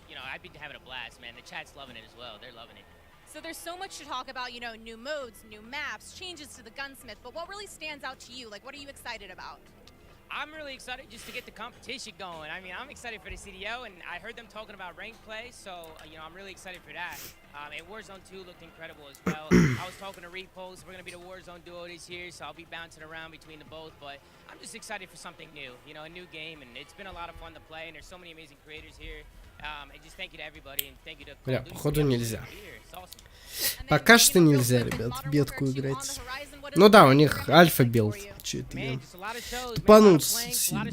you know, I've been having a blast, man. The chat's loving it as well. They're loving it. So there's so much to talk about, you know, new modes, new maps, changes to the gunsmith. But what really stands out to you? Like, what are you excited about? I'm really excited just to get the competition going. I mean, I'm excited for the CDO, and I heard them talking about ranked play, so, you know, I'm really excited for that. And Warzone 2 looked incredible as well. I was talking to Repulse. We're going to be the Warzone duo this year, so I'll be bouncing around between the both. But I'm just excited for something new, you know, a new game, and it's been a lot of fun to play, and there's so many amazing creators here. And just thank you to everybody, and thank you to Бля, походу нельзя. It's awesome. Пока что нельзя, ребят, бетку играть. Ну да, у них альфа билд. Че это я? Тупануться сильно.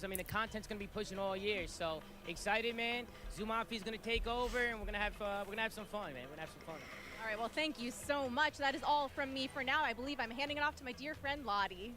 I mean, the content's gonna be pushing all year, so excited, man. Zumafi's gonna take over, and we're gonna have some fun, man. We're gonna have some fun. All right, well, thank you so much. That is all from me for now. I believe I'm handing it off to my dear friend Lottie.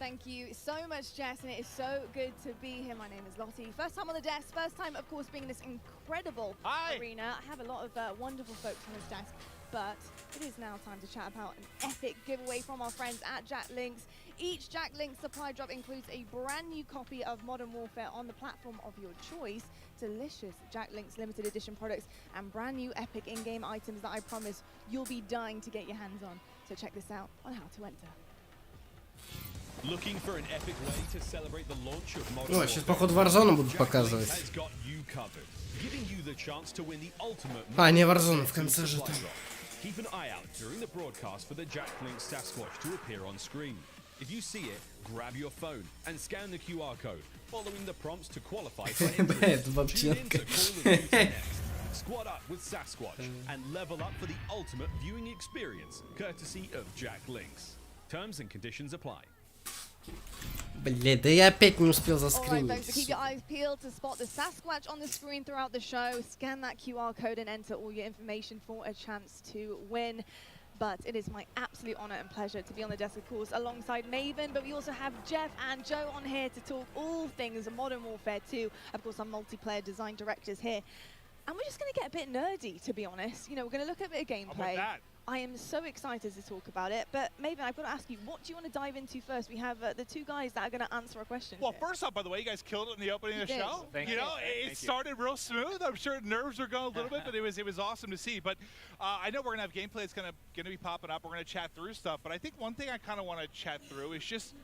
Thank you so much, Jess, and it is so good to be here. My name is Lottie. First time on the desk, first time, of course, being in this incredible arena. I have a lot of wonderful folks on this desk, but it is now time to chat about an epic giveaway from our friends at Jack Links. Each Jack Links supply drop includes a brand new copy of Modern Warfare on the platform of your choice, delicious Jack Links limited edition products, and brand new epic in-game items that I promise you'll be dying to get your hands on. So check this out on how to enter. Looking for an epic way to celebrate the launch of Modern О, сейчас походу Warzone будут показывать. has got you covered, giving you the chance to win the ultimate. А, не Warzone, в конце же там. Keep an eye out during the broadcast for the Jack Link Sasquatch to appear on screen. If you see it, grab your phone and scan the QR code, following the prompts to qualify for entry. Tune in to Call of Duty Next. Squad up with Sasquatch and level up for the ultimate viewing experience, courtesy of Jack Links. Terms and conditions apply. Блин, да я опять не успел Alright, заскринить. folks, so keep your eyes peeled to spot the Sasquatch on the screen throughout the show. Scan that QR code and enter all your information for a chance to win. But it is my absolute honor and pleasure to be on the desk, of course, alongside Maven. But we also have Jeff and Joe on here to talk all things Modern Warfare 2. Of course, our multiplayer design directors here. And we're just going to get a bit nerdy, to be honest. You know, we're going to look at a bit of gameplay. I am so excited to talk about it. But Maven, I've got to ask you, what do you want to dive into first? We have the two guys that are going to answer a question. Well, first off, by the way, you guys killed it in the opening of the show. Thank you. Know, it started real smooth. I'm sure nerves were going a little bit, but it was awesome to see. But I know we're going to have gameplay that's going to be popping up. We're going to chat through stuff. But I think one thing I kind of want to chat through is just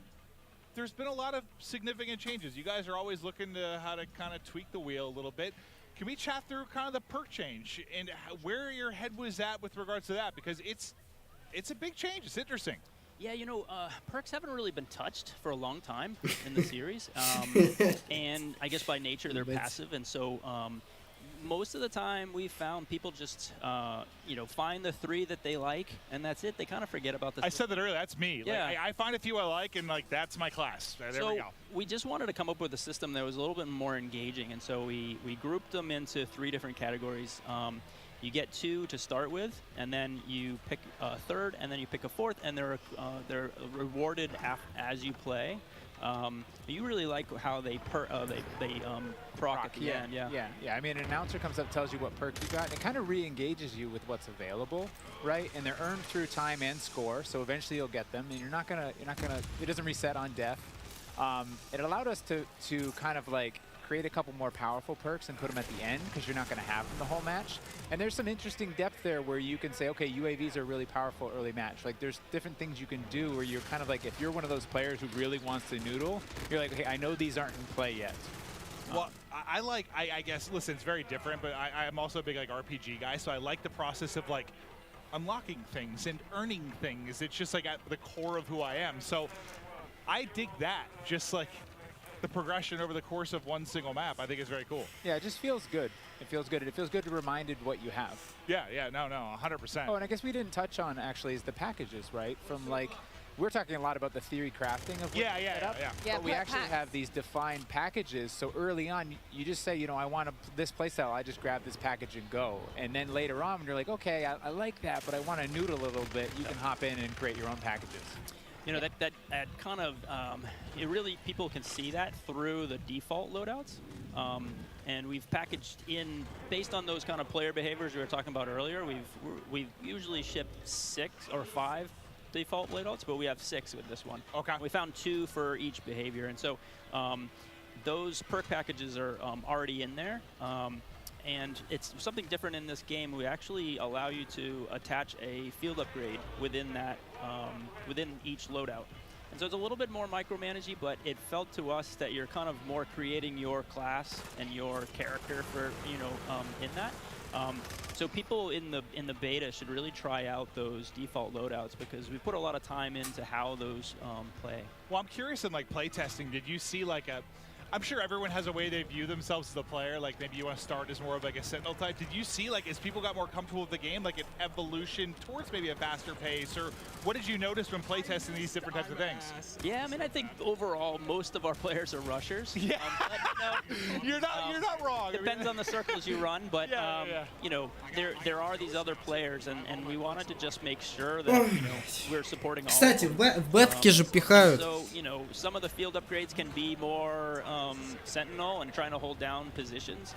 there's been a lot of significant changes. You guys are always looking to how to kind of tweak the wheel a little bit. Can we chat through kind of the perk change and where your head was at with regards to that? Because it's a big change. It's interesting. Yeah, you know, perks haven't really been touched for a long time in the series. And I guess by nature they're passive. And so most of the time we found people just, you know, find the 3 that they like, and that's it. They kind of forget about the... I said that earlier. That's me. Yeah. Like, I find a few I like, and, like, that's my class. There so we go. We just wanted to come up with a system that was a little bit more engaging. And so we grouped them into 3 different categories. You get 2 to start with, and then you pick a 3rd, and then you pick a 4th, and they're rewarded as you play. You really like how they proc at the end. Yeah. I mean, an announcer comes up, tells you what perk you got, and it kind of re-engages you with what's available, right? And they're earned through time and score, so eventually you'll get them, and you're not gonna. It doesn't reset on death. It allowed us to kind of like create a couple more powerful perks and put them at the end because you're not going to have them the whole match. And there's some interesting depth there where you can say, okay, UAVs are really powerful early match. Like there's different things you can do where you're kind of like, if you're one of those players who really wants to noodle, you're like, okay, I know these aren't in play yet. Well, I guess, listen, it's very different, but I'm also a big like RPG guy, so I like the process of like unlocking things and earning things. It's just like at the core of who I am. So I dig that, just like the progression over the course of one single map. I think is very cool. Yeah, it just feels good. It feels good. It feels good to be reminded what you have. Yeah, no, 100%. Oh, and I guess we didn't touch on actually is the packages, right? From like, we're talking a lot about the theory crafting of what you set up, but we actually have these defined packages. So early on, you just say, you know, I want this playstyle. I just grab this package and go. And then later on, when you're like, okay, I like that, but I want to noodle a little bit, you can hop in and create your own packages. You know, that kind of, it really, people can see that through the default loadouts. And we've packaged in, based on those kind of player behaviors we were talking about earlier, we've usually shipped 6 or 5 default loadouts, but we have 6 with this one. Okay. We found 2 for each behavior. And so those perk packages are already in there. And it's something different in this game. We actually allow you to attach a field upgrade within that, within each loadout. And so it's a little bit more micromanagey, but it felt to us that you're kind of more creating your class and your character for, you know, in that. So people in the beta should really try out those default loadouts because we put a lot of time into how those play. Well, I'm curious in like playtesting, did you see like a, I'm sure everyone has a way they view themselves as a player. Like maybe you want to start as more of like a sentinel type. Did you see like as people got more comfortable with the game, like an evolution towards maybe a faster pace, or what did you notice when playtesting these different types of things? Yeah, I mean, I think overall most of our players are rushers. Yeah, you're not wrong. Depends on the circles you run, but you know, there are these other players, and we wanted to just make sure that you know we're supporting all. Кстати, в бетке же пихают. So you know, some of the field upgrades can be more sentinel and trying to hold down positions.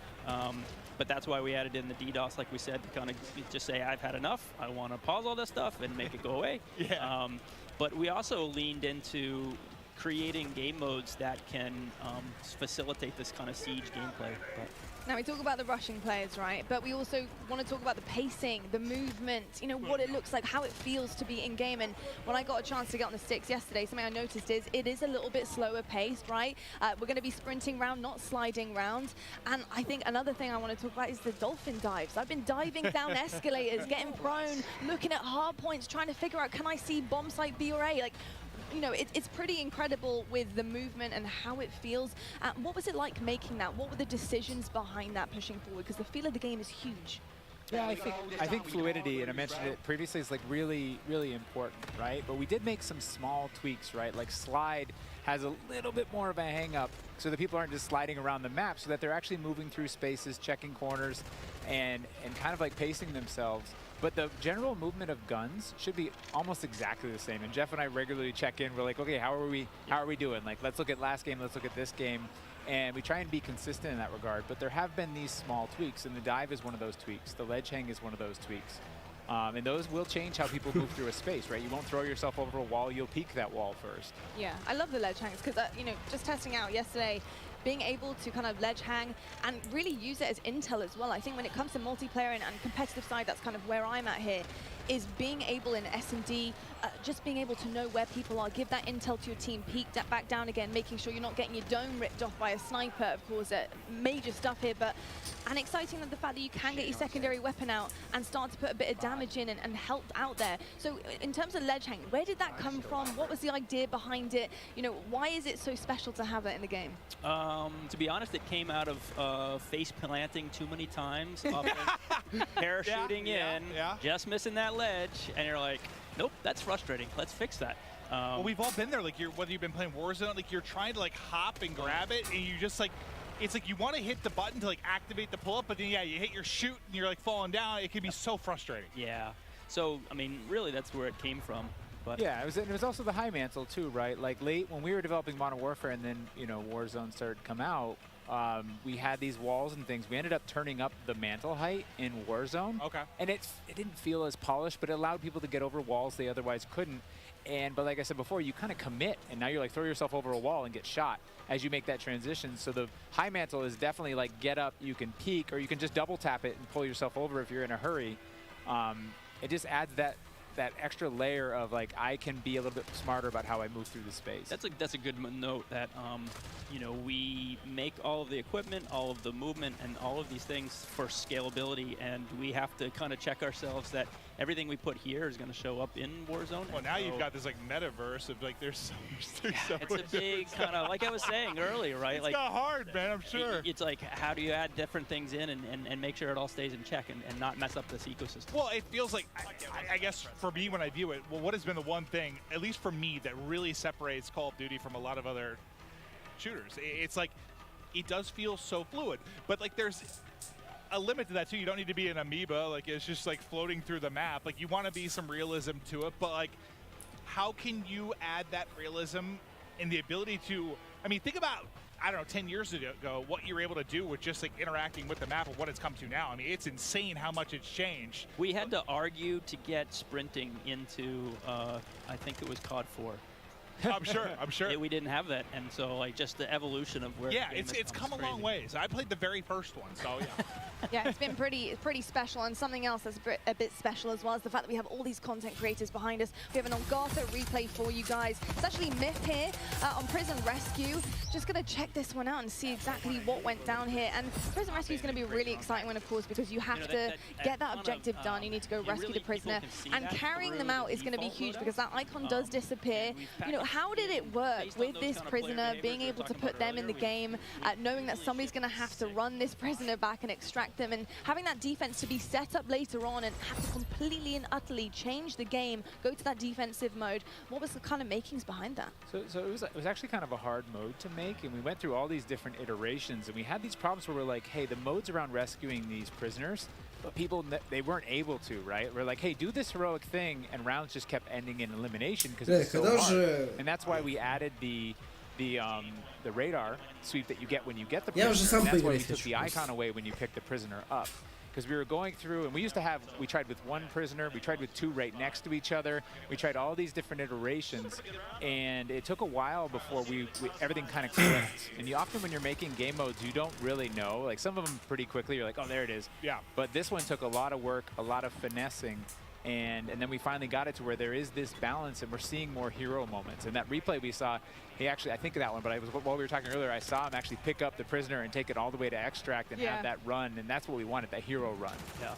But that's why we added in the DDoS, like we said, to kind of just say, I've had enough. I want to pause all this stuff and make it go away. But we also leaned into creating game modes that can facilitate this kind of siege gameplay. Now we talk about the rushing players, right? But we also want to talk about the pacing, the movement, you know, what it looks like, how it feels to be in game. And when I got a chance to get on the sticks yesterday, something I noticed is it is a little bit slower paced, right? We're going to be sprinting round, not sliding round. And I think another thing I want to talk about is the dolphin dives. I've been diving down escalators, getting prone, looking at hard points, trying to figure out, can I see bomb site B or A? Like, you know, it's pretty incredible with the movement and how it feels. What was it like making that? What were the decisions behind that pushing forward? Because the feel of the game is huge. Yeah, I think fluidity, and I mentioned it previously, is like really, really important, right? But we did make some small tweaks, right? Like slide has a little bit more of a hang up so that people aren't just sliding around the map, so that they're actually moving through spaces, checking corners, and kind of like pacing themselves. But the general movement of guns should be almost exactly the same. And Jeff and I regularly check in. We're like, okay, how are we doing? Like, let's look at last game, let's look at this game. And we try and be consistent in that regard. But there have been these small tweaks, and the dive is one of those tweaks. The ledge hang is one of those tweaks. And those will change how people move through a space, right? You won't throw yourself over a wall, you'll peek that wall first. Yeah, I love the ledge hangs because, you know, just testing out yesterday, being able to kind of ledge hang and really use it as intel as well. I think when it comes to multiplayer and competitive side, that's kind of where I'm at here, is being able in S&D, just being able to know where people are, give that intel to your team, peek that back down again, making sure you're not getting your dome ripped off by a sniper, of course, major stuff here, but and exciting that the fact that you can get your secondary weapon out and start to put a bit of damage in and help out there. So in terms of ledge hang, where did that come from? What was the idea behind it? You know, why is it so special to have it in the game? To be honest, it came out of face planting too many times, parachuting in, just missing that ledge, and you're like, nope, that's frustrating. Let's fix that. Well, we've all been there. Like, whether you've been playing Warzone, like you're trying to like hop and grab it, and you just like, it's like you want to hit the button to like activate the pull-up, but then you hit your shoot and you're like falling down. It can be so frustrating. Yeah. So I mean, really, that's where it came from. But yeah, it was also the high mantle too, right? Like late when we were developing Modern Warfare, and then Warzone started to come out. We had these walls and things. We ended up turning up the mantle height in Warzone. Okay. And it didn't feel as polished, but it allowed people to get over walls they otherwise couldn't. But like I said before, you kind of commit, and now you're like throw yourself over a wall and get shot as you make that transition. So the high mantle is definitely like get up, you can peek, or you can just double tap it and pull yourself over if you're in a hurry. It just adds that extra layer of like I can be a little bit smarter about how I move through the space. That's a good note that we make all of the equipment, all of the movement, and all of these things for scalability, and we have to kind of check ourselves that everything we put here is going to show up in Warzone. Well, now you've got this like metaverse of like there's so much. It's a big kind of like I was saying earlier, right? It's like got hard, man. I'm sure. It's like how do you add different things in and make sure it all stays in check and not mess up this ecosystem? Well, it feels like I guess for me when I view it, well, what has been the one thing, at least for me, that really separates Call of Duty from a lot of other shooters? It's like it does feel so fluid, but like there's a limit to that too. You don't need to be an amoeba, like it's just like floating through the map. Like you want to be some realism to it, but like how can you add that realism and the ability to, I mean, think about, I don't know, 10 years ago, what you were able to do with just like interacting with the map and what it's come to now. I mean, it's insane how much it's changed. We had to argue to get sprinting into, I think it was COD 4. I'm sure. We didn't have that, and so like just the evolution of where. Yeah, it's come a long ways. I played the very first one, so yeah. Yeah, it's been pretty special, and something else that's a bit special as well is the fact that we have all these content creators behind us. We have an Elgato replay for you guys. It's actually Myth here on Prison Rescue. Just gonna check this one out and see exactly what went down here. And Prison Rescue is gonna be a really exciting one, of course, because you have to get that objective done. You need to go rescue the prisoner, and carrying them out is gonna be huge because that icon does disappear. How did it work with this prisoner, being able to put them in the game, knowing that somebody's going to have to run this prisoner back and extract them, and having that defense to be set up later on and have to completely and utterly change the game, go to that defensive mode? What was the kind of makings behind that? So it was actually kind of a hard mode to make, and we went through all these different iterations, and we had these problems where we're like, hey, the modes around rescuing these prisoners, but people, they weren't able to, right? We're like, hey, do this heroic thing, and rounds just kept ending in elimination because it's so hard. And that's why we added the radar sweep that you get when you get the prisoner. And that's why we took the icon away when you pick the prisoner up. because we were going through, and we tried with one prisoner, we tried with two right next to each other, we tried all these different iterations, and it took a while before everything kind of clicked. And often when you're making game modes, you don't really know. Like some of them pretty quickly, you're like, oh, there it is. Yeah. But this one took a lot of work, a lot of finessing, and then we finally got it to where there is this balance, and we're seeing more hero moments. And that replay we saw, I think of that one, but while we were talking earlier, I saw him actually pick up the prisoner and take it all the way to extract and have that run, and that's what we wanted, that hero run. Yeah.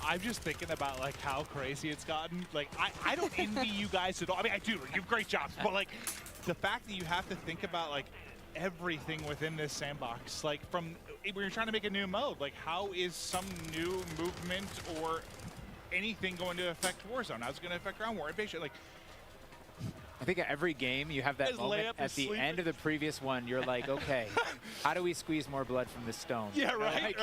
I'm just thinking about like how crazy it's gotten. Like I don't envy you guys at all. I mean, I do. You have great jobs, but like the fact that you have to think about like everything within this sandbox, like from when you're trying to make a new mode, like how is some new movement or anything going to affect Warzone? How's it going to affect ground war invasion? Like, I think at every game you have that moment at the end of the previous one. You're like, okay, how do we squeeze more blood from this stone? Yeah, right.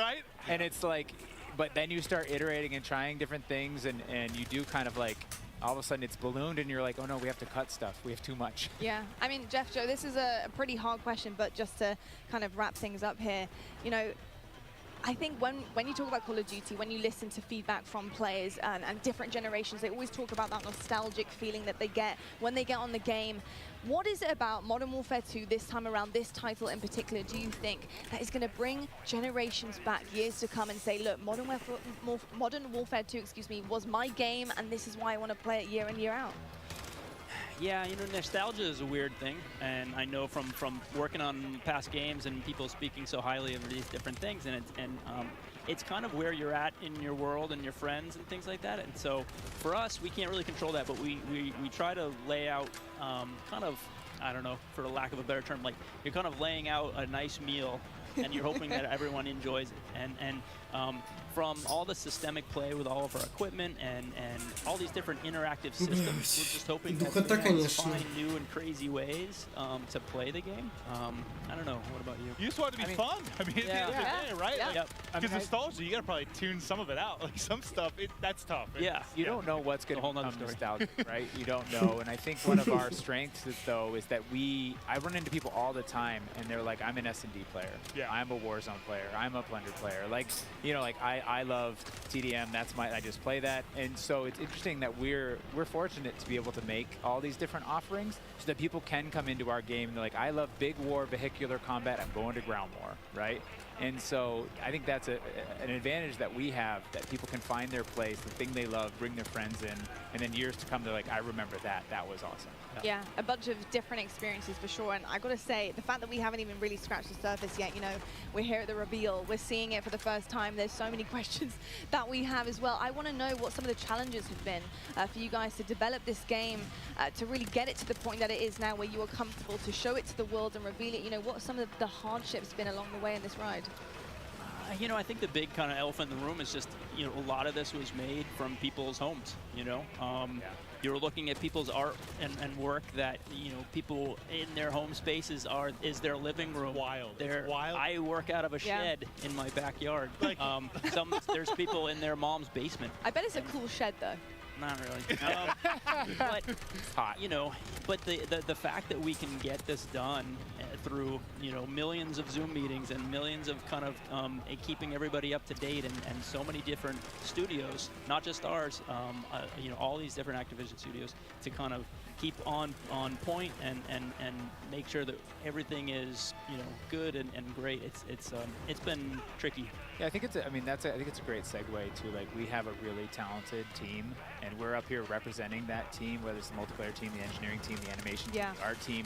And it's like, but then you start iterating and trying different things, and you do kind of like, all of a sudden it's ballooned, and you're like, oh no, we have to cut stuff. We have too much. Yeah, I mean, Jeff, Joe, this is a pretty hard question, but just to kind of wrap things up here, you know, I think when you talk about Call of Duty, when you listen to feedback from players and different generations, they always talk about that nostalgic feeling that they get when they get on the game. What is it about Modern Warfare 2 this time around, this title in particular, do you think that is going to bring generations back years to come and say, look, Modern Warfare 2, was my game, and this is why I want to play it year in, year out? Yeah, you know, nostalgia is a weird thing, and I know from working on past games and people speaking so highly of these different things, and it's kind of where you're at in your world and your friends and things like that. And so for us, we can't really control that, but we try to lay out kind of, I don't know, for the lack of a better term, like you're kind of laying out a nice meal, and you're hoping that everyone enjoys it. And from all the systemic play with all of our equipment and all these different interactive systems, we're just hoping that we can find new and crazy ways to play the game. I don't know. What about you? You just want it to be fun. I mean, at the end of the day, right? Yeah. Because nostalgia, you got to probably tune some of it out. Like some stuff, that's tough. You don't know what's going to become nostalgic, right? You don't know. And I think one of our strengths is, though, is that I run into people all the time, and they're like, I'm an S&D player. Yeah. I'm a Warzone player. I'm a Plunder player. Like, you know, like I love TDM. I just play that. And so it's interesting that we're fortunate to be able to make all these different offerings so that people can come into our game and they're like, I love big war, vehicular combat. I'm going to ground war, right? And so I think that's an advantage that we have, that people can find their place, the thing they love, bring their friends in, and then years to come, they're like, I remember that. That was awesome. Yeah, a bunch of different experiences for sure. And I got to say, the fact that we haven't even really scratched the surface yet, you know, we're here at the reveal, we're seeing it for the first time. There's so many questions that we have as well. I want to know what some of the challenges have been for you guys to develop this game, to really get it to the point that it is now, where you are comfortable to show it to the world and reveal it. You know, what some of the hardships been along the way in this ride? You know, I think the big kind of elephant in the room is just, you know, a lot of this was made from people's homes, you know. You're looking at people's art and work that, you know, people in their home spaces is their living room. Wild. Wild. I work out of a shed in my backyard. Like, there's people in their mom's basement. I bet it's a cool shed, though. Not really. But hot. You know, but the fact that we can get this done through, you know, millions of Zoom meetings and millions of kind of keeping everybody up to date and so many different studios, not just ours, you know, all these different Activision studios, to kind of keep on point and make sure that everything is, you know, good and great. It's been tricky. Yeah, I think it's a great segue to, like, we have a really talented team, and we're up here representing that team, whether it's the multiplayer team, the engineering team, the animation team, the art team,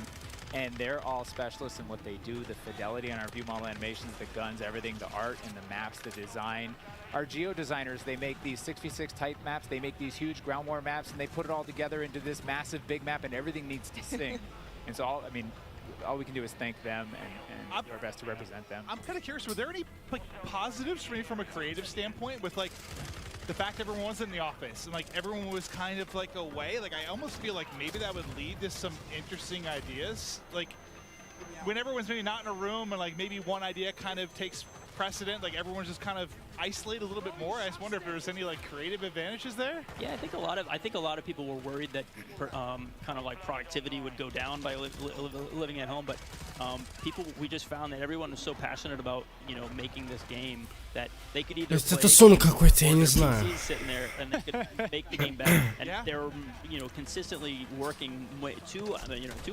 and they're all specialists in what they do. The fidelity on our view model animations, the guns, everything, the art and the maps, the design. Our geo designers, they make these 6v6 type maps, they make these huge ground war maps, and they put it all together into this massive big map, and everything needs to sync. And so all we can do is thank them and do our best to represent them. I'm kind of curious, were there any like positives for me from a creative standpoint with like the fact everyone was in the office and like everyone was kind of like away? Like, I almost feel like maybe that would lead to some interesting ideas. Like when everyone's maybe not in a room and like maybe one idea kind of takes precedent, like everyone's just kind of isolated a little bit more. I just wonder if there was any like creative advantages there. Yeah, I think a lot of people were worried that kind of like productivity would go down by living at home, but we just found that everyone was so passionate about, making this game that they could either Это play сон a game какой-то, я or не their знаю. PCs sitting there and they could make the game better. And they're, consistently working way too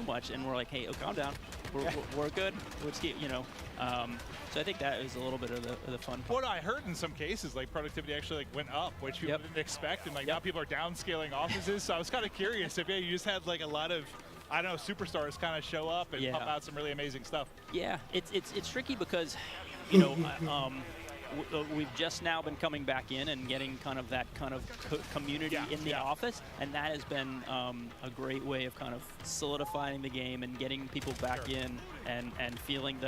much. And we're like, hey, calm down. We're good. Let's keep, So I think that is a little bit of the fun part. What I heard in some cases, like productivity actually went up, which people didn't expect, and now people are downscaling offices. So I was kind of curious if you just had like a lot of, I don't know, superstars kind of show up and pump out some really amazing stuff. Yeah, it's tricky because, we've just now been coming back in and getting kind of that kind of community in the office, and that has been a great way of kind of solidifying the game and getting people back in and feeling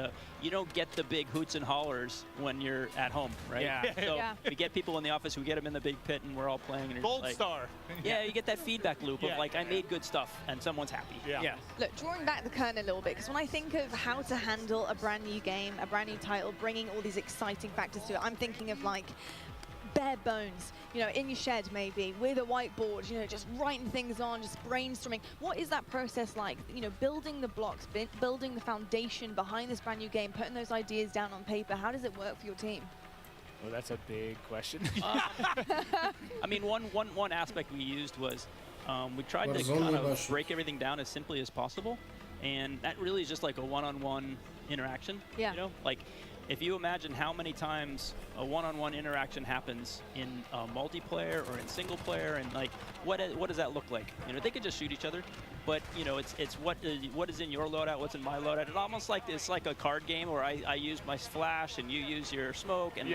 you don't get the big hoots and hollers when you're at home, right? Yeah. So we get people in the office, we get them in the big pit, and we're all playing. And Gold like, star. Yeah, you get that feedback loop of like, I made good stuff, and someone's happy. Yeah. Look, drawing back the curtain a little bit, because when I think of how to handle a brand new game, a brand new title, bringing all these exciting factors to it, I'm thinking of like bare bones, in your shed maybe, with a whiteboard, just writing things on, just brainstorming. What is that process like? Building the blocks, building the foundation behind this brand new game, putting those ideas down on paper. How does it work for your team? Well, that's a big question. I mean, one aspect we used was we tried to Warzone kind of Rush. break everything down as simply as possible, and that really is just like a one-on-one interaction. Yeah. Like if you imagine how many times a one-on-one interaction happens in multiplayer or in single player, and like what does that look like? They could just shoot each other, but it's what is in your loadout, what's in my loadout. It's almost like it's like a card game where I use my flash and you use your smoke, and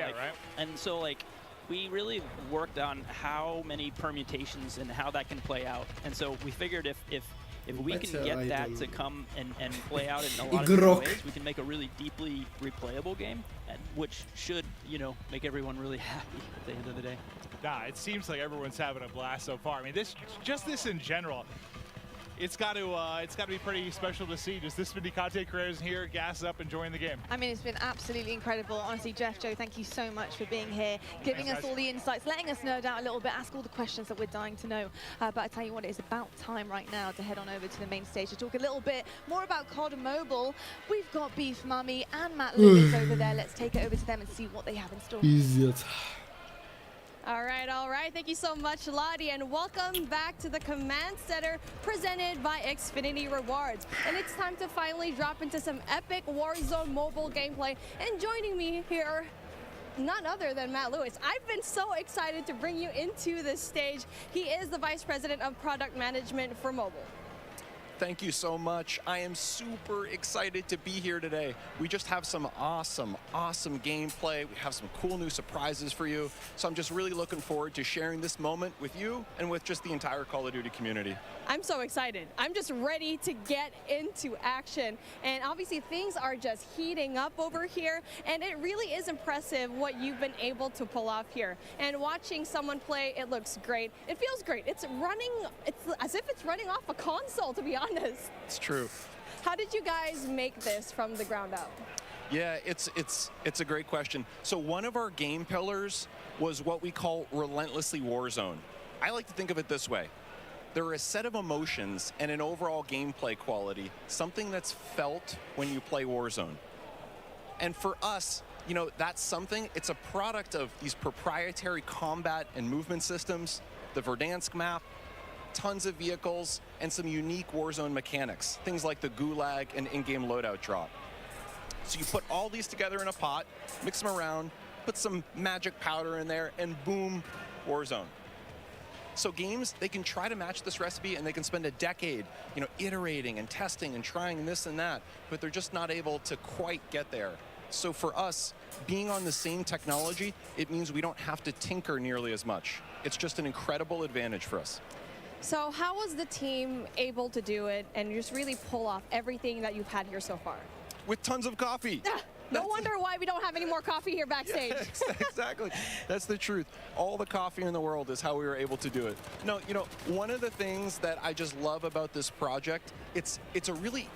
and so like we really worked on how many permutations and how that can play out. And so we figured if we can get that to come and play out in a lot of different ways, we can make a really deeply replayable game, which should, make everyone really happy at the end of the day. Nah, it seems like everyone's having a blast so far. I mean, this in general, it's got to be pretty special to see just this many content creators here gas up enjoying the game. I mean, it's been absolutely incredible. Honestly, Jeff, Joe, thank you so much for being here, giving us all the insights, letting us nerd out a little bit, ask all the questions that we're dying to know. But I tell you what, it is about time right now to head on over to the main stage to talk a little bit more about COD Mobile. We've got Beef Mummy and Matt Lewis over there. Let's take it over to them and see what they have in store. All right. Thank you so much, Lottie, and welcome back to the Command Center presented by Xfinity Rewards. And it's time to finally drop into some epic Warzone mobile gameplay. And joining me here, none other than Matt Lewis. I've been so excited to bring you into this stage. He is the Vice President of Product Management for mobile. Thank you so much. I am super excited to be here today. We just have some awesome gameplay. We have some cool new surprises for you. So I'm just really looking forward to sharing this moment with you and with just the entire Call of Duty community. I'm so excited. I'm just ready to get into action. And obviously things are just heating up over here. And it really is impressive what you've been able to pull off here. And watching someone play, it looks great. It feels great. It's as if it's running off a console, to be honest. It's true. How did you guys make this from the ground up? Yeah, it's a great question. So one of our game pillars was what we call relentlessly Warzone. I like to think of it this way. There are a set of emotions and an overall gameplay quality, something that's felt when you play Warzone. And for us, that's something, it's a product of these proprietary combat and movement systems, the Verdansk map, tons of vehicles, and some unique Warzone mechanics, things like the gulag and in-game loadout drop. So you put all these together in a pot, mix them around, put some magic powder in there, and boom, Warzone. So games, they can try to match this recipe and they can spend a decade, iterating and testing and trying this and that, but they're just not able to quite get there. So for us, being on the same technology, it means we don't have to tinker nearly as much. It's just an incredible advantage for us. So how was the team able to do it and just really pull off everything that you've had here so far? With tons of coffee. No wonder why we don't have any more coffee here backstage. Yeah, exactly. That's the truth. All the coffee in the world is how we were able to do it. No, one of the things that I just love about this project, it's a really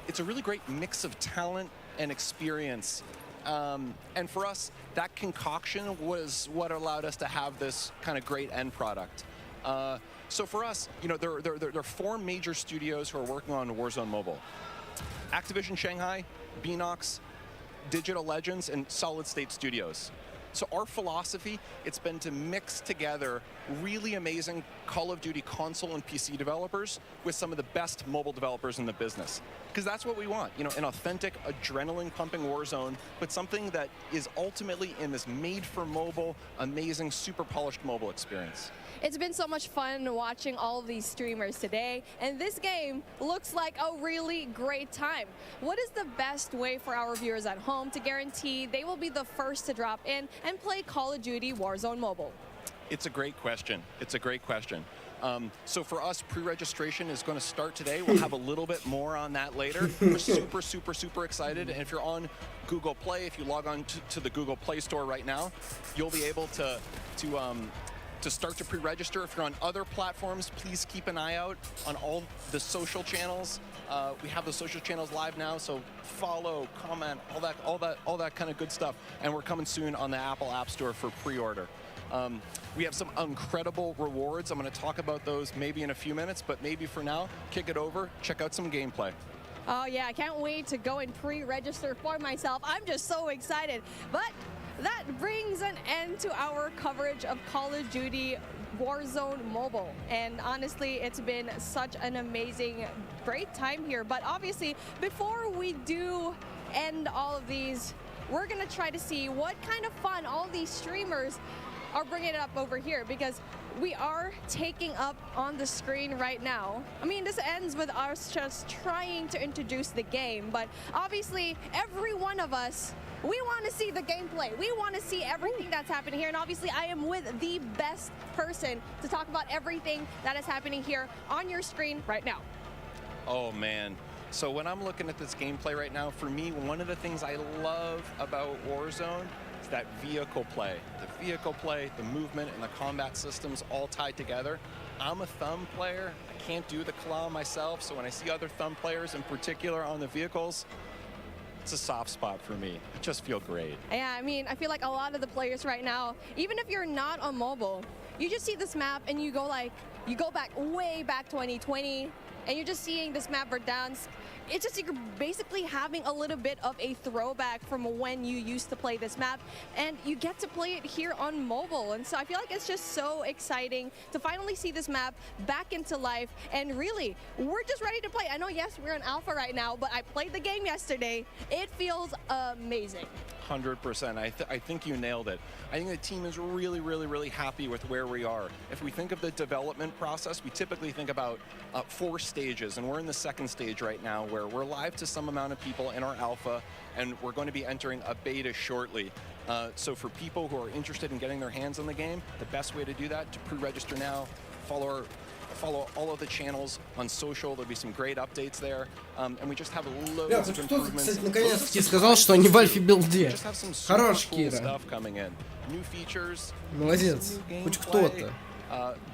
great mix of talent and experience. And for us, that concoction was what allowed us to have this kind of great end product. So for us, there are 4 major studios who are working on Warzone Mobile. Activision Shanghai, Beanox, Digital Legends, and Solid State Studios. So our philosophy, it's been to mix together really amazing Call of Duty console and PC developers with some of the best mobile developers in the business. Because that's what we want, you know, an authentic, adrenaline-pumping Warzone, but something that is ultimately in this made-for-mobile, amazing, super polished mobile experience. It's been so much fun watching all of these streamers today, and this game looks like a really great time. What is the best way for our viewers at home to guarantee they will be the first to drop in and play Call of Duty Warzone Mobile? It's a great question. It's a great question. So for us, pre-registration is going to start today. We'll have a little bit more on that later. We're super, super, super excited. And if you're on Google Play, if you log on to the Google Play Store right now, you'll be able to start to pre-register. If you're on other platforms, please keep an eye out on all the social channels. We have the social channels live now, so follow, comment, all that kind of good stuff. And we're coming soon on the Apple App Store for pre-order. We have some incredible rewards. I'm going to talk about those maybe in a few minutes, but maybe for now, kick it over, check out some gameplay. Oh yeah, I can't wait to go and pre-register for myself. I'm just so excited. But that brings an end to our coverage of Call of Duty Warzone Mobile. And honestly, it's been such an amazing, great time here. But obviously, before we do end all of these, we're going to try to see what kind of fun all these streamers are bringing it up over here, because we are taking up on the screen right now. I mean, this ends with us just trying to introduce the game, but obviously every one of us, we want to see the gameplay. We want to see everything that's happening here, and obviously I am with the best person to talk about everything that is happening here on your screen right now. Oh man. So when I'm looking at this gameplay right now, for me, one of the things I love about Warzone is that vehicle play. The vehicle play, the movement, and the combat systems all tied together. I'm a thumb player. I can't do the claw myself, so when I see other thumb players in particular on the vehicles, it's a soft spot for me. I just feel great. Yeah, I mean, I feel like a lot of the players right now, even if you're not on mobile, you just see this map and you go back way back 2020, and you're just seeing this map Verdansk. It's just you're basically having a little bit of a throwback from when you used to play this map, and you get to play it here on mobile. And so I feel like it's just so exciting to finally see this map back into life, and really, we're just ready to play. I know, yes, we're in alpha right now, but I played the game yesterday. It feels amazing. 100%. I think you nailed it. I think the team is really, really, really happy with where we are. If we think of the development process, we typically think about 4 stages, and we're in the 2nd stage right now, where we're live to some amount of people in our alpha, and we're going to be entering a beta shortly. So for people who are interested in getting their hands on the game, the best way to do that, to pre-register now, follow all of the channels on social. There'll be some great updates there, and we just have loads of improvements. Кстати, наконец-таки сказал, что они в альфе билде. Хорош, Кира. Молодец. Хоть кто-то.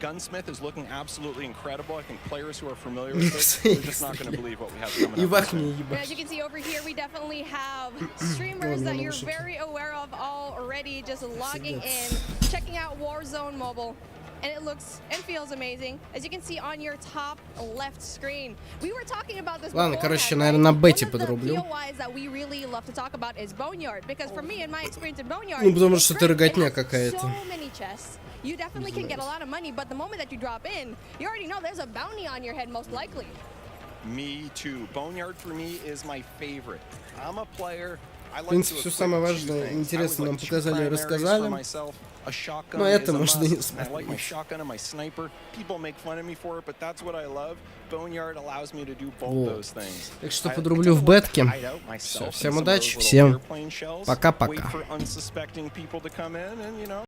Gunsmith is looking absolutely incredible. I think players who are familiar with it are just not going to believe what we have coming up. As you can see over here, we definitely have streamers that you're very aware of already, just logging in, checking out Warzone Mobile. And it looks and feels amazing, as you can see on your top left screen. We were talking about this before. Ладно, короче, наверное, на бете подрублю. That we really love to talk about is Boneyard, because for me, in my experience in Boneyard, ну потому что это рогатня какая-то. So many chests. You definitely can get a lot of money, but the moment that you drop in, you already know there's a bounty on your head, most likely. Me too. Boneyard for me is my favorite. I'm a player. В принципе, все самое важное, интересное нам показали и рассказали. Но это можно не смотреть. Так что подрублю в бетке. Все, всем удачи, всем пока-пока.